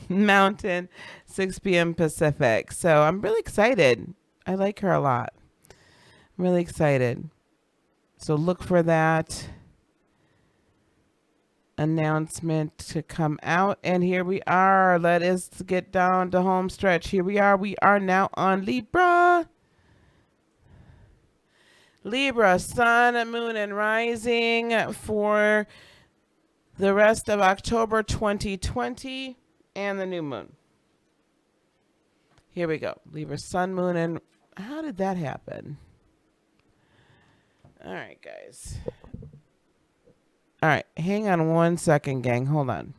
Mountain, 6 p.m. Pacific. So I'm really excited. I like her a lot. I'm really excited. So look for that announcement to come out. And here we are. Let us get down to home stretch. Here we are. We are now on Libra. Libra, sun, moon, and rising for the rest of October 2020 and the new moon. Here we go. Libra, sun, moon, and how did that happen? All right, guys. All right, hang on one second, gang. Hold on.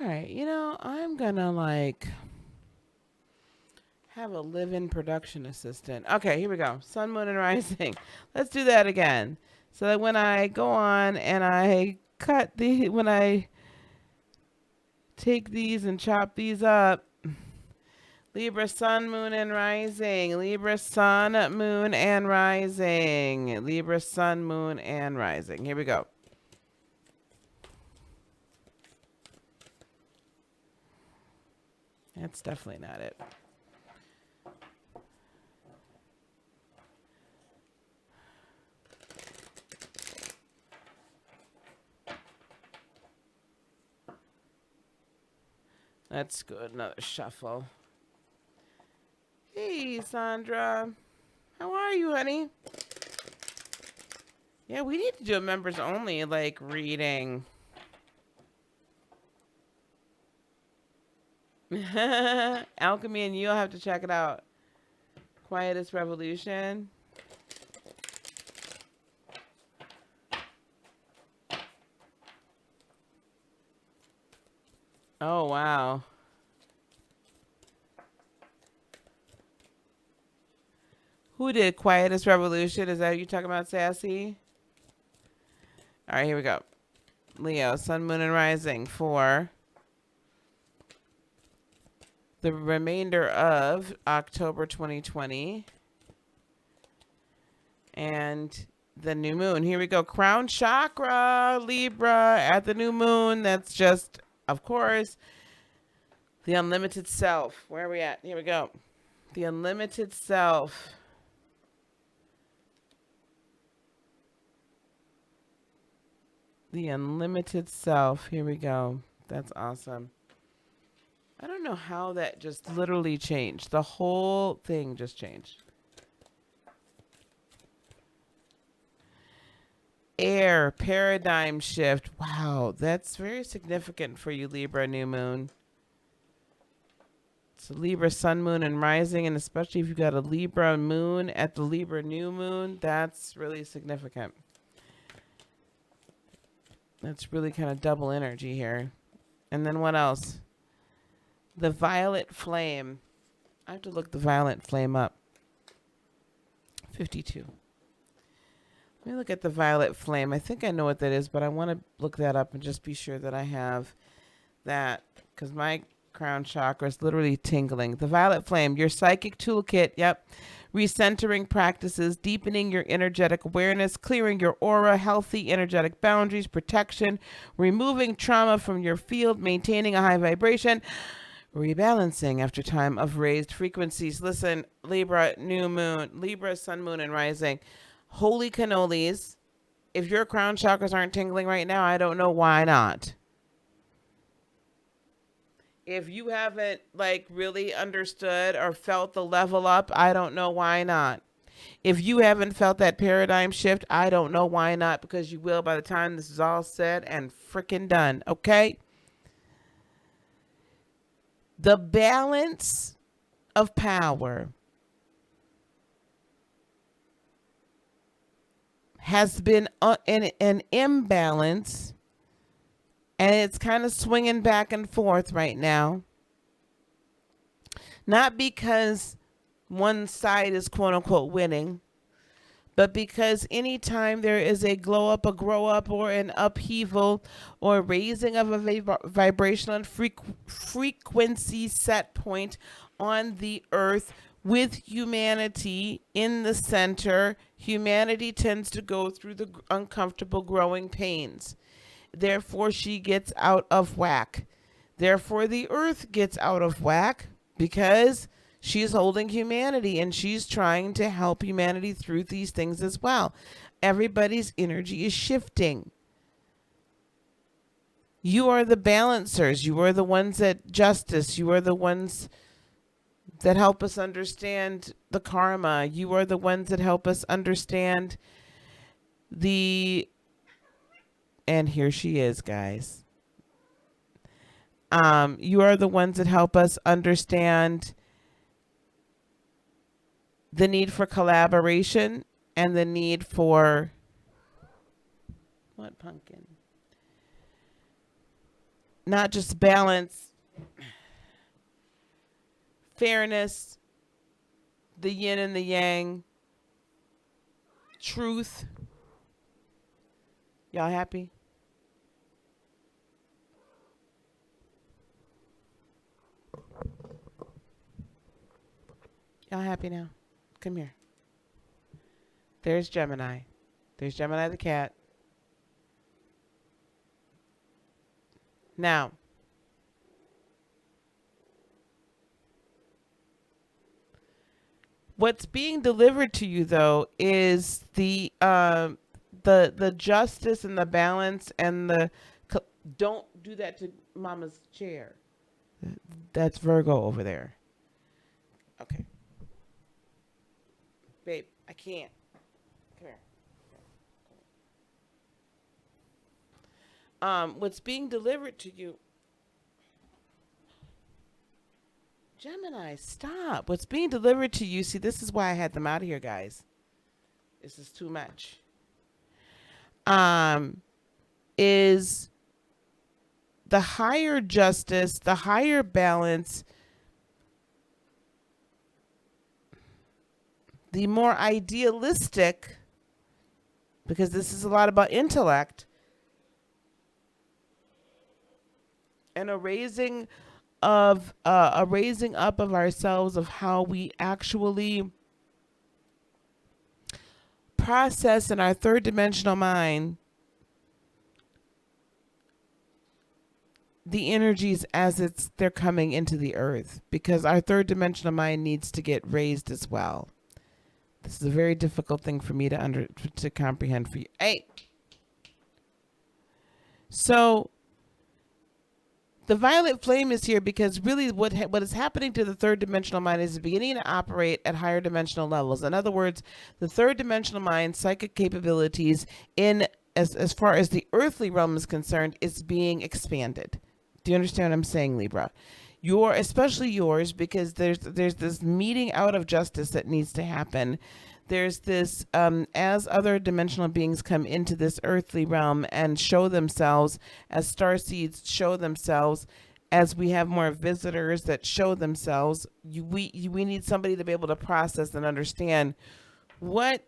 All right, I'm gonna have a live-in production assistant. Okay, here we go. Sun, moon, and rising. Let's do that again. So that when I go on and I when I take these and chop these up, Libra, sun, moon, and rising. Libra, sun, moon, and rising. Libra, sun, moon, and rising. Here we go. That's definitely not it. Let's go another shuffle. Hey, Sandra. How are you, honey? Yeah, we need to do a members only, reading. Alchemy and you'll have to check it out. Quietest Revolution. Oh, wow. Who did Quietest Revolution? Is that what you're talking about, Sassy? All right, here we go. Leo, sun, moon, and rising for the remainder of October 2020 and the new moon. Here we go. Crown chakra, Libra at the new moon. That's just, of course, the unlimited self. Where are we at? Here we go. The unlimited self. The unlimited self. Here we go. That's awesome. I don't know how that just literally changed. The whole thing just changed. Air, paradigm shift. Wow, that's very significant for you, Libra new moon. So Libra sun, moon, and rising, and especially if you've got a Libra moon at the Libra new moon, that's really significant. That's really kind of double energy here. And then what else? The violet flame. I have to look the violet flame up. 52. Let me look at the violet flame. I think I know what that is, but I want to look that up and just be sure that I have that. Because my crown chakra is literally tingling. The violet flame, your psychic toolkit. Yep. Recentering practices, deepening your energetic awareness, clearing your aura, healthy energetic boundaries, protection, removing trauma from your field, maintaining a high vibration, rebalancing after time of raised frequencies. Listen, Libra, new moon, Libra, sun, moon, and rising. Holy cannolis. If your crown chakras aren't tingling right now, I don't know why not. If you haven't like really understood or felt the level up, I don't know why not. If you haven't felt that paradigm shift, I don't know why not, because you will by the time this is all said and freaking done. Okay? The balance of power has been in an imbalance, and it's kind of swinging back and forth right now. Not because one side is quote unquote winning, but because anytime there is a glow up, a grow up, or an upheaval, or raising of a vibrational and frequency set point on the earth with humanity in the center, humanity tends to go through the uncomfortable growing pains. Therefore, she gets out of whack. Therefore, the earth gets out of whack because she's holding humanity and she's trying to help humanity through these things as well. Everybody's energy is shifting. You are the balancers. You are the ones that justice. You are the ones that help us understand the karma. You are the ones that help us understand the... And here she is, guys. You are the ones that help us understand the need for collaboration and the need for... What pumpkin? Not just balance, fairness, the yin and the yang, truth. Y'all happy? Y'all happy now? Come here. There's Gemini. There's Gemini the cat. Now, what's being delivered to you though is the justice and the balance and the... Don't do that to Mama's chair. That's Virgo over there. Okay. Babe, I can't. Come here. What's being delivered to you... Gemini, stop. What's being delivered to you... See, this is why I had them out of here, guys. This is too much. Is the higher justice, the higher balance, the more idealistic, because this is a lot about intellect, and a raising up of ourselves, of how we actually process in our third dimensional mind the energies as they're coming into the earth, because our third dimensional mind needs to get raised as well. This is a very difficult thing for me to comprehend for you. Hey, so the violet flame is here because really what is happening to the third dimensional mind is beginning to operate at higher dimensional levels. In other words, the third dimensional mind, psychic capabilities as far as the earthly realm is concerned, is being expanded. Do you understand what I'm saying, Libra? Especially yours, because there's this meeting out of justice that needs to happen. There's this, as other dimensional beings come into this earthly realm and show themselves, as starseeds show themselves, as we have more visitors that show themselves, we need somebody to be able to process and understand what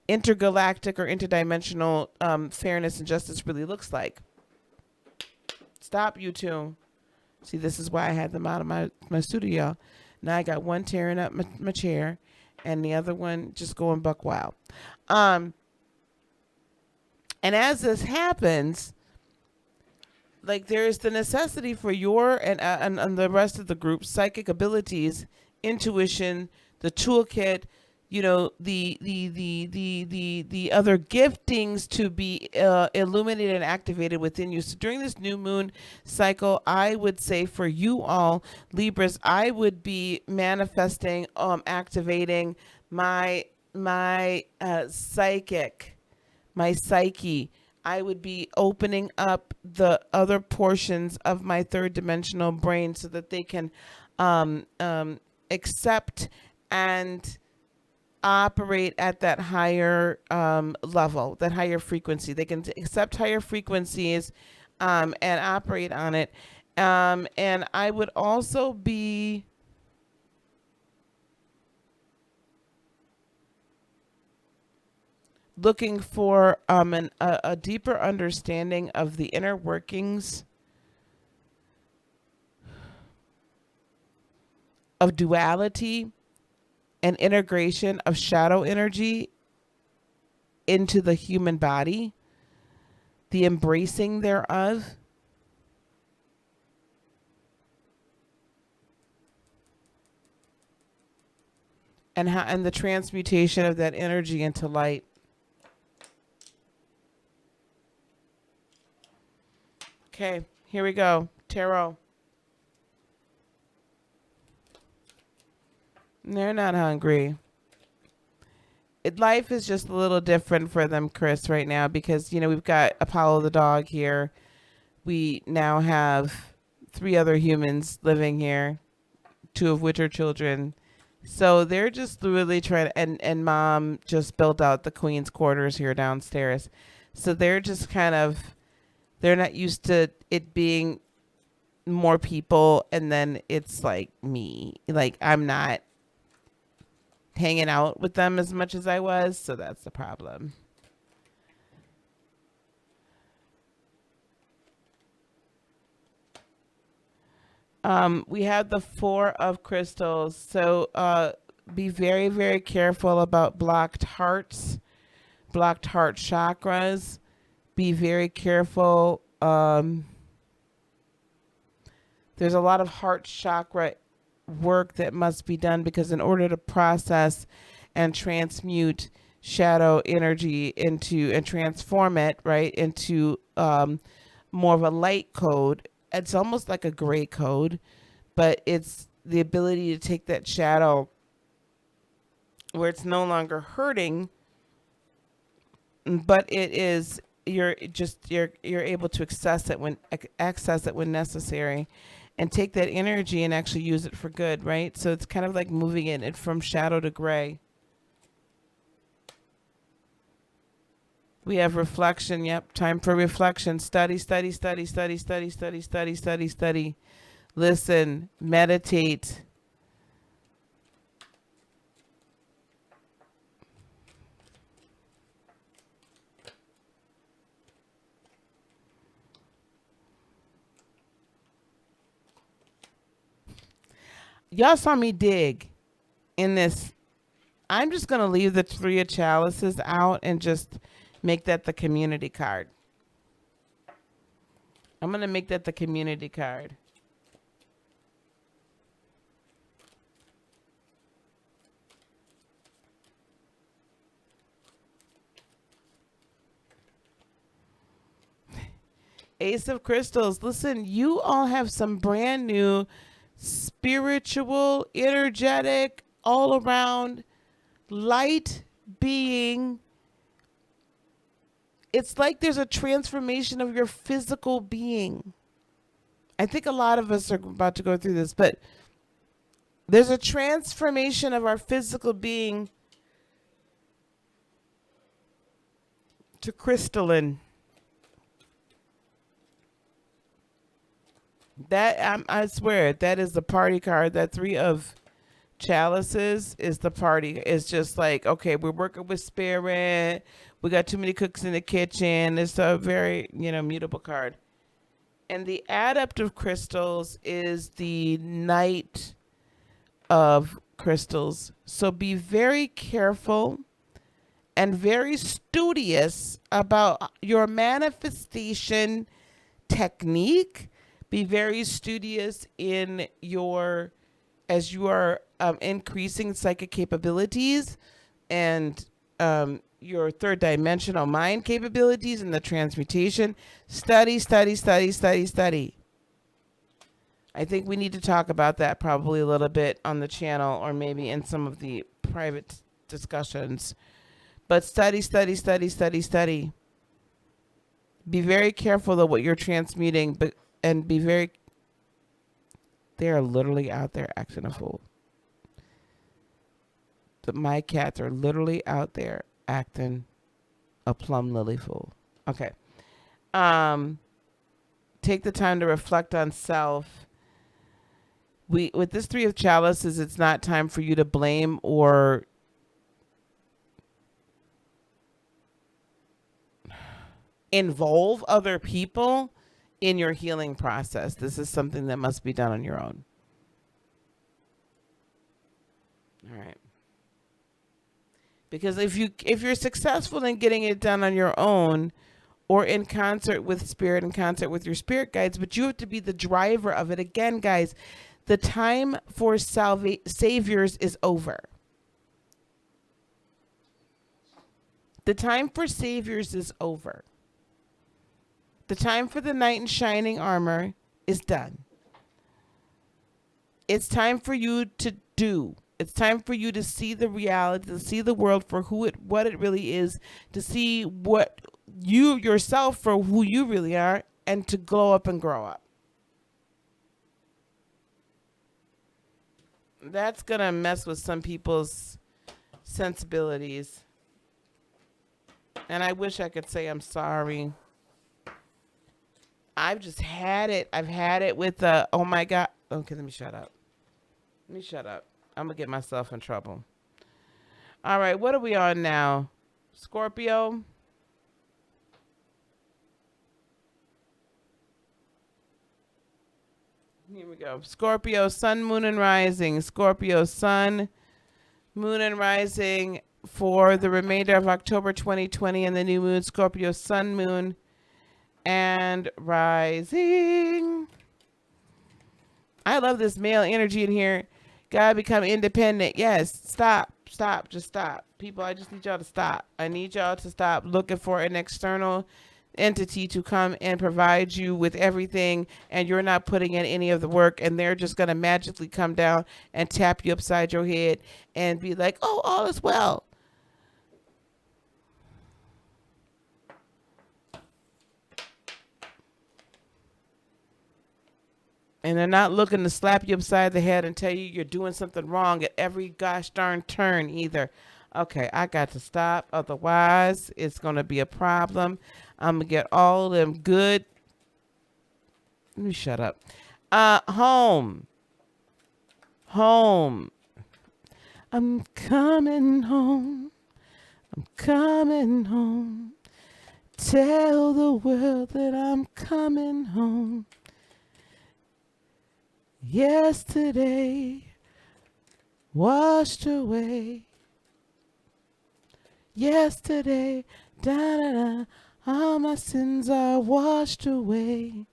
intergalactic or interdimensional fairness and justice really looks like. Stop, you two. See, this is why I had them out of my studio. Now I got one tearing up my chair and the other one just going buck wild. And as this happens, like there is the necessity for your and the rest of the group's psychic abilities, intuition, the toolkit, you know, the other giftings to be illuminated and activated within you. So during this new moon cycle, I would say for you all Libras, I would be manifesting, activating my psychic, my psyche. I would be opening up the other portions of my third dimensional brain so that they can accept and operate at that higher level, that higher frequency. They can accept higher frequencies and operate on it. And I would also be looking for a deeper understanding of the inner workings of duality and integration of shadow energy into the human body, the embracing thereof. And the transmutation of that energy into light. Okay, here we go. Tarot. They're not hungry. Life is just a little different for them, Chris, right now because, you know, we've got Apollo the dog here. We now have 3 other humans living here, 2 of which are children. So they're just really trying to, and mom just built out the queen's quarters here downstairs. So they're just kind of, they're not used to it being more people and then it's like me. Like I'm not hanging out with them as much as I was, so that's the problem. We have the 4 of crystals, so be very, very careful about blocked hearts, blocked heart chakras. Be very careful. There's a lot of heart chakra work that must be done because in order to process and transmute shadow energy into and transform it right into more of a light code, it's almost like a gray code, but it's the ability to take that shadow where it's no longer hurting, but it is you're able to access it when necessary and take that energy and actually use it for good, right? So it's kind of like moving it from shadow to gray. We have reflection. Yep. Time for reflection. Study, study, study, study, study, study, study, study, study. Listen, meditate. Y'all saw me dig in this. I'm just going to leave the 3 of chalices out and just make that the community card. I'm going to make that the community card. Ace of Crystals. Listen, you all have some brand new spiritual, energetic, all around light being. It's like there's a transformation of your physical being. I think a lot of us are about to go through this, but there's a transformation of our physical being to crystalline. That I swear that is the party card. That 3 of chalices is the party. It's just like, okay, we're working with spirit. We got too many cooks in the kitchen. It's a very, mutable card. And the adaptive crystals is the Knight of crystals. So be very careful and very studious about your manifestation technique. Be very studious in your, as you are increasing psychic capabilities and your third dimensional mind capabilities and the transmutation. Study, study, study, study, study. I think we need to talk about that probably a little bit on the channel or maybe in some of the private discussions. But study, study, study, study, study. Be very careful of what you're transmuting, but and be very. They are literally out there acting a fool. My cats are literally out there acting a plum lily fool. Okay. Take the time to reflect on self. With this Three of Chalices, it's not time for you to blame or involve other people in your healing process. This is something that must be done on your own. All right. Because if you're successful in getting it done on your own or in concert with spirit, in concert with your spirit guides, but you have to be the driver of it. Again, guys, the time for saviors is over. The time for saviors is over. The time for the knight in shining armor is done. It's time for you to do. It's time for you to see the reality, to see the world for what it really is, to see what you yourself for who you really are, and to glow up and grow up. That's going to mess with some people's sensibilities. And I wish I could say I'm sorry. I've just had it. I've had it with oh my God. Okay, let me shut up. I'm going to get myself in trouble. All right, what are we on now? Scorpio. Here we go. Scorpio, sun, moon, and rising. Scorpio, sun, moon, and rising for the remainder of October 2020 and the new moon. Scorpio, sun, moon, and rising. I love this male energy in here. Gotta become independent. Yes, stop, just stop. People, I just need y'all to stop. I need y'all to stop looking for an external entity to come and provide you with everything, and you're not putting in any of the work, and they're just gonna magically come down and tap you upside your head and be like, oh, all is well. And they're not looking to slap you upside the head and tell you you're doing something wrong at every gosh darn turn either. Okay, I got to stop. Otherwise, it's going to be a problem. I'm going to get all them good. Let me shut up. Home. I'm coming home. I'm coming home. Tell the world that I'm coming home. Yesterday washed away. Yesterday, da-da-da, all my sins are washed away.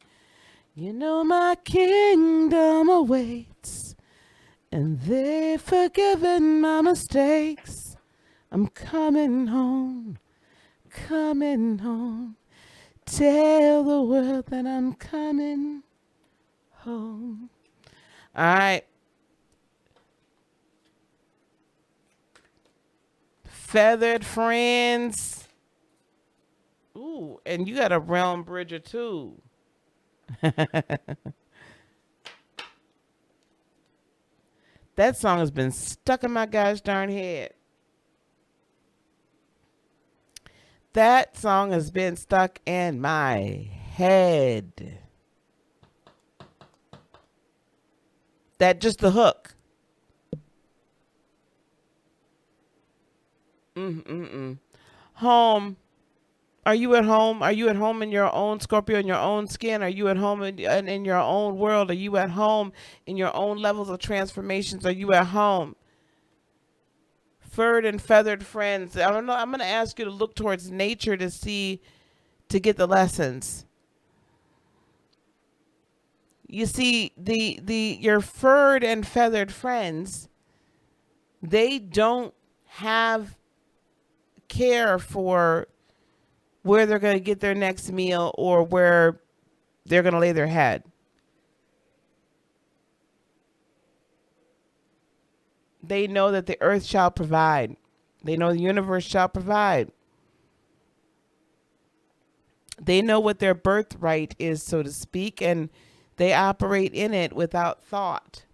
You know my kingdom awaits, and they've forgiven my mistakes. I'm coming home, coming home. Tell the world that I'm coming home. All right. Feathered friends. Ooh, and you got a realm bridger too. That song has been stuck in my gosh darn head. That song has been stuck in my head. That just the hook. Home. Are you at home? Are you at home in your own Scorpio, in your own skin? Are you at home in your own world? Are you at home in your own levels of transformations? Are you at home? Furred and feathered friends. I don't know. I'm going to ask you to look towards nature to see, to get the lessons. You see, your furred and feathered friends, they don't have care for where they're going to get their next meal or where they're going to lay their head. They know that the earth shall provide. They know the universe shall provide. They know what their birthright is, so to speak, and they operate in it without thought.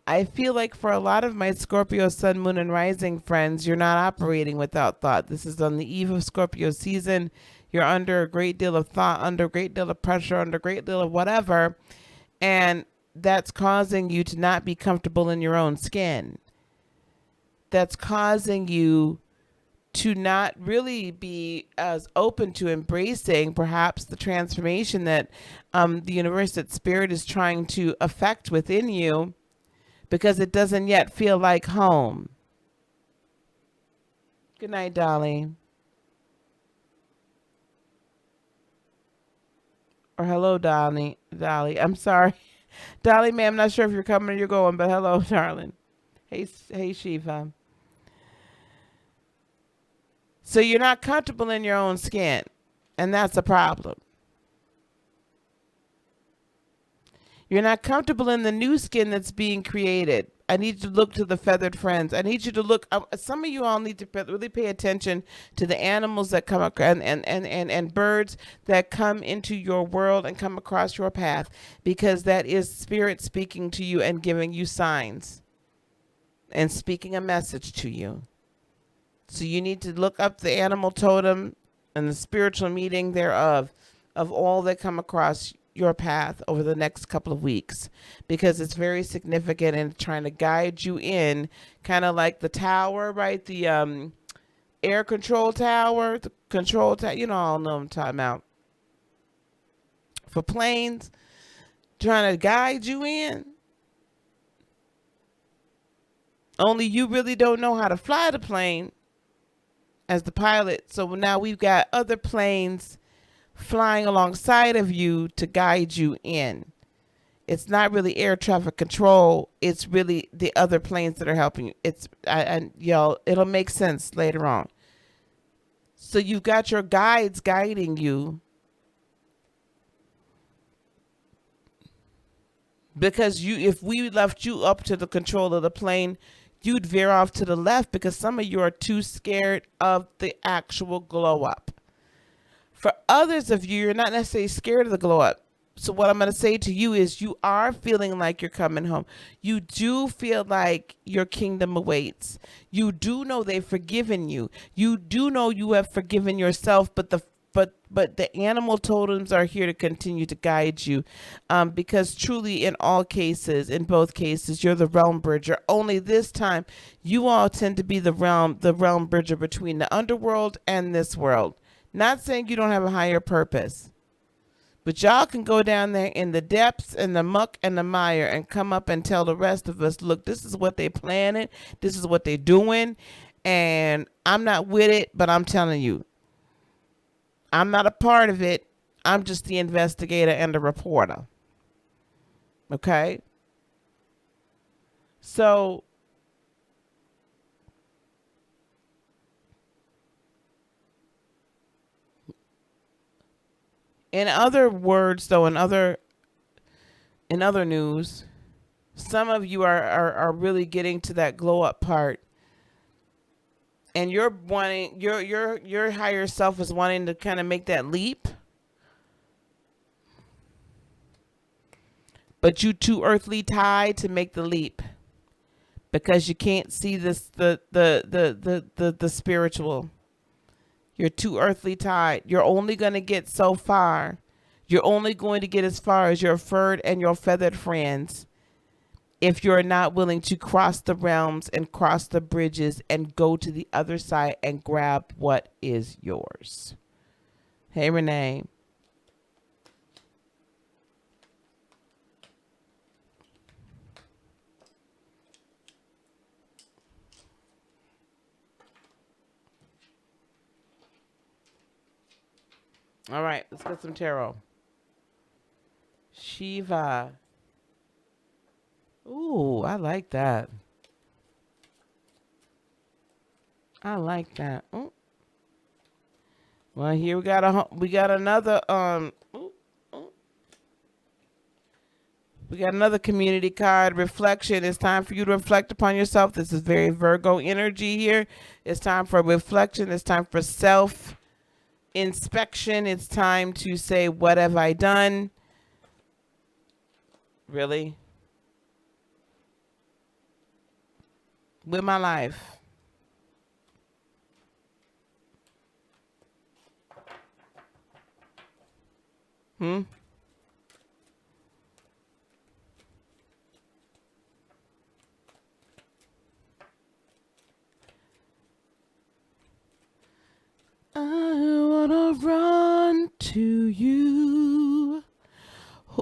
I feel like for a lot of my Scorpio sun, moon, and rising friends, you're not operating without thought. This is on the eve of Scorpio season. You're under a great deal of thought, under a great deal of pressure, under a great deal of whatever. And that's causing you to not be comfortable in your own skin. That's causing you to not really be as open to embracing perhaps the transformation that the universe, that spirit is trying to affect within you, because it doesn't yet feel like home. Good night, Dolly. Or hello, Dolly. Dolly, I'm sorry. Dolly, ma'am, I'm not sure if you're coming or you're going, but hello, darling. Hey, Shiva. So you're not comfortable in your own skin, and that's a problem. You're not comfortable in the new skin that's being created. I need you to look to the feathered friends. I need you to look. Some of you all need to really pay attention to the animals that come and birds that come into your world and come across your path, because that is spirit speaking to you and giving you signs and speaking a message to you. So you need to look up the animal totem and the spiritual meaning thereof, of all that come across your path over the next couple of weeks, because it's very significant in trying to guide you in, kind of like the tower, right? The air control tower, the control tower, you know, I don't know what I'm talking about. For planes, trying to guide you in. Only you really don't know how to fly the plane as the pilot. So now we've got other planes flying alongside of you to guide you in. It's not really air traffic control. It's really the other planes that are helping you. Y'all, it'll make sense later on. So you've got your guides guiding you, because if we left you up to the control of the plane, you'd veer off to the left, because some of you are too scared of the actual glow up. For others of you, you're not necessarily scared of the glow up. So what I'm going to say to you is, you are feeling like you're coming home. You do feel like your kingdom awaits. You do know they've forgiven you. You do know you have forgiven yourself, but the animal totems are here to continue to guide you, because truly in both cases, you're the realm bridger. Only this time, you all tend to be the realm bridger between the underworld and this world. Not saying you don't have a higher purpose, but y'all can go down there in the depths and the muck and the mire and come up and tell the rest of us, look, this is what they planning, this is what they doing, and I'm not with it, but I'm telling you, I'm not a part of it. I'm just the investigator and the reporter. Okay? So in other words, though, in other news, some of you are really getting to that glow up part, and you're wanting your higher self is wanting to kind of make that leap, but you too earthly tied to make the leap, because you can't see this the spiritual. You're too earthly tied. You're only going to get so far. You're only going to get as far as your furred and your feathered friends. if you're not willing to cross the realms and cross the bridges and go to the other side and grab what is yours. Hey, Renee. All right, let's get some tarot. Shiva. Ooh, I like that. I like that. Ooh. Well, here we got another we got another community card. Reflection. It's time for you to reflect upon yourself. This is very Virgo energy here. It's time for reflection. It's time for self inspection. It's time to say, what have I done? Really? With my life. I wanna run to you.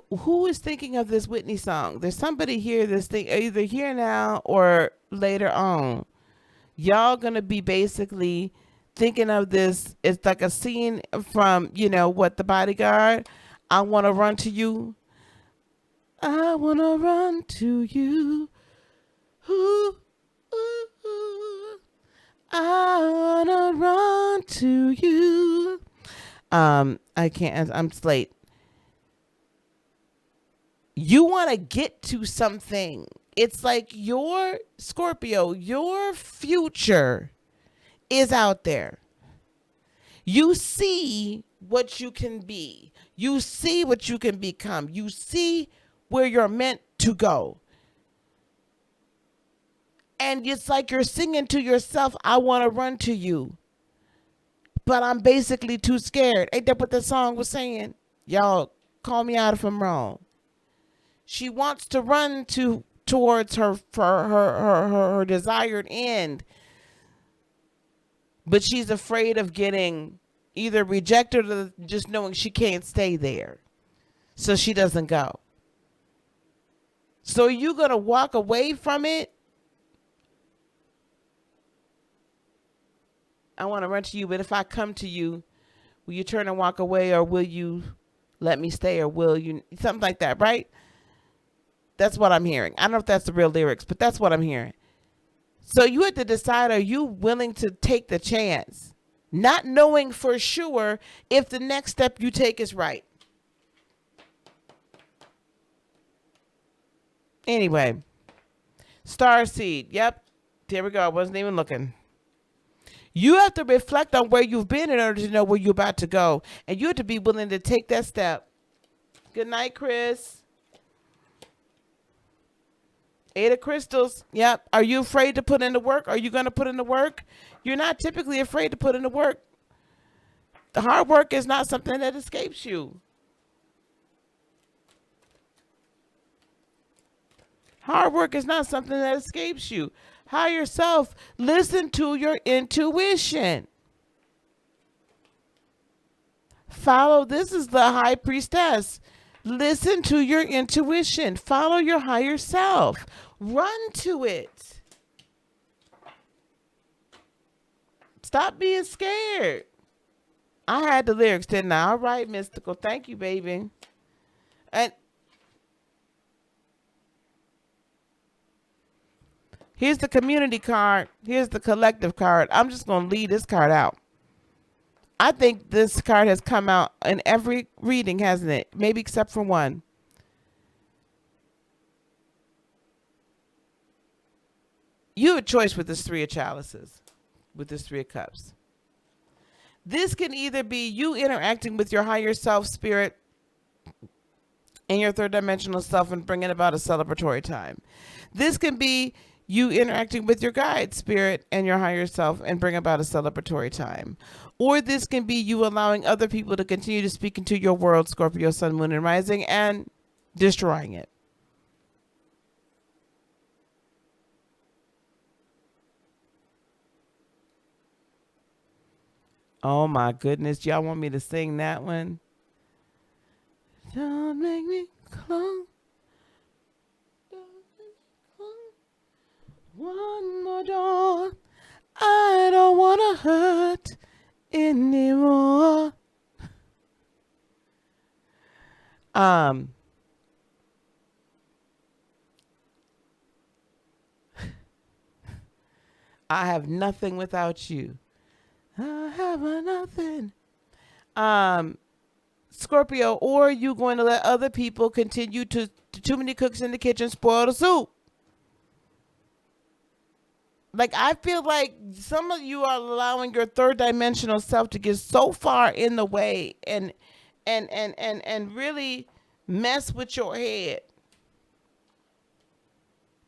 Who is thinking of this Whitney song? There's somebody here that's either here now or later on. Y'all gonna be basically thinking of this. It's like a scene from, what, The Bodyguard. I wanna run to you. I wanna run to you. Ooh, ooh, ooh. I wanna run to you. I can't. I'm late. You want to get to something. It's like your Scorpio, your future is out there. You see what you can be. You see what you can become. You see where you're meant to go. And it's like you're singing to yourself, I want to run to you. But I'm basically too scared. Ain't that what the song was saying? Y'all, call me out if I'm wrong. She wants to run towards her desired end. But she's afraid of getting either rejected or just knowing she can't stay there. So she doesn't go. So you're going to walk away from it? I want to run to you, but if I come to you, will you turn and walk away, or will you let me stay, or will you, something like that, right? That's what I'm hearing. I don't know if that's the real lyrics, but that's what I'm hearing. So you have to decide, are you willing to take the chance, not knowing for sure if the next step you take is right? Anyway, Starseed. Yep. There we go. I wasn't even looking. You have to reflect on where you've been in order to know where you're about to go. And you have to be willing to take that step. Good night, Chris. 8 of Crystals. Yep. Are you afraid to put in the work? Are you going to put in the work? You're not typically afraid to put in the work. The hard work is not something that escapes you. Hard work is not something that escapes you. Higher self, listen to your intuition. Follow, this is the high priestess. Listen to your intuition. Follow your higher self. Run to it. Stop being scared. I had the lyrics, didn't I? All right, Mystical. Thank you, baby. And here's the community card. Here's the collective card. I'm just going to leave this card out. I think this card has come out in every reading, hasn't it? Maybe except for one. You have a choice with this 3 of chalices, with this 3 of cups. This can either be you interacting with your higher self, spirit, and your third dimensional self and bringing about a celebratory time. This can be you interacting with your guide, spirit, and your higher self and bring about a celebratory time. Or this can be you allowing other people to continue to speak into your world, Scorpio, Sun, Moon, and Rising, and destroying it. Oh my goodness. Y'all want me to sing that one? Don't make me close. One more door. I don't want to hurt anymore. I have nothing without you. I have nothing. Scorpio, or you going to let other people continue to too many cooks in the kitchen spoil the soup. Like, I feel like some of you are allowing your third dimensional self to get so far in the way and really mess with your head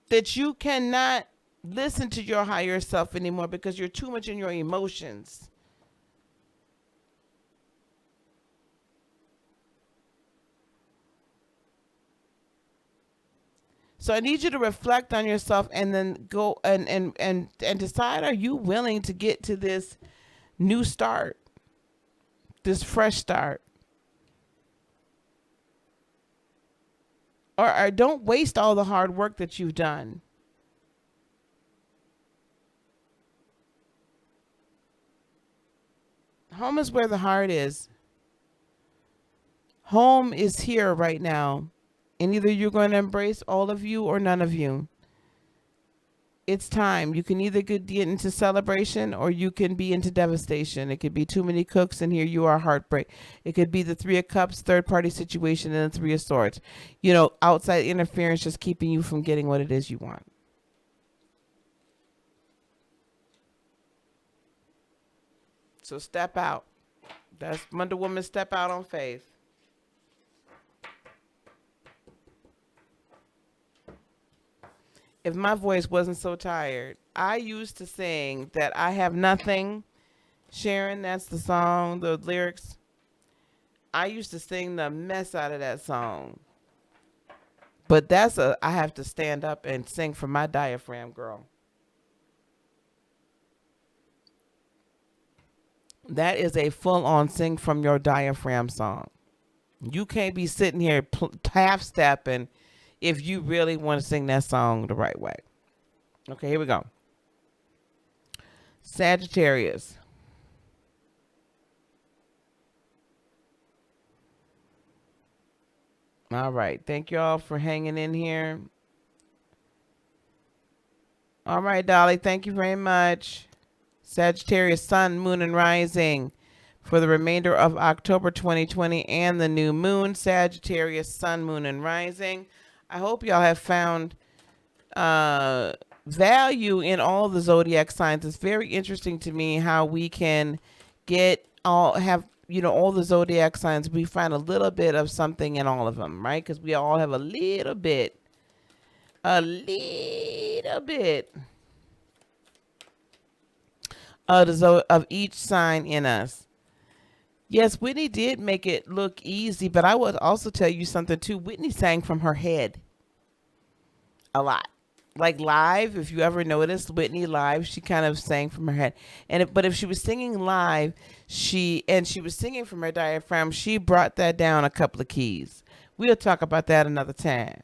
that you cannot listen to your higher self anymore because you're too much in your emotions. So I need you to reflect on yourself and then go and decide, are you willing to get to this new start, this fresh start? Or don't waste all the hard work that you've done. Home is where the heart is. Home is here right now. And either you're going to embrace all of you or none of you. It's time. You can either get into celebration or you can be into devastation. It could be too many cooks and here you are, heartbreak. It could be the Three of Cups, third party situation, and the Three of Swords. You know, outside interference just keeping you from getting what it is you want. So step out. That's Wonder Woman, step out on faith. If my voice wasn't so tired, I used to sing that I have nothing. Sharon, that's the song, the lyrics. I used to sing the mess out of that song. But I have to stand up and sing from my diaphragm, girl. That is a full-on sing from your diaphragm song. You can't be sitting here half-stepping if you really want to sing that song the right way. Okay, here we go. Sagittarius. All right. Thank you all for hanging in here. All right, Dolly. Thank you very much. Sagittarius, Sun, Moon, and Rising for the remainder of October 2020 and the new moon. Sagittarius, Sun, Moon, and Rising. I hope y'all have found value in all the zodiac signs. It's very interesting to me how we can all the zodiac signs. We find a little bit of something in all of them, right? Because we all have a little bit of of each sign in us. Yes, Whitney did make it look easy, but I would also tell you something too. Whitney sang from her head a lot. Like live, if you ever noticed Whitney live, she kind of sang from her head. But if she was singing live, she was singing from her diaphragm, she brought that down a couple of keys. We'll talk about that another time.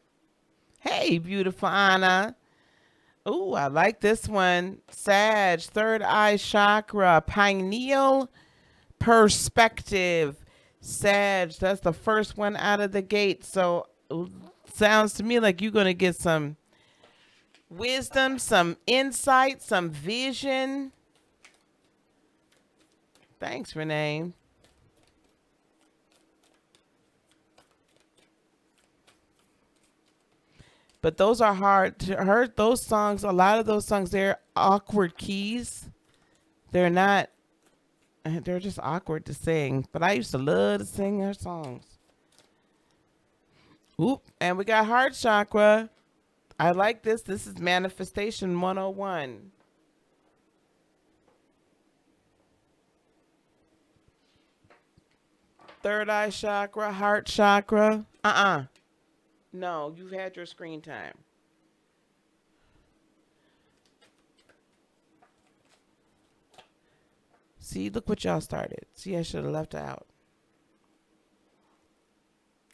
Hey, beautiful Anna. Ooh, I like this one. Sag, third eye chakra, pineal perspective. Sag, that's the first one out of the gate. So sounds to me like you're going to get some wisdom, some insight, some vision. Thanks, Renee. But those are hard to hurt. Those songs, a lot of those songs, they're awkward keys. They're just awkward to sing. But I used to love to sing her songs. Oop, and we got heart chakra. I like this. This is manifestation 101. Third eye chakra, heart chakra. No, you've had your screen time. See, look what y'all started. See, I should have left out.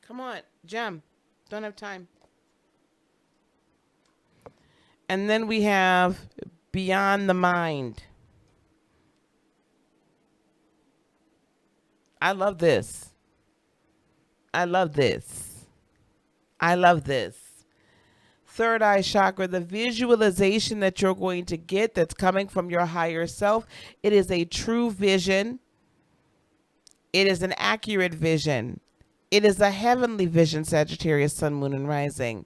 Come on, Gem. Don't have time. And then we have beyond the mind. I love this. I love this. I love this. Third eye chakra, the visualization that you're going to get that's coming from your higher self. It is a true vision. It is an accurate vision. It is a heavenly vision, Sagittarius, sun, moon, and rising.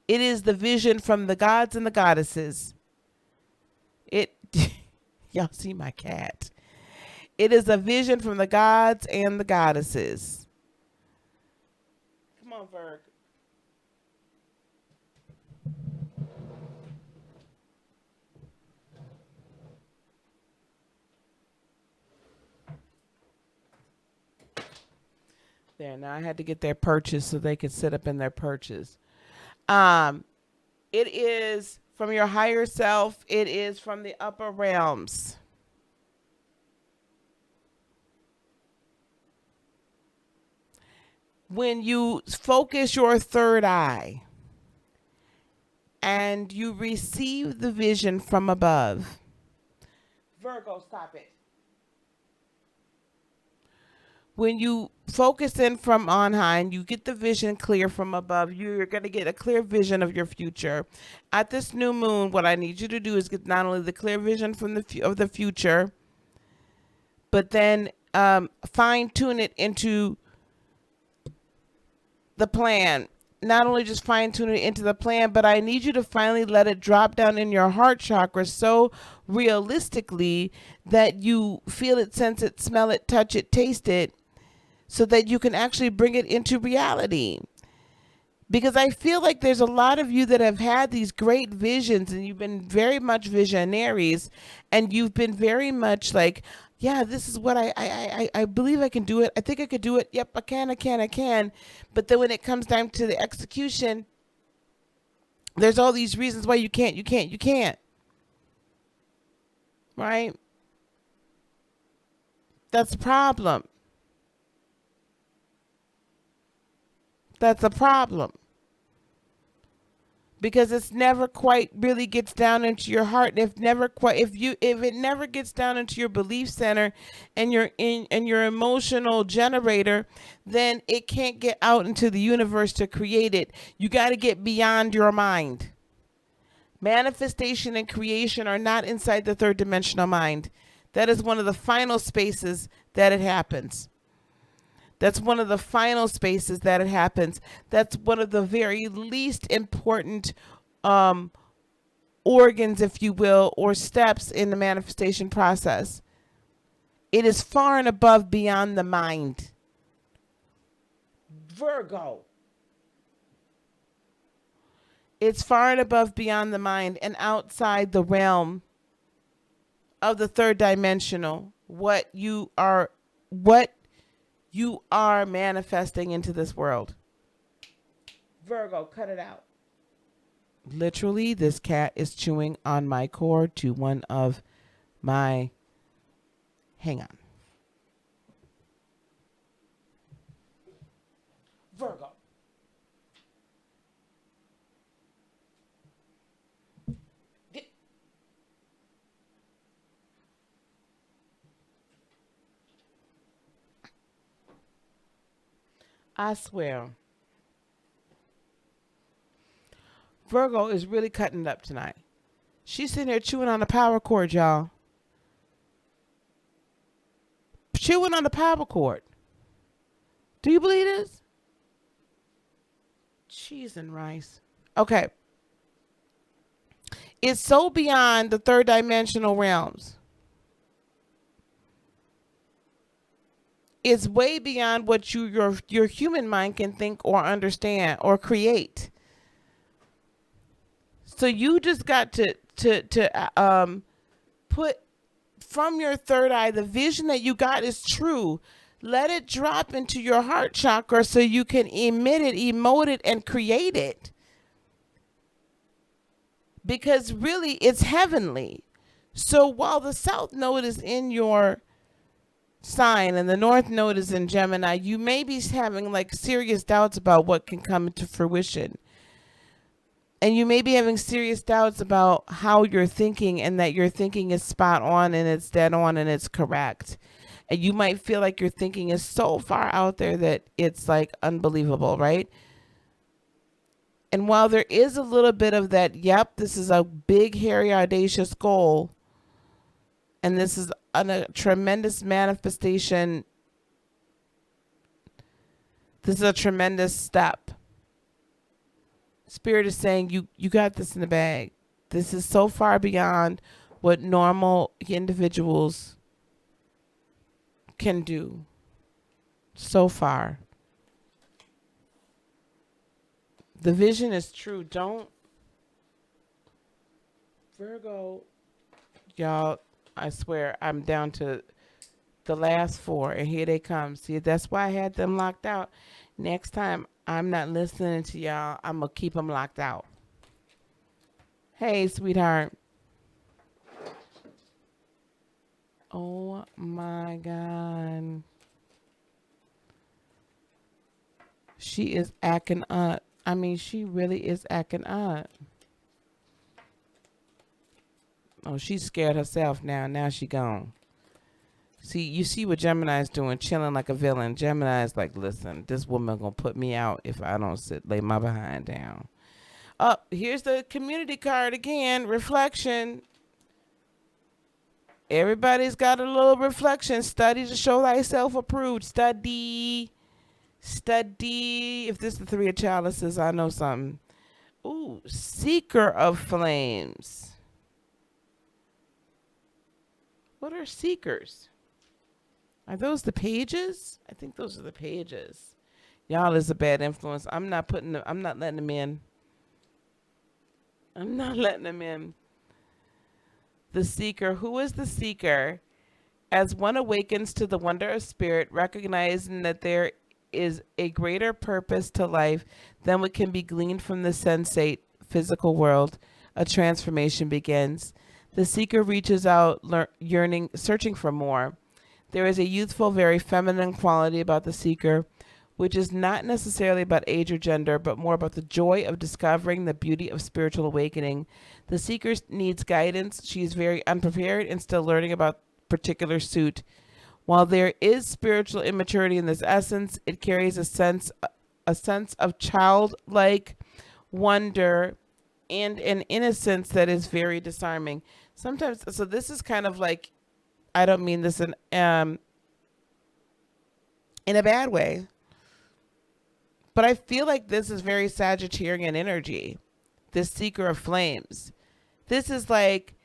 It is the vision from the gods and the goddesses. Y'all see my cat. It is a vision from the gods and the goddesses. Come on, Virg. There, now I had to get their perches so they could sit up in their perches. It is from your higher self. It is from the upper realms. When you focus your third eye and you receive the vision from above. Virgo, stop it. When you focus in from on high and you get the vision clear from above, you're going to get a clear vision of your future. At this new moon, what I need you to do is get not only the clear vision from the future, but then fine tune it into the plan. Not only just fine tune it into the plan, but I need you to finally let it drop down in your heart chakra so realistically that you feel it, sense it, smell it, touch it, taste it, so that you can actually bring it into reality. Because I feel like there's a lot of you that have had these great visions and you've been very much visionaries and you've been very much like, yeah, this is what I believe I can do it. I think I could do it. Yep, I can. But then when it comes time to the execution, there's all these reasons why you can't. Right? That's a problem. That's a problem. Because it's never quite really gets down into your heart. And if it never gets down into your belief center and your emotional generator, then it can't get out into the universe to create it. You got to get beyond your mind. Manifestation and creation are not inside the third dimensional mind. That is one of the final spaces that it happens. That's one of the final spaces that it happens. That's one of the very least important organs, if you will, or steps in the manifestation process. It is far and above beyond the mind. Virgo. It's far and above beyond the mind and outside the realm of the third dimensional. What you are manifesting into this world. Virgo, cut it out. Literally, this cat is chewing on my cord to one of my... Hang on. Virgo. I swear. Virgo is really cutting it up tonight. She's sitting there chewing on the power cord, y'all. Chewing on the power cord. Do you believe this? Cheese and rice. Okay. It's so beyond the third dimensional realms. It's way beyond what your human mind can think or understand or create. So you just got to put from your third eye, the vision that you got is true. Let it drop into your heart chakra so you can emit it, emote it, and create it. Because really, it's heavenly. So while the south node is in your sign and the North Node is in Gemini, you may be having like serious doubts about what can come to fruition. And you may be having serious doubts about how you're thinking and that your thinking is spot on and it's dead on and it's correct. And you might feel like your thinking is so far out there that it's like unbelievable, right? And while there is a little bit of that, yep, this is a big, hairy, audacious goal, and this is a tremendous manifestation, this is a tremendous step. Spirit is saying you got this in the bag. This is so far beyond what normal individuals can do. So far. The vision is true. Don't, Virgo, y'all, I swear I'm down to the last 4 and here they come. See, that's why I had them locked out. Next time, I'm not listening to y'all. I'm going to keep them locked out. Hey, sweetheart. Oh, my God. She is acting up. I mean, she really is acting up. Oh, she's scared herself now. Now she gone. See, you see what Gemini's doing, chilling like a villain. Gemini's like, listen, this woman gonna put me out if I don't lay my behind down. Oh, here's the community card again. Reflection. Everybody's got a little reflection. Study to show thyself approved. Study. Study. If this is the 3 of chalices, I know something. Ooh, seeker of flames. What are seekers? Are those the pages? I think those are the pages. Y'all is a bad influence. I'm not letting them in. I'm not letting them in. The seeker. Who is the seeker? As one awakens to the wonder of spirit, recognizing that there is a greater purpose to life than what can be gleaned from the sensate physical world, a transformation begins. The seeker reaches out, yearning, searching for more. There is a youthful, very feminine quality about the seeker, which is not necessarily about age or gender, but more about the joy of discovering the beauty of spiritual awakening. The seeker needs guidance. She is very unprepared and still learning about particular suit. While there is spiritual immaturity in this essence, it carries a sense of childlike wonder and an innocence that is very disarming. Sometimes, so this is kind of like, I don't mean this in a bad way, but I feel like this is very Sagittarian energy, this seeker of flames. This is like,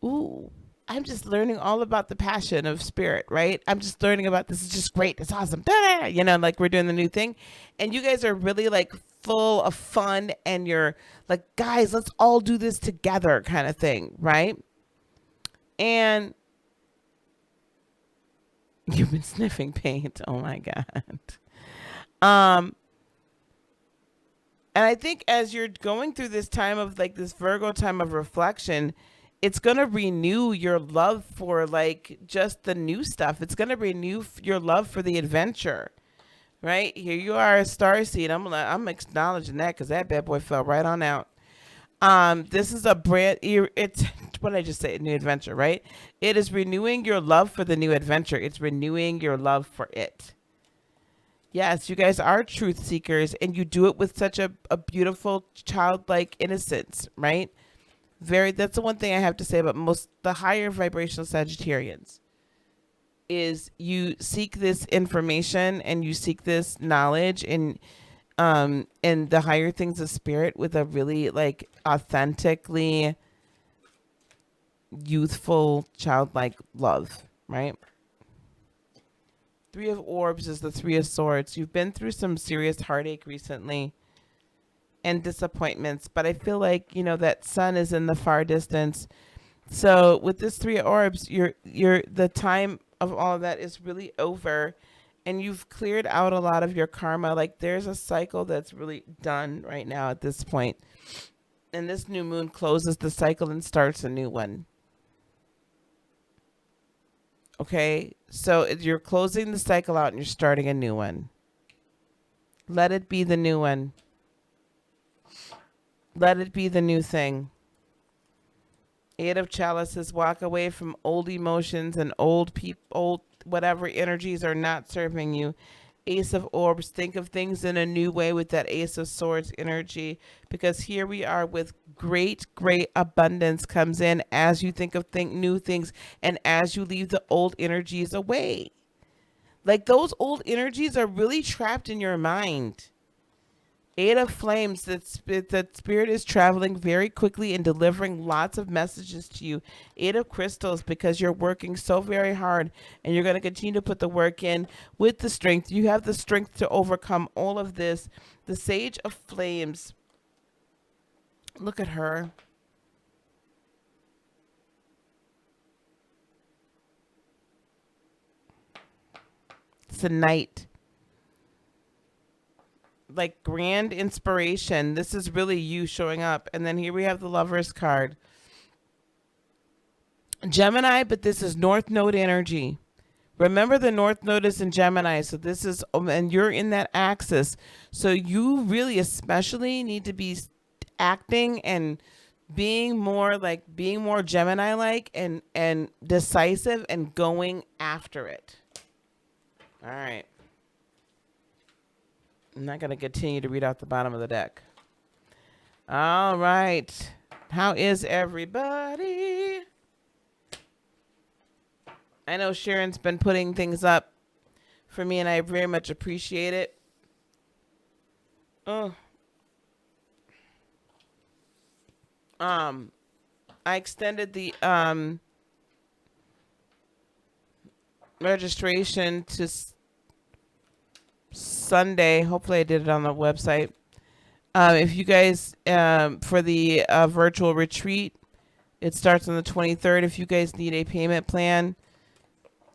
ooh, I'm just learning all about the passion of spirit, right? I'm just learning about this is just great. It's awesome. Da-da-da. You know, like we're doing the new thing. And you guys are really like full of fun and you're like, guys, let's all do this together kind of thing, right? And you've been sniffing paint. Oh my God. And I think as you're going through this time of like this Virgo time of reflection, it's going to renew your love for like just the new stuff. It's going to renew your love for the adventure, right? Here you are, a starseed. I'm acknowledging that because that bad boy fell right on out. This is it's, what did I just say? New adventure, right? It is renewing your love for the new adventure. It's renewing your love for it. Yes, you guys are truth seekers and you do it with such a beautiful childlike innocence, right? That's the one thing I have to say about the higher vibrational Sagittarians is you seek this information and you seek this knowledge and the higher things of spirit with a really like authentically youthful childlike love, right? 3 of Orbs is the 3 of Swords. You've been through some serious heartache recently and disappointments, but I feel like, you know, that sun is in the far distance. So with this 3 of Orbs, the time of all of that is really over and you've cleared out a lot of your karma. Like there's a cycle that's really done right now at this point. And this new moon closes the cycle and starts a new one. Okay? So you're closing the cycle out and you're starting a new one. Let it be the new one. Let it be the new thing. Eight of Chalices, walk away from old emotions and old whatever energies are not serving you. Ace of Orbs, think of things in a new way with that Ace of Swords energy, because here we are with great abundance comes in as you think of new things and as you leave the old energies away. Like those old energies are really trapped in your mind. Eight of Flames, that spirit is traveling very quickly and delivering lots of messages to you. Eight of Crystals, because you're working so very hard and you're going to continue to put the work in with the strength. You have the strength to overcome all of this. The Sage of Flames, look at her. It's a knight. Like grand inspiration. This is really you showing up. And then here we have the Lovers card. Gemini, but this is North Node energy. Remember, the North Node is in Gemini, so this is, and you're in that axis. So you really especially need to be acting and being more Gemini-like and decisive and going after it. All right. I'm not going to continue to read out the bottom of the deck. All right. How is everybody? I know Sharon's been putting things up for me, and I very much appreciate it. Oh. I extended the registration to Sunday. Hopefully I did it on the website. If you guys, for the virtual retreat, it starts on the 23rd. If you guys need a payment plan,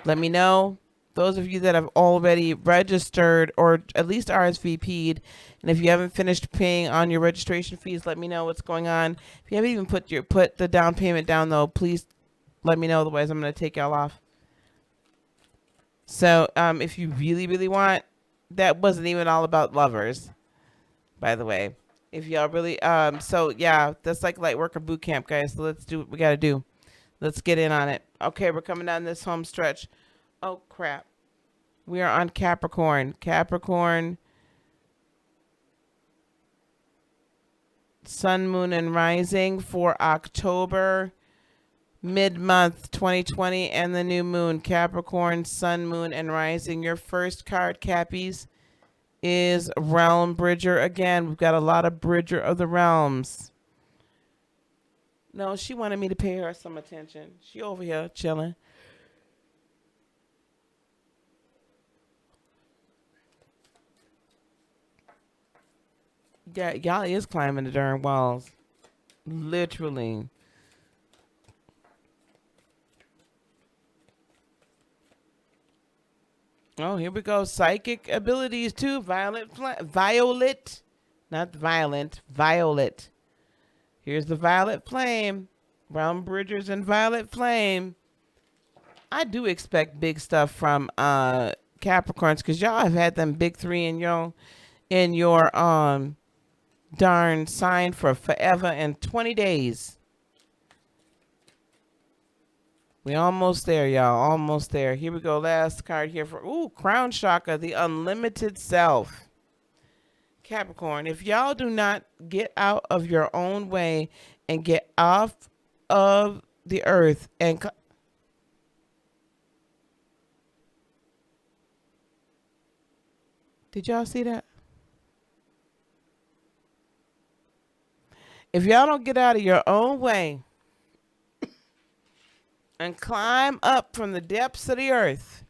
let me know. Those of you that have already registered or at least RSVP'd, and if you haven't finished paying on your registration fees, let me know what's going on. If you haven't even put the down payment down, though, please let me know. Otherwise, I'm going to take y'all off. So if you really want, that wasn't even all about lovers, by the way. If y'all really, so yeah, that's like Lightworker boot camp, guys. So let's do what we got to do. Let's get in on it. Okay, we're coming down this home stretch. Oh, crap. We are on Capricorn. Capricorn, Sun, Moon, and Rising for October, mid-month 2020, and the new moon. Capricorn, Sun, Moon, and Rising. Your first card, Cappies, is Realm Bridger. Again, we've got a lot of Bridger of the Realms. No, she wanted me to pay her some attention. She over here chilling. Yeah, y'all is climbing the darn walls. Literally. Oh, here we go. Psychic abilities too. Violet, not violent, Violet. Here's the Violet Flame. Realm Bridgers and Violet Flame. I do expect big stuff from Capricorns, because y'all have had them big three in your darn sign for forever and 20 days. We almost there, y'all. Almost there. Here we go. Last card here for Crown Chakra, the unlimited self. Capricorn, if y'all do not get out of your own way and get off of the earth and did y'all see that? If y'all don't get out of your own way and climb up from the depths of the earth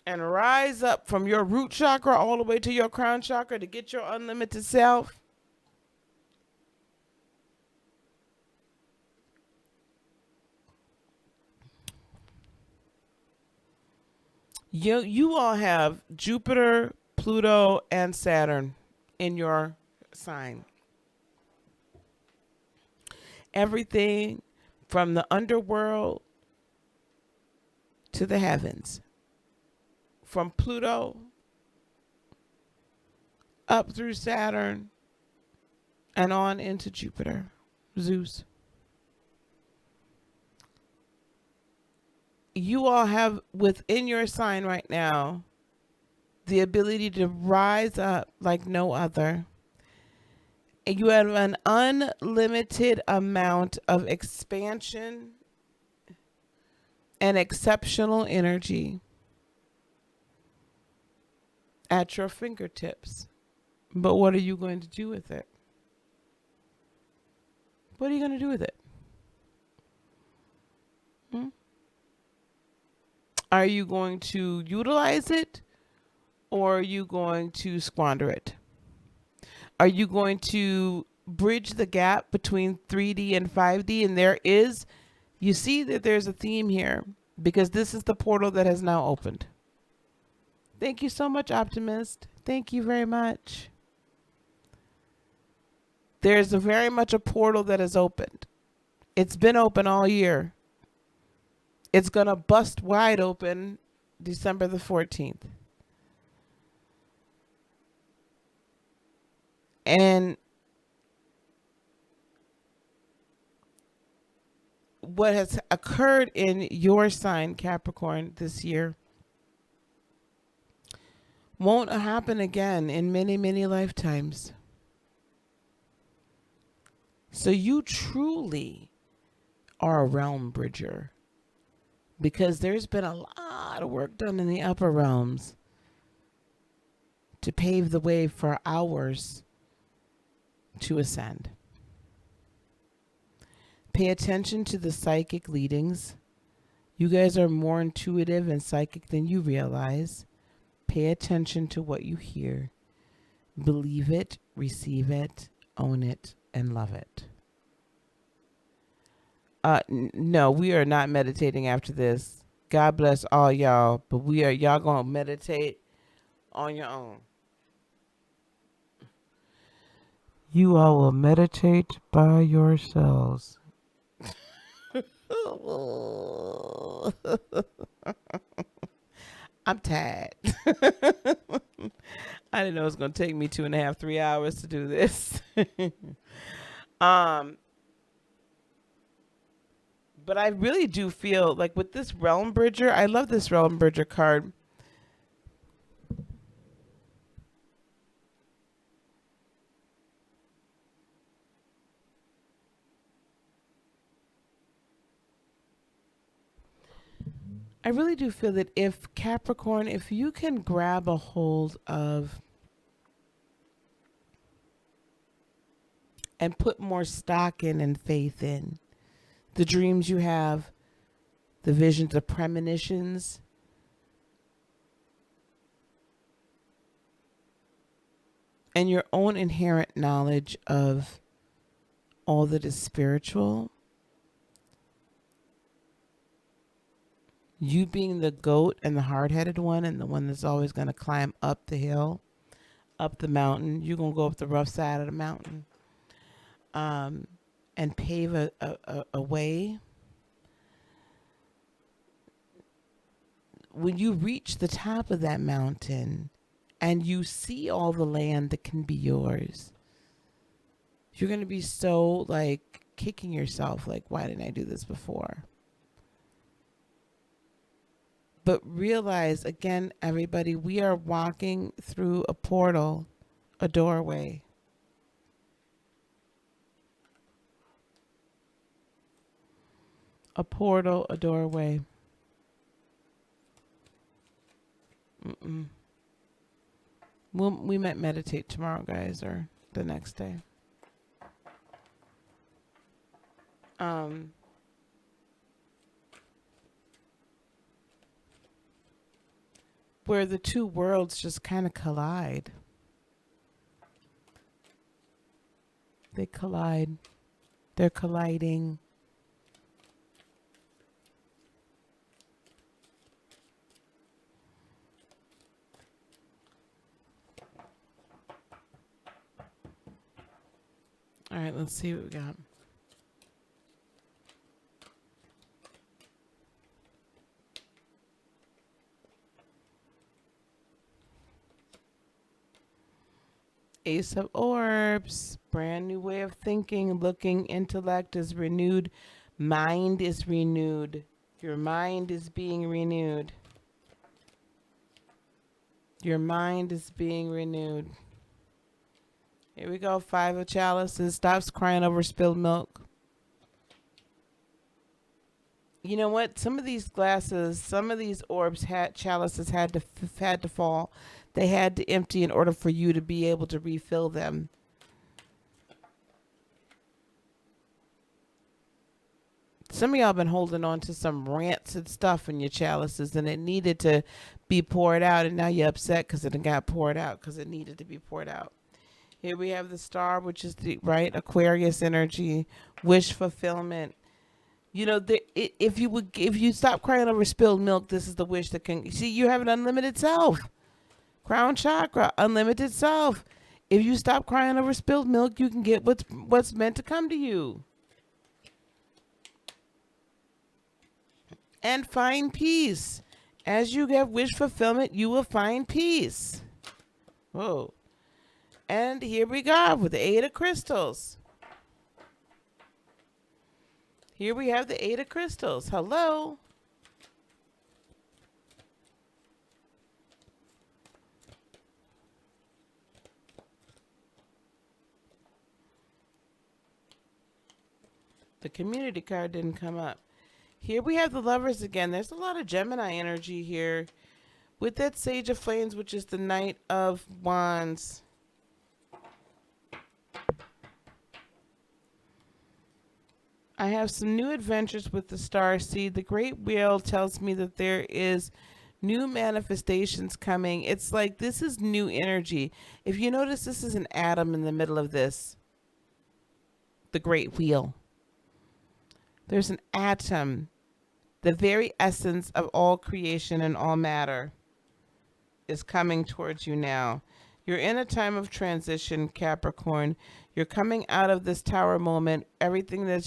and rise up from your root chakra all the way to your crown chakra to get your unlimited self, you all have Jupiter, Pluto, and Saturn in your sign. Everything from the underworld to the heavens, from Pluto up through Saturn and on into Jupiter, Zeus. You all have within your sign right now the ability to rise up like no other. And you have an unlimited amount of expansion and exceptional energy at your fingertips. But what are you going to do with it? What are you going to do with it? Are you going to utilize it, or are you going to squander it? Are you going to bridge the gap between 3D and 5D? And you see that there's a theme here, because this is the portal that has now opened. Thank you so much, Optimist. Thank you very much. There's very much a portal that has opened. It's been open all year. It's going to bust wide open December the 14th. And what has occurred in your sign, Capricorn, this year won't happen again in many, many lifetimes. So you truly are a realm bridger, because there's been a lot of work done in the upper realms to pave the way for ours to ascend. Pay attention to the psychic leadings. You guys are more intuitive and psychic than you realize. Pay attention to what you hear. Believe it, receive it, own it, and love it. No, we are not meditating after this. God bless all y'all, but y'all gonna meditate on your own. You all will meditate by yourselves. I'm tired. I didn't know it was going to take me 2.5, 3 hours to do this. But I really do feel like with this Realm Bridger, I love this Realm Bridger card. I really do feel that if Capricorn, if you can grab a hold of and put more stock in and faith in the dreams you have, the visions, the premonitions, and your own inherent knowledge of all that is spiritual, you being the goat and the hard-headed one and the one that's always going to climb up the hill, up the mountain, you're going to go up the rough side of the mountain, and pave a way. When you reach the top of that mountain and you see all the land that can be yours, you're going to be so like kicking yourself, like, why didn't I do this before? But realize, again, everybody, we are walking through a portal, a doorway. A portal, a doorway. We might meditate tomorrow, guys, or the next day. Where the two worlds just kind of collide. They collide. They're colliding. All right, let's see what we got. Ace of Orbs. Brand new way of thinking, looking, intellect is renewed. Mind is renewed. Your mind is being renewed. Your mind is being renewed. Here we go. Five of Chalices. Stops crying over spilled milk. You know what? Some of these glasses, some of these orbs, chalices had to fall. They had to empty in order for you to be able to refill them. Some of y'all been holding on to some rancid stuff in your chalices, and it needed to be poured out, and now you're upset because it got poured out because it needed to be poured out. Here we have the Star, which is the right Aquarius energy, wish fulfillment. You know, if you stop crying over spilled milk, this is the wish that can. See, you have an unlimited self. Crown chakra, unlimited self. If you stop crying over spilled milk, you can get what's meant to come to you. And find peace. As you get wish fulfillment, you will find peace. Whoa. And here we go with the Eight of Crystals. Here we have the Eight of Crystals. Hello. The community card didn't come up. Here we have the Lovers again. There's a lot of Gemini energy here. With that Sage of Flames, which is the Knight of Wands. I have some new adventures with the Star Seed. The Great Wheel tells me that there is new manifestations coming. It's like this is new energy. If you notice, this is an atom in the middle of this. The Great Wheel. There's an atom, the very essence of all creation and all matter is coming towards you now. You're in a time of transition, Capricorn. You're coming out of this tower moment. Everything that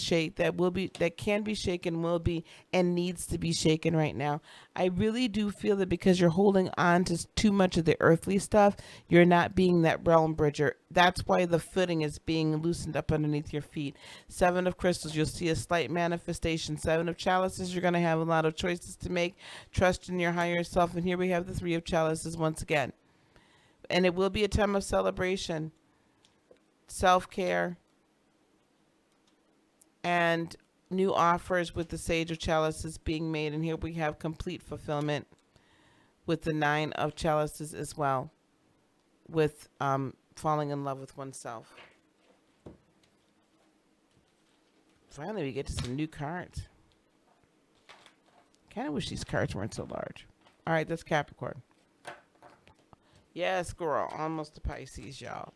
can be shaken will be and needs to be shaken right now. I really do feel that because you're holding on to too much of the earthly stuff, you're not being that realm bridger. That's why the footing is being loosened up underneath your feet. Seven of Crystals, you'll see a slight manifestation. Seven of Chalices, you're going to have a lot of choices to make. Trust in your higher self. And here we have the Three of Chalices once again. And it will be a time of celebration, self-care, and new offers with the Sage of Chalices being made. And here we have complete fulfillment with the Nine of Chalices as well, with falling in love with oneself. Finally, we get to some new cards. Kind of wish these cards weren't so large. All right, that's Capricorn. Yes, girl. Almost a Pisces, y'all.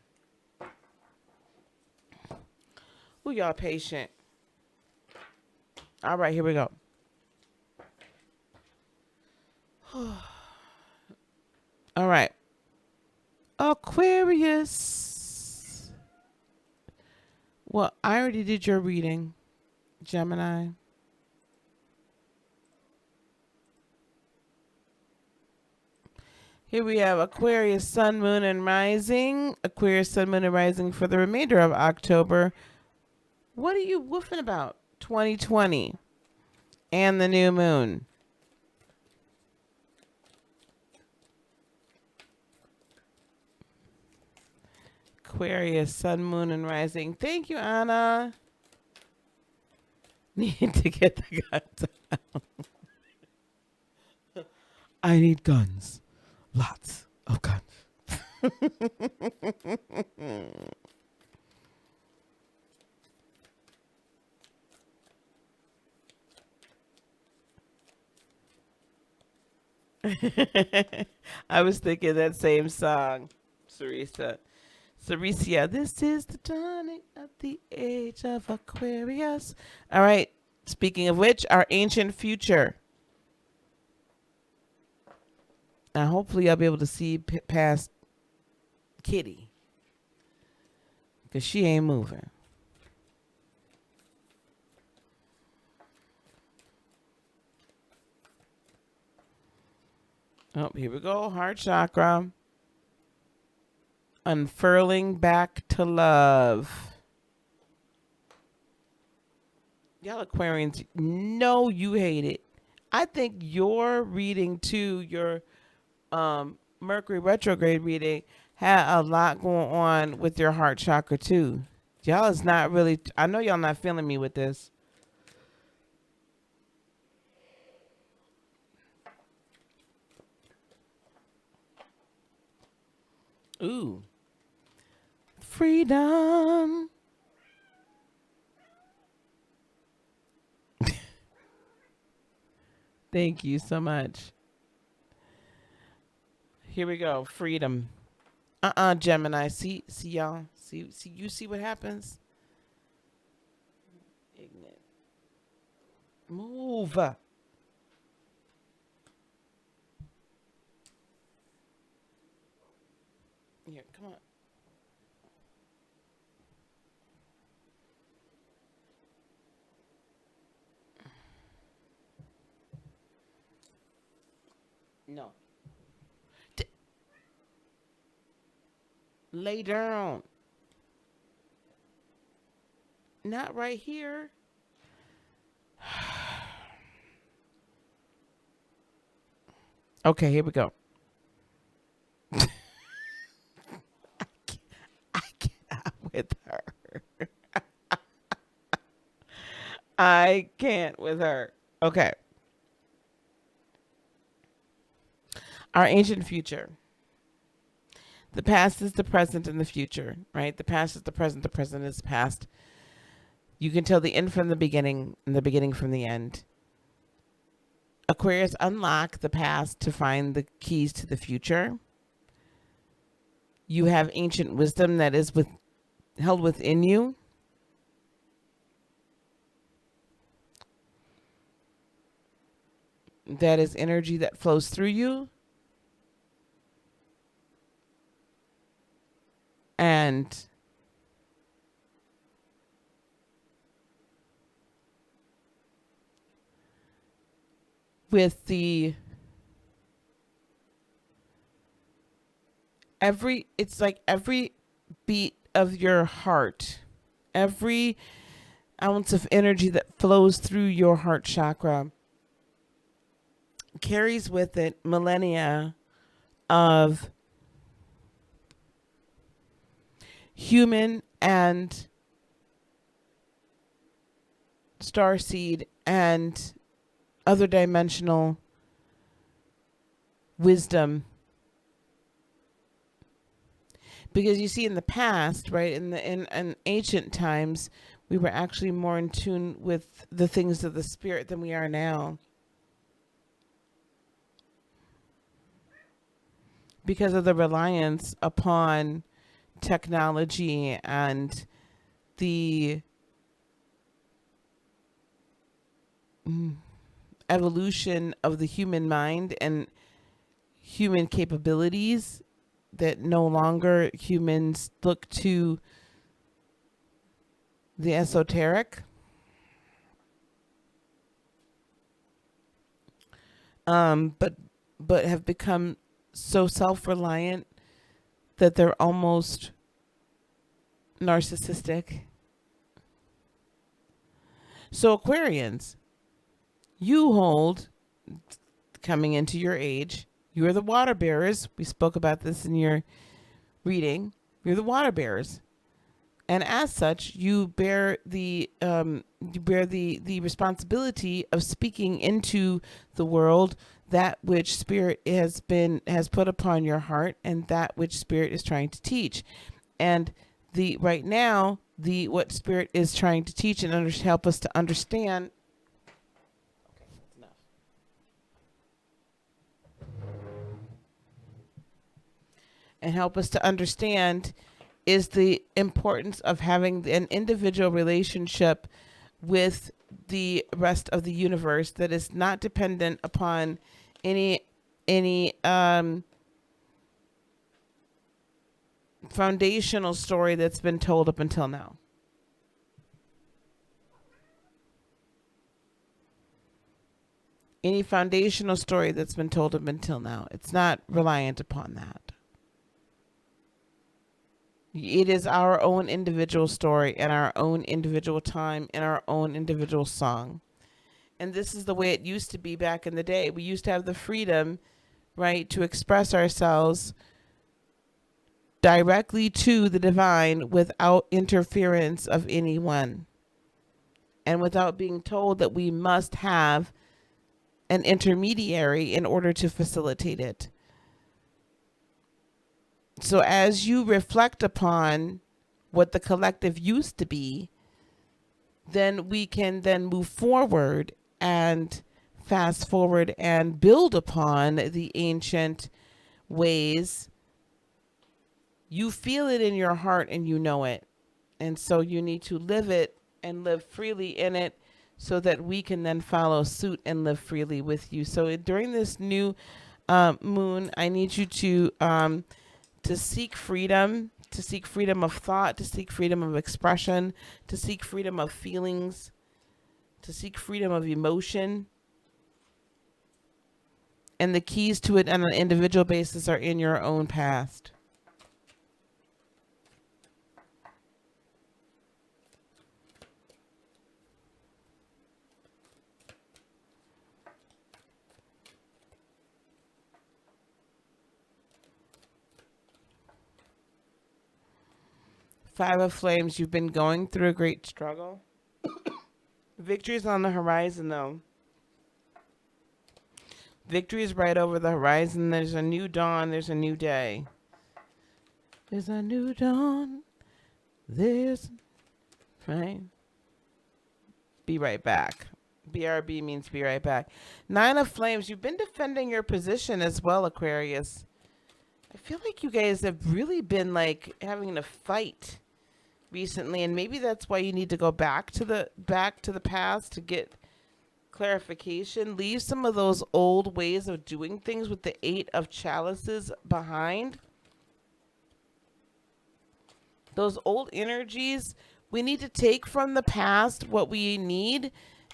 Ooh, y'all patient. All right, here we go. All right. Aquarius. Well, I already did your reading, Gemini. Here we have Aquarius, Sun, Moon, and Rising. Aquarius, Sun, Moon, and Rising for the remainder of October. What are you woofing about? 2020 and the new moon. Aquarius, Sun, Moon, and Rising. Thank you, Anna. Need to get the guns out. I need guns. Lots of guns. I was thinking that same song, Sarisa. Sarisia, this is the dawning of the age of Aquarius. All right. Speaking of which, our ancient future. Now, hopefully, I'll be able to see past Kitty, because she ain't moving. Oh, here we go. Heart chakra. Unfurling back to love. Y'all Aquarians, know you hate it. I think your reading too, your Mercury retrograde reading, had a lot going on with your heart chakra too. Y'all is not really, I know y'all not feeling me with this. Ooh. Freedom. Thank you so much. Here we go. Freedom. Gemini. See y'all. See you see what happens? Ignorant. Move. Here, come on. No. Lay down. Not right here. Okay, here we go. I cannot with her. I can't with her. Okay. Our ancient future. The past is the present and the future, right? The past is the present is the past. You can tell the end from the beginning and the beginning from the end. Aquarius, unlock the past to find the keys to the future. You have ancient wisdom that is held within you. That is energy that flows through you. And with it's like every beat of your heart, every ounce of energy that flows through your heart chakra carries with it millennia of human and starseed and other dimensional wisdom. Because you see, in the past, right, in ancient times, we were actually more in tune with the things of the spirit than we are now. Because of the reliance upon technology and the evolution of the human mind and human capabilities, that no longer humans look to the esoteric. But have become so self-reliant that they're almost narcissistic. So Aquarians, you hold, coming into your age, you're the water bearers. We spoke about this in your reading. You're the water bearers. And as such, you bear the responsibility of speaking into the world that which spirit has put upon your heart, and that which spirit is trying to teach. And right now, what spirit is trying to teach and help us to understand. Okay, that's enough. And help us to understand is the importance of having an individual relationship with the rest of the universe that is not dependent upon any foundational story that's been told up until now. Any foundational story that's been told up until now. It's not reliant upon that. It is our own individual story and our own individual time and our own individual song. And this is the way it used to be back in the day. We used to have the freedom, right, to express ourselves directly to the divine without interference of anyone and without being told that we must have an intermediary in order to facilitate it. So as you reflect upon what the collective used to be, then we can then move forward and fast forward and build upon the ancient ways. You feel it in your heart and you know it. And so you need to live it and live freely in it so that we can then follow suit and live freely with you. So during this new moon, I need you to seek freedom, to seek freedom of thought, to seek freedom of expression, to seek freedom of feelings, to seek freedom of emotion. And the keys to it on an individual basis are in your own past. Five of Flames, you've been going through a great struggle. Victory is on the horizon, though. Victory is right over the horizon. There's a new dawn. There's a new day. There's a new dawn. There's... Right? Be right back. BRB means be right back. Nine of Flames, you've been defending your position as well, Aquarius. I feel like you guys have really been like having a fight recently, and maybe that's why you need to go back to the past to get clarification. Leave some of those old ways of doing things with the Eight of Chalices behind. Those old energies, we need to take from the past what we need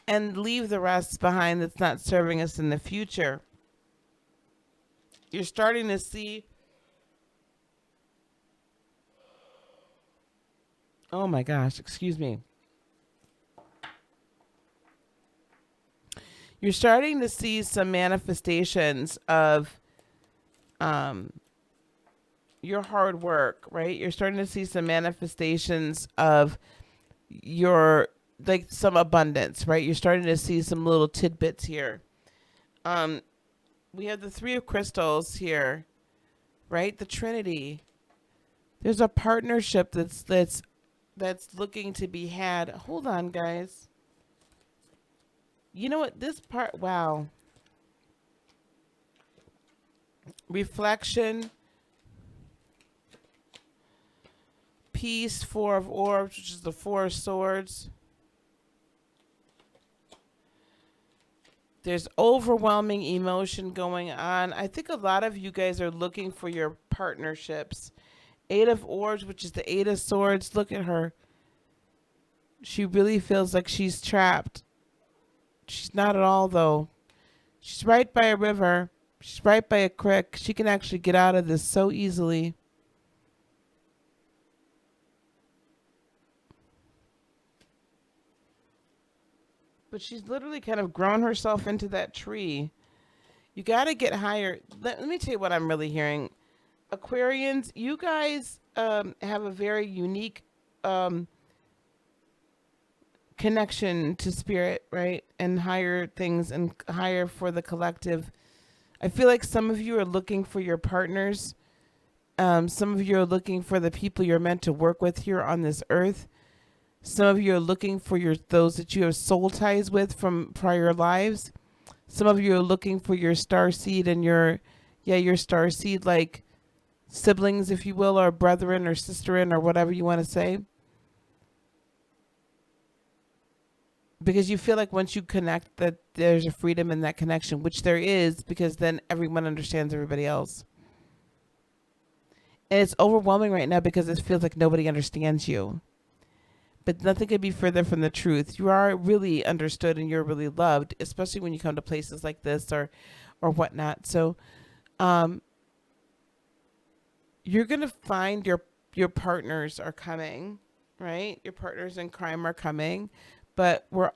and leave the rest behind that's not serving us in the future. You're starting to see... Oh my gosh, excuse me. You're starting to see some manifestations of your hard work, right? You're starting to see some manifestations of your, like, some abundance, right? You're starting to see some little tidbits here. We have the Three of Crystals here, right? The Trinity. There's a partnership that's looking to be had. Hold on, guys. You know what? This part, wow. Reflection. Peace, Four of Orbs, which is the Four of Swords. There's overwhelming emotion going on. I think a lot of you guys are looking for your partnerships. Eight of Orbs, which is the Eight of Swords. Look at her. She really feels like she's trapped. She's not at all, though. She's right by a river. She's right by a creek. She can actually get out of this so easily. But she's literally kind of grown herself into that tree. You got to get higher. Let me tell you what I'm really hearing. Aquarians, you guys have a very unique connection to spirit, right? And higher things and higher for the collective. I feel like some of you are looking for your partners. Some of you are looking for the people you're meant to work with here on this earth. Some of you are looking for those that you have soul ties with from prior lives. Some of you are looking for your star seed and your star seed, like siblings, if you will, or brethren or sisterin or whatever you want to say. Because you feel like once you connect that there's a freedom in that connection, which there is, because then everyone understands everybody else. And it's overwhelming right now because it feels like nobody understands you. But nothing could be further from the truth. You are really understood and you're really loved, especially when you come to places like this or whatnot. So you're going to find your your partners are coming, right? Your partners in crime are coming, but we're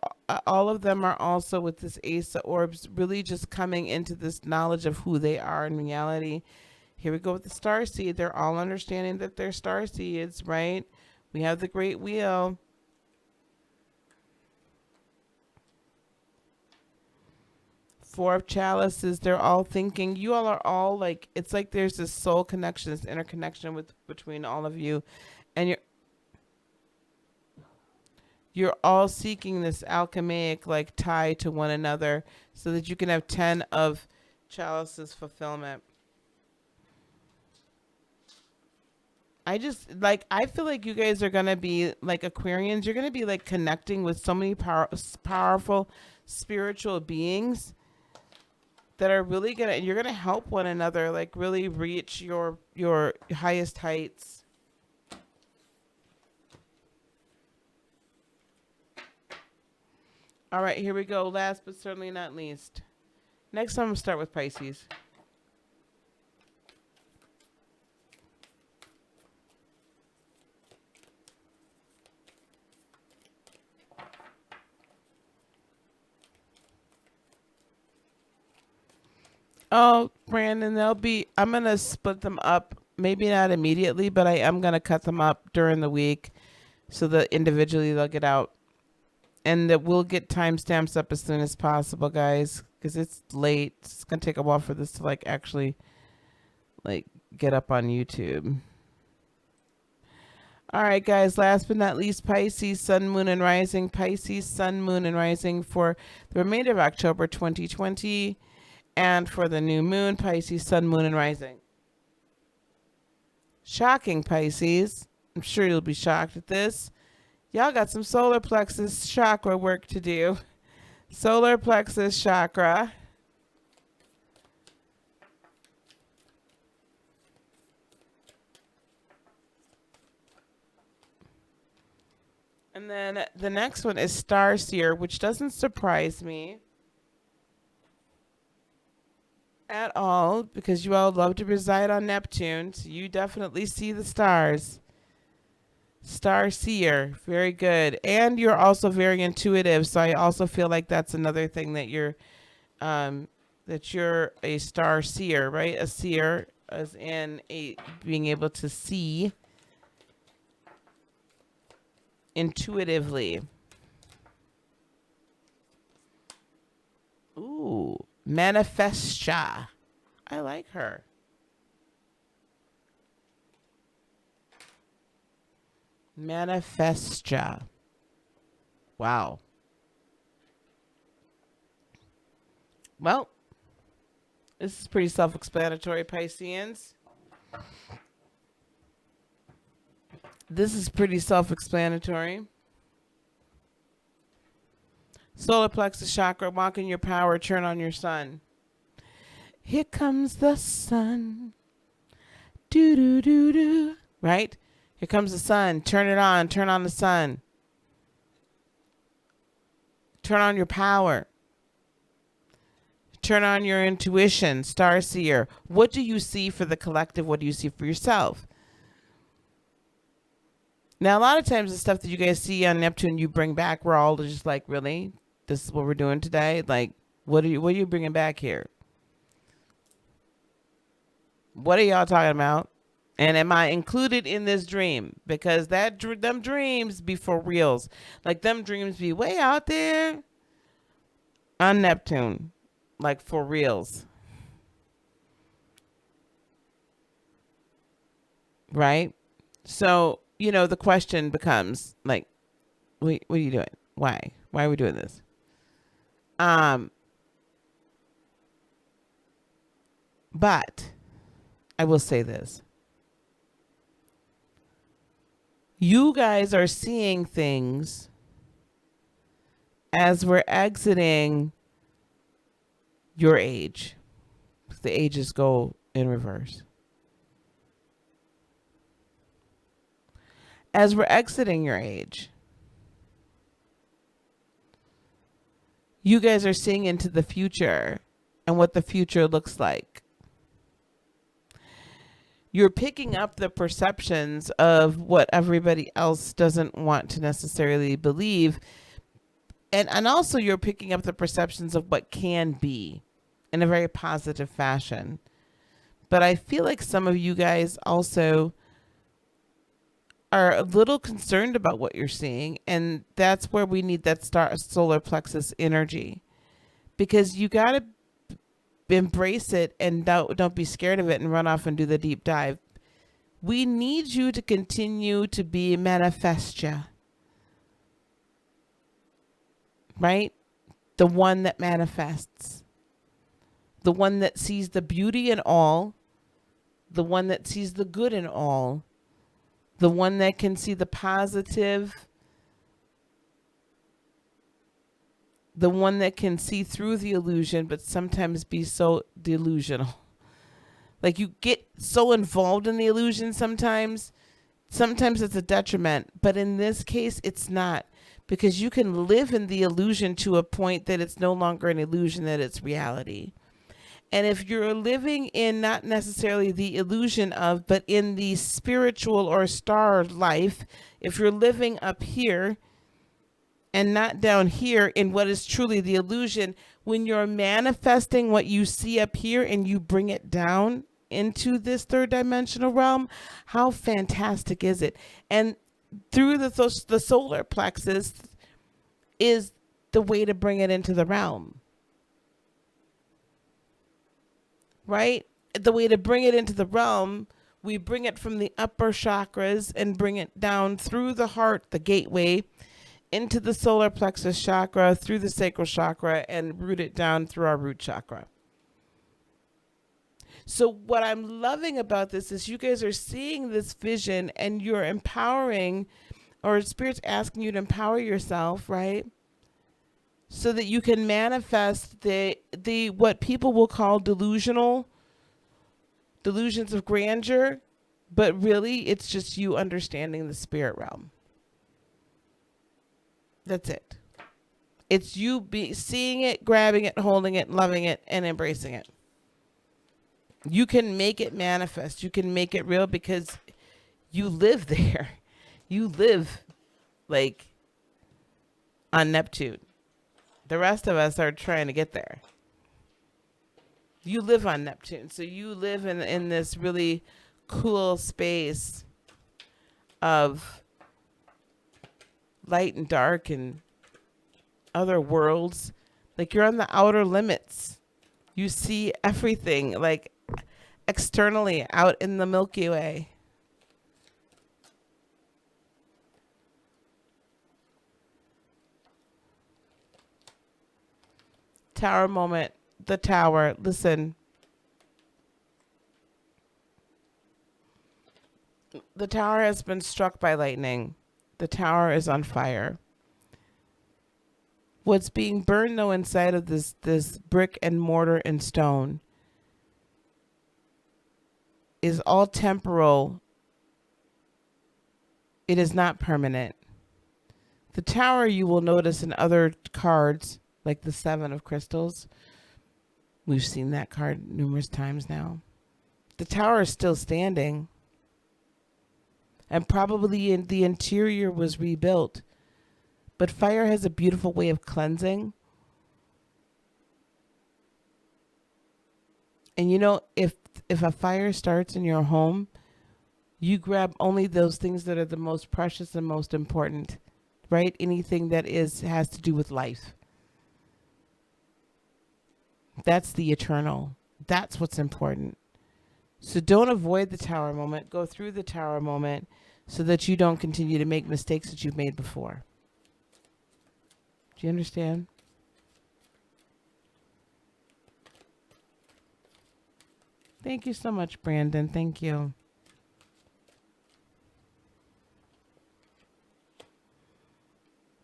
all of them are also with this Ace of Orbs really just coming into this knowledge of who they are in reality. Here we go with the star seed. They're all understanding that they're star seeds, right? We have the great wheel. Four of chalices. They're all thinking. You all are all like, it's like there's this soul connection, this interconnection with between all of you, and you're all seeking this alchemic like tie to one another, so that you can have 10 of chalices fulfillment. I feel like you guys are gonna be like Aquarians. You're gonna be like connecting with so many powerful spiritual beings that are really you're gonna help one another, like really reach your highest heights. All right, here we go. Last but certainly not least. Next time I'm gonna start with Pisces. Oh, Brandon, I'm going to split them up. Maybe not immediately, but I am going to cut them up during the week so that individually they'll get out. And that we'll get timestamps up as soon as possible, guys, because it's late. It's going to take a while for this to like actually like get up on YouTube. All right, guys, last but not least, Pisces, Sun, Moon, and Rising. Pisces, Sun, Moon, and Rising for the remainder of October 2020. And for the new moon, Pisces, Sun, Moon, and Rising. Shocking, Pisces. I'm sure you'll be shocked at this. Y'all got some solar plexus chakra work to do. Solar plexus chakra. And then the next one is Starseer, which doesn't surprise me at all, because you all love to reside on Neptune, so you definitely see the stars. Star seer, very good. And you're also very intuitive, so I also feel like that's another thing that you're a star seer, right? A seer as in being able to see intuitively. Ooh. Manifestia. I like her. Manifestia. Wow. Well, this is pretty self-explanatory, Pisceans. This is pretty self-explanatory. Solar plexus chakra, walk in your power, turn on your sun. Here comes the sun. Do do do do. Right? Here comes the sun. Turn it on. Turn on the sun. Turn on your power. Turn on your intuition, Starseer. What do you see for the collective? What do you see for yourself? Now, a lot of times the stuff that you guys see on Neptune, you bring back, we're all just like, really? This is what we're doing today? Like, what are you bringing back here? What are y'all talking about? And am I included in this dream? Because them dreams be for reals. Like, them dreams be way out there on Neptune. Like, for reals. Right? So, the question becomes, like, what are you doing? Why? Why are we doing this? But I will say this. You guys are seeing things as we're exiting your age. The ages go in reverse. As we're exiting your age, you guys are seeing into the future and what the future looks like. you're picking up the perceptions of what everybody else doesn't want to necessarily believe. And also you're picking up the perceptions of what can be in a very positive fashion. But I feel like some of you guys also are a little concerned about what you're seeing. And that's where we need that solar plexus energy, because you got to embrace it and don't be scared of it and run off and do the deep dive. We need you to continue to be manifestia, right? The one that manifests, the one that sees the beauty in all, the one that sees the good in all, the one that can see the positive, the one that can see through the illusion, but sometimes be so delusional. Like you get so involved in the illusion sometimes it's a detriment, but in this case, it's not, because you can live in the illusion to a point that it's no longer an illusion, that it's reality. And if you're living in not necessarily the illusion of, but in the spiritual or star life, if you're living up here and not down here in what is truly the illusion, when you're manifesting what you see up here and you bring it down into this third dimensional realm, how fantastic is it? And through the solar plexus is the way to bring it into the realm, right? The way to bring it into the realm, we bring it from the upper chakras and bring it down through the heart, the gateway, into the solar plexus chakra, through the sacral chakra, and root it down through our root chakra. So what I'm loving about this is you guys are seeing this vision and you're empowering, or Spirit's asking you to empower yourself, right? So that you can manifest the what people will call delusions of grandeur, but really it's just you understanding the spirit realm. That's it. It's you seeing it, grabbing it, holding it, loving it, and embracing it. You can make it manifest. You can make it real because you live there. You live like on Neptune. The rest of us are trying to get there. You live on Neptune. So you live in this really cool space of light and dark and other worlds. Like you're on the outer limits. You see everything like externally out in the Milky Way. Tower moment. The tower. Listen. The tower has been struck by lightning. The tower is on fire. What's being burned though inside of this brick and mortar and stone is all temporal. It is not permanent. The tower, you will notice in other cards, like the Seven of Crystals. We've seen that card numerous times now. The tower is still standing. And probably the interior was rebuilt. But fire has a beautiful way of cleansing. And you know, if a fire starts in your home, you grab only those things that are the most precious and most important, right? Anything that has to do with life. That's the eternal. That's what's important. So don't avoid the tower moment. Go through the tower moment so that you don't continue to make mistakes that you've made before. Do you understand? Thank you so much, Brandon. Thank you.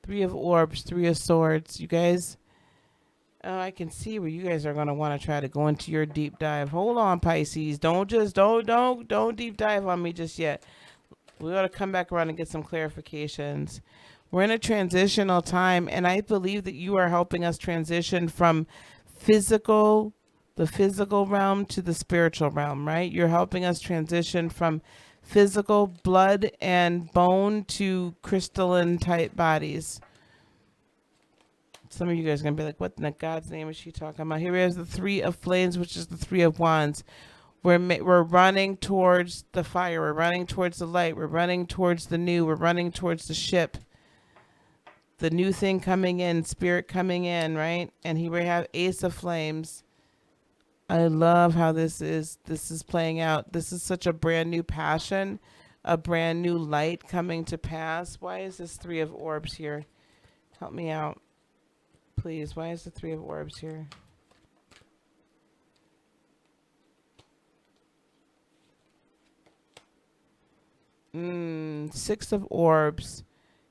Three of Orbs, Three of Swords. You guys, I can see where you guys are going to want to try to go into your deep dive. Hold on, Pisces. Don't deep dive on me just yet. We got to come back around and get some clarifications. We're in a transitional time, and I believe that you are helping us transition from physical the physical realm to the spiritual realm, right? You're helping us transition from physical blood and bone to crystalline type bodies. Some of you guys are going to be like, what in the God's name is she talking about? Here is the Three of Flames, which is the Three of Wands. We're running towards the fire. We're running towards the light. We're running towards the new. We're running towards the ship. The new thing coming in, spirit coming in, right? And here we have Ace of Flames. I love how this is playing out. This is such a brand new passion, a brand new light coming to pass. Why is this Three of Orbs here? Help me out, please. Why is the Three of Orbs here? Six of Orbs.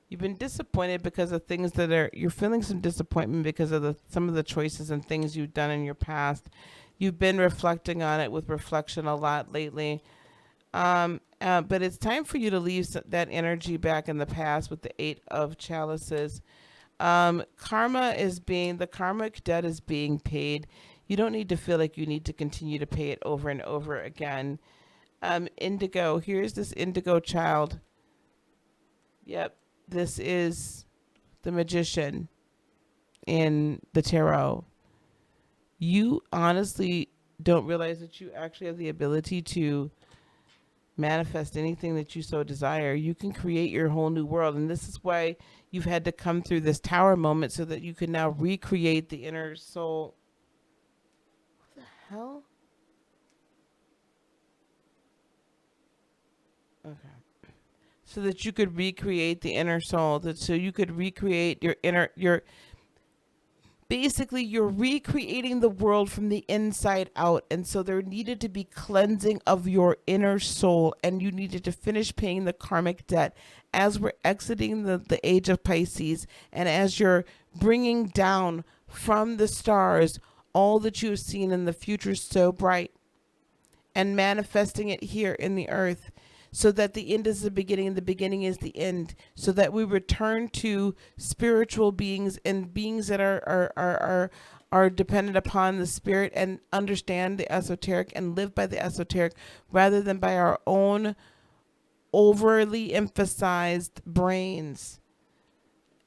You've been disappointed because of things you're feeling some disappointment because of some of the choices and things you've done in your past. You've been reflecting on it with reflection a lot lately. But it's time for you to leave that energy back in the past with the Eight of Chalices. The karmic debt is being paid. You don't need to feel like you need to continue to pay it over and over again. Indigo, here's this indigo child. Yep, this is the Magician in the tarot. You honestly don't realize that you actually have the ability to manifest anything that you so desire. You can create your whole new world. And this is why you've had to come through this tower moment so that you can now recreate the inner soul. What the hell? Okay. So that you could recreate the inner soul. So you could recreate basically you're recreating the world from the inside out. And so there needed to be cleansing of your inner soul, and you needed to finish paying the karmic debt as we're exiting the age of Pisces, and as you're bringing down from the stars all that you have seen in the future so bright and manifesting it here in the earth, so that the end is the beginning and the beginning is the end, so that we return to spiritual beings and beings that are dependent upon the spirit and understand the esoteric and live by the esoteric rather than by our own overly emphasized brains.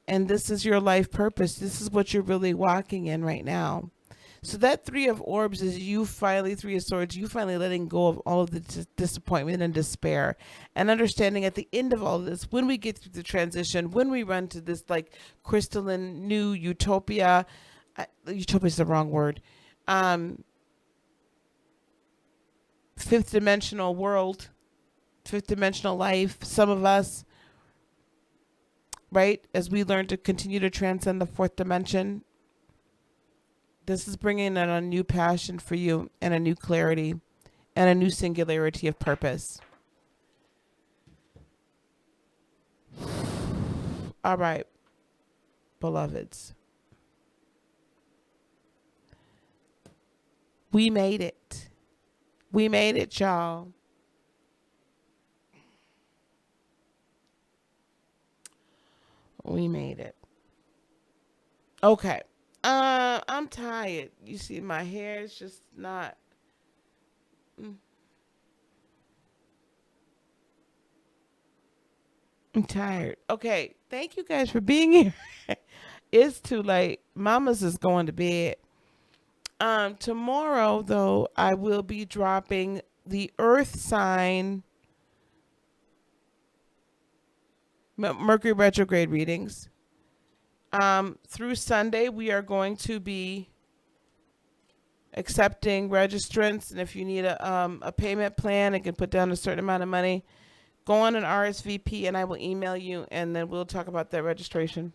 And this is your life purpose. This is what you're really walking in right now. So that Three of Orbs is you finally, Three of Swords, you finally letting go of all of the disappointment and despair, and understanding at the end of all of this, when we get through the transition, when we run to this like crystalline new utopia, utopia is the wrong word, fifth dimensional world, fifth dimensional life, some of us, right? As we learn to continue to transcend the fourth dimension, this is bringing in a new passion for you and a new clarity and a new singularity of purpose. All right, beloveds. We made it. We made it, y'all. We made it. Okay. I'm tired. You see, my hair is just not. I'm tired. Okay. Thank you guys for being here. It's too late. Mama's is going to bed. Tomorrow though, I will be dropping the Earth sign Mercury retrograde readings. Through Sunday, we are going to be accepting registrants, and if you need a payment plan and can put down a certain amount of money, go on an RSVP, and I will email you, and then we'll talk about that registration.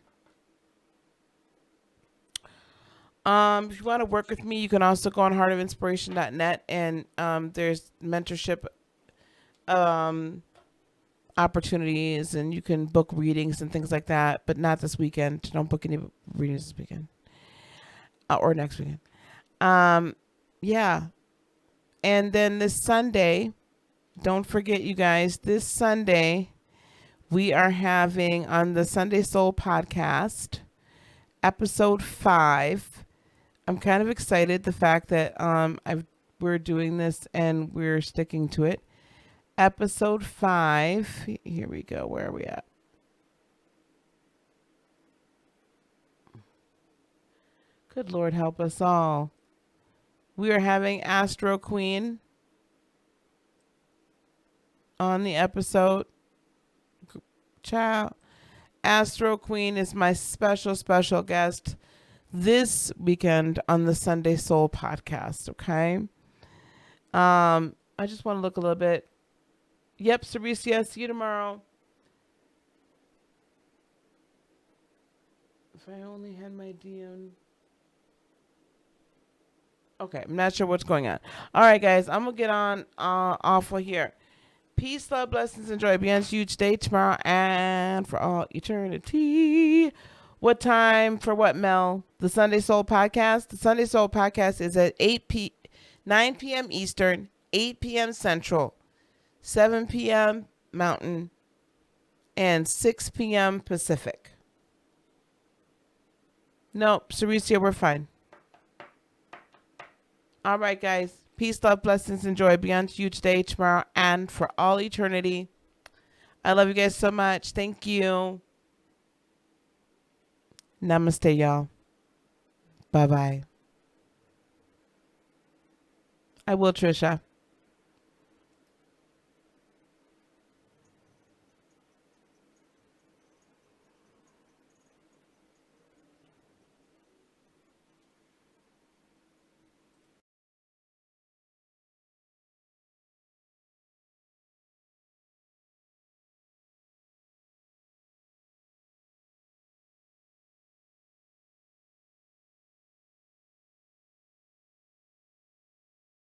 If you want to work with me, you can also go on heartofinspiration.net, and there's mentorship opportunities, and you can book readings and things like that, but not this weekend. Don't book any readings this weekend or next weekend. Yeah. And then this Sunday, don't forget, you guys, this Sunday we are having on the Sunday Soul podcast episode 5 I'm kind of excited the fact that we're doing this and we're sticking to it. Episode 5. Here we go. Where are we at? Good Lord, help us all. We are having Astro Queen on the episode. Ciao. Astro Queen is my special guest this weekend on the Sunday Soul podcast. Okay. I just want to look a little bit. Yep, Ceresia, see you tomorrow. If I only had my DM. Okay, I'm not sure what's going on. All right, guys, I'm gonna get on off of here. Peace, love, blessings, and joy. Be on huge day tomorrow and for all eternity. What time for what, Mel? The Sunday Soul podcast. The Sunday Soul podcast is at 9 p.m. Eastern, 8 p.m. Central, 7 p.m. Mountain, and 6 p.m. Pacific. Nope, Ceresia, we're fine. All right, guys. Peace, love, blessings, and joy. Beyond huge day tomorrow and for all eternity. I love you guys so much. Thank you. Namaste, y'all. Bye-bye. I will, Trisha.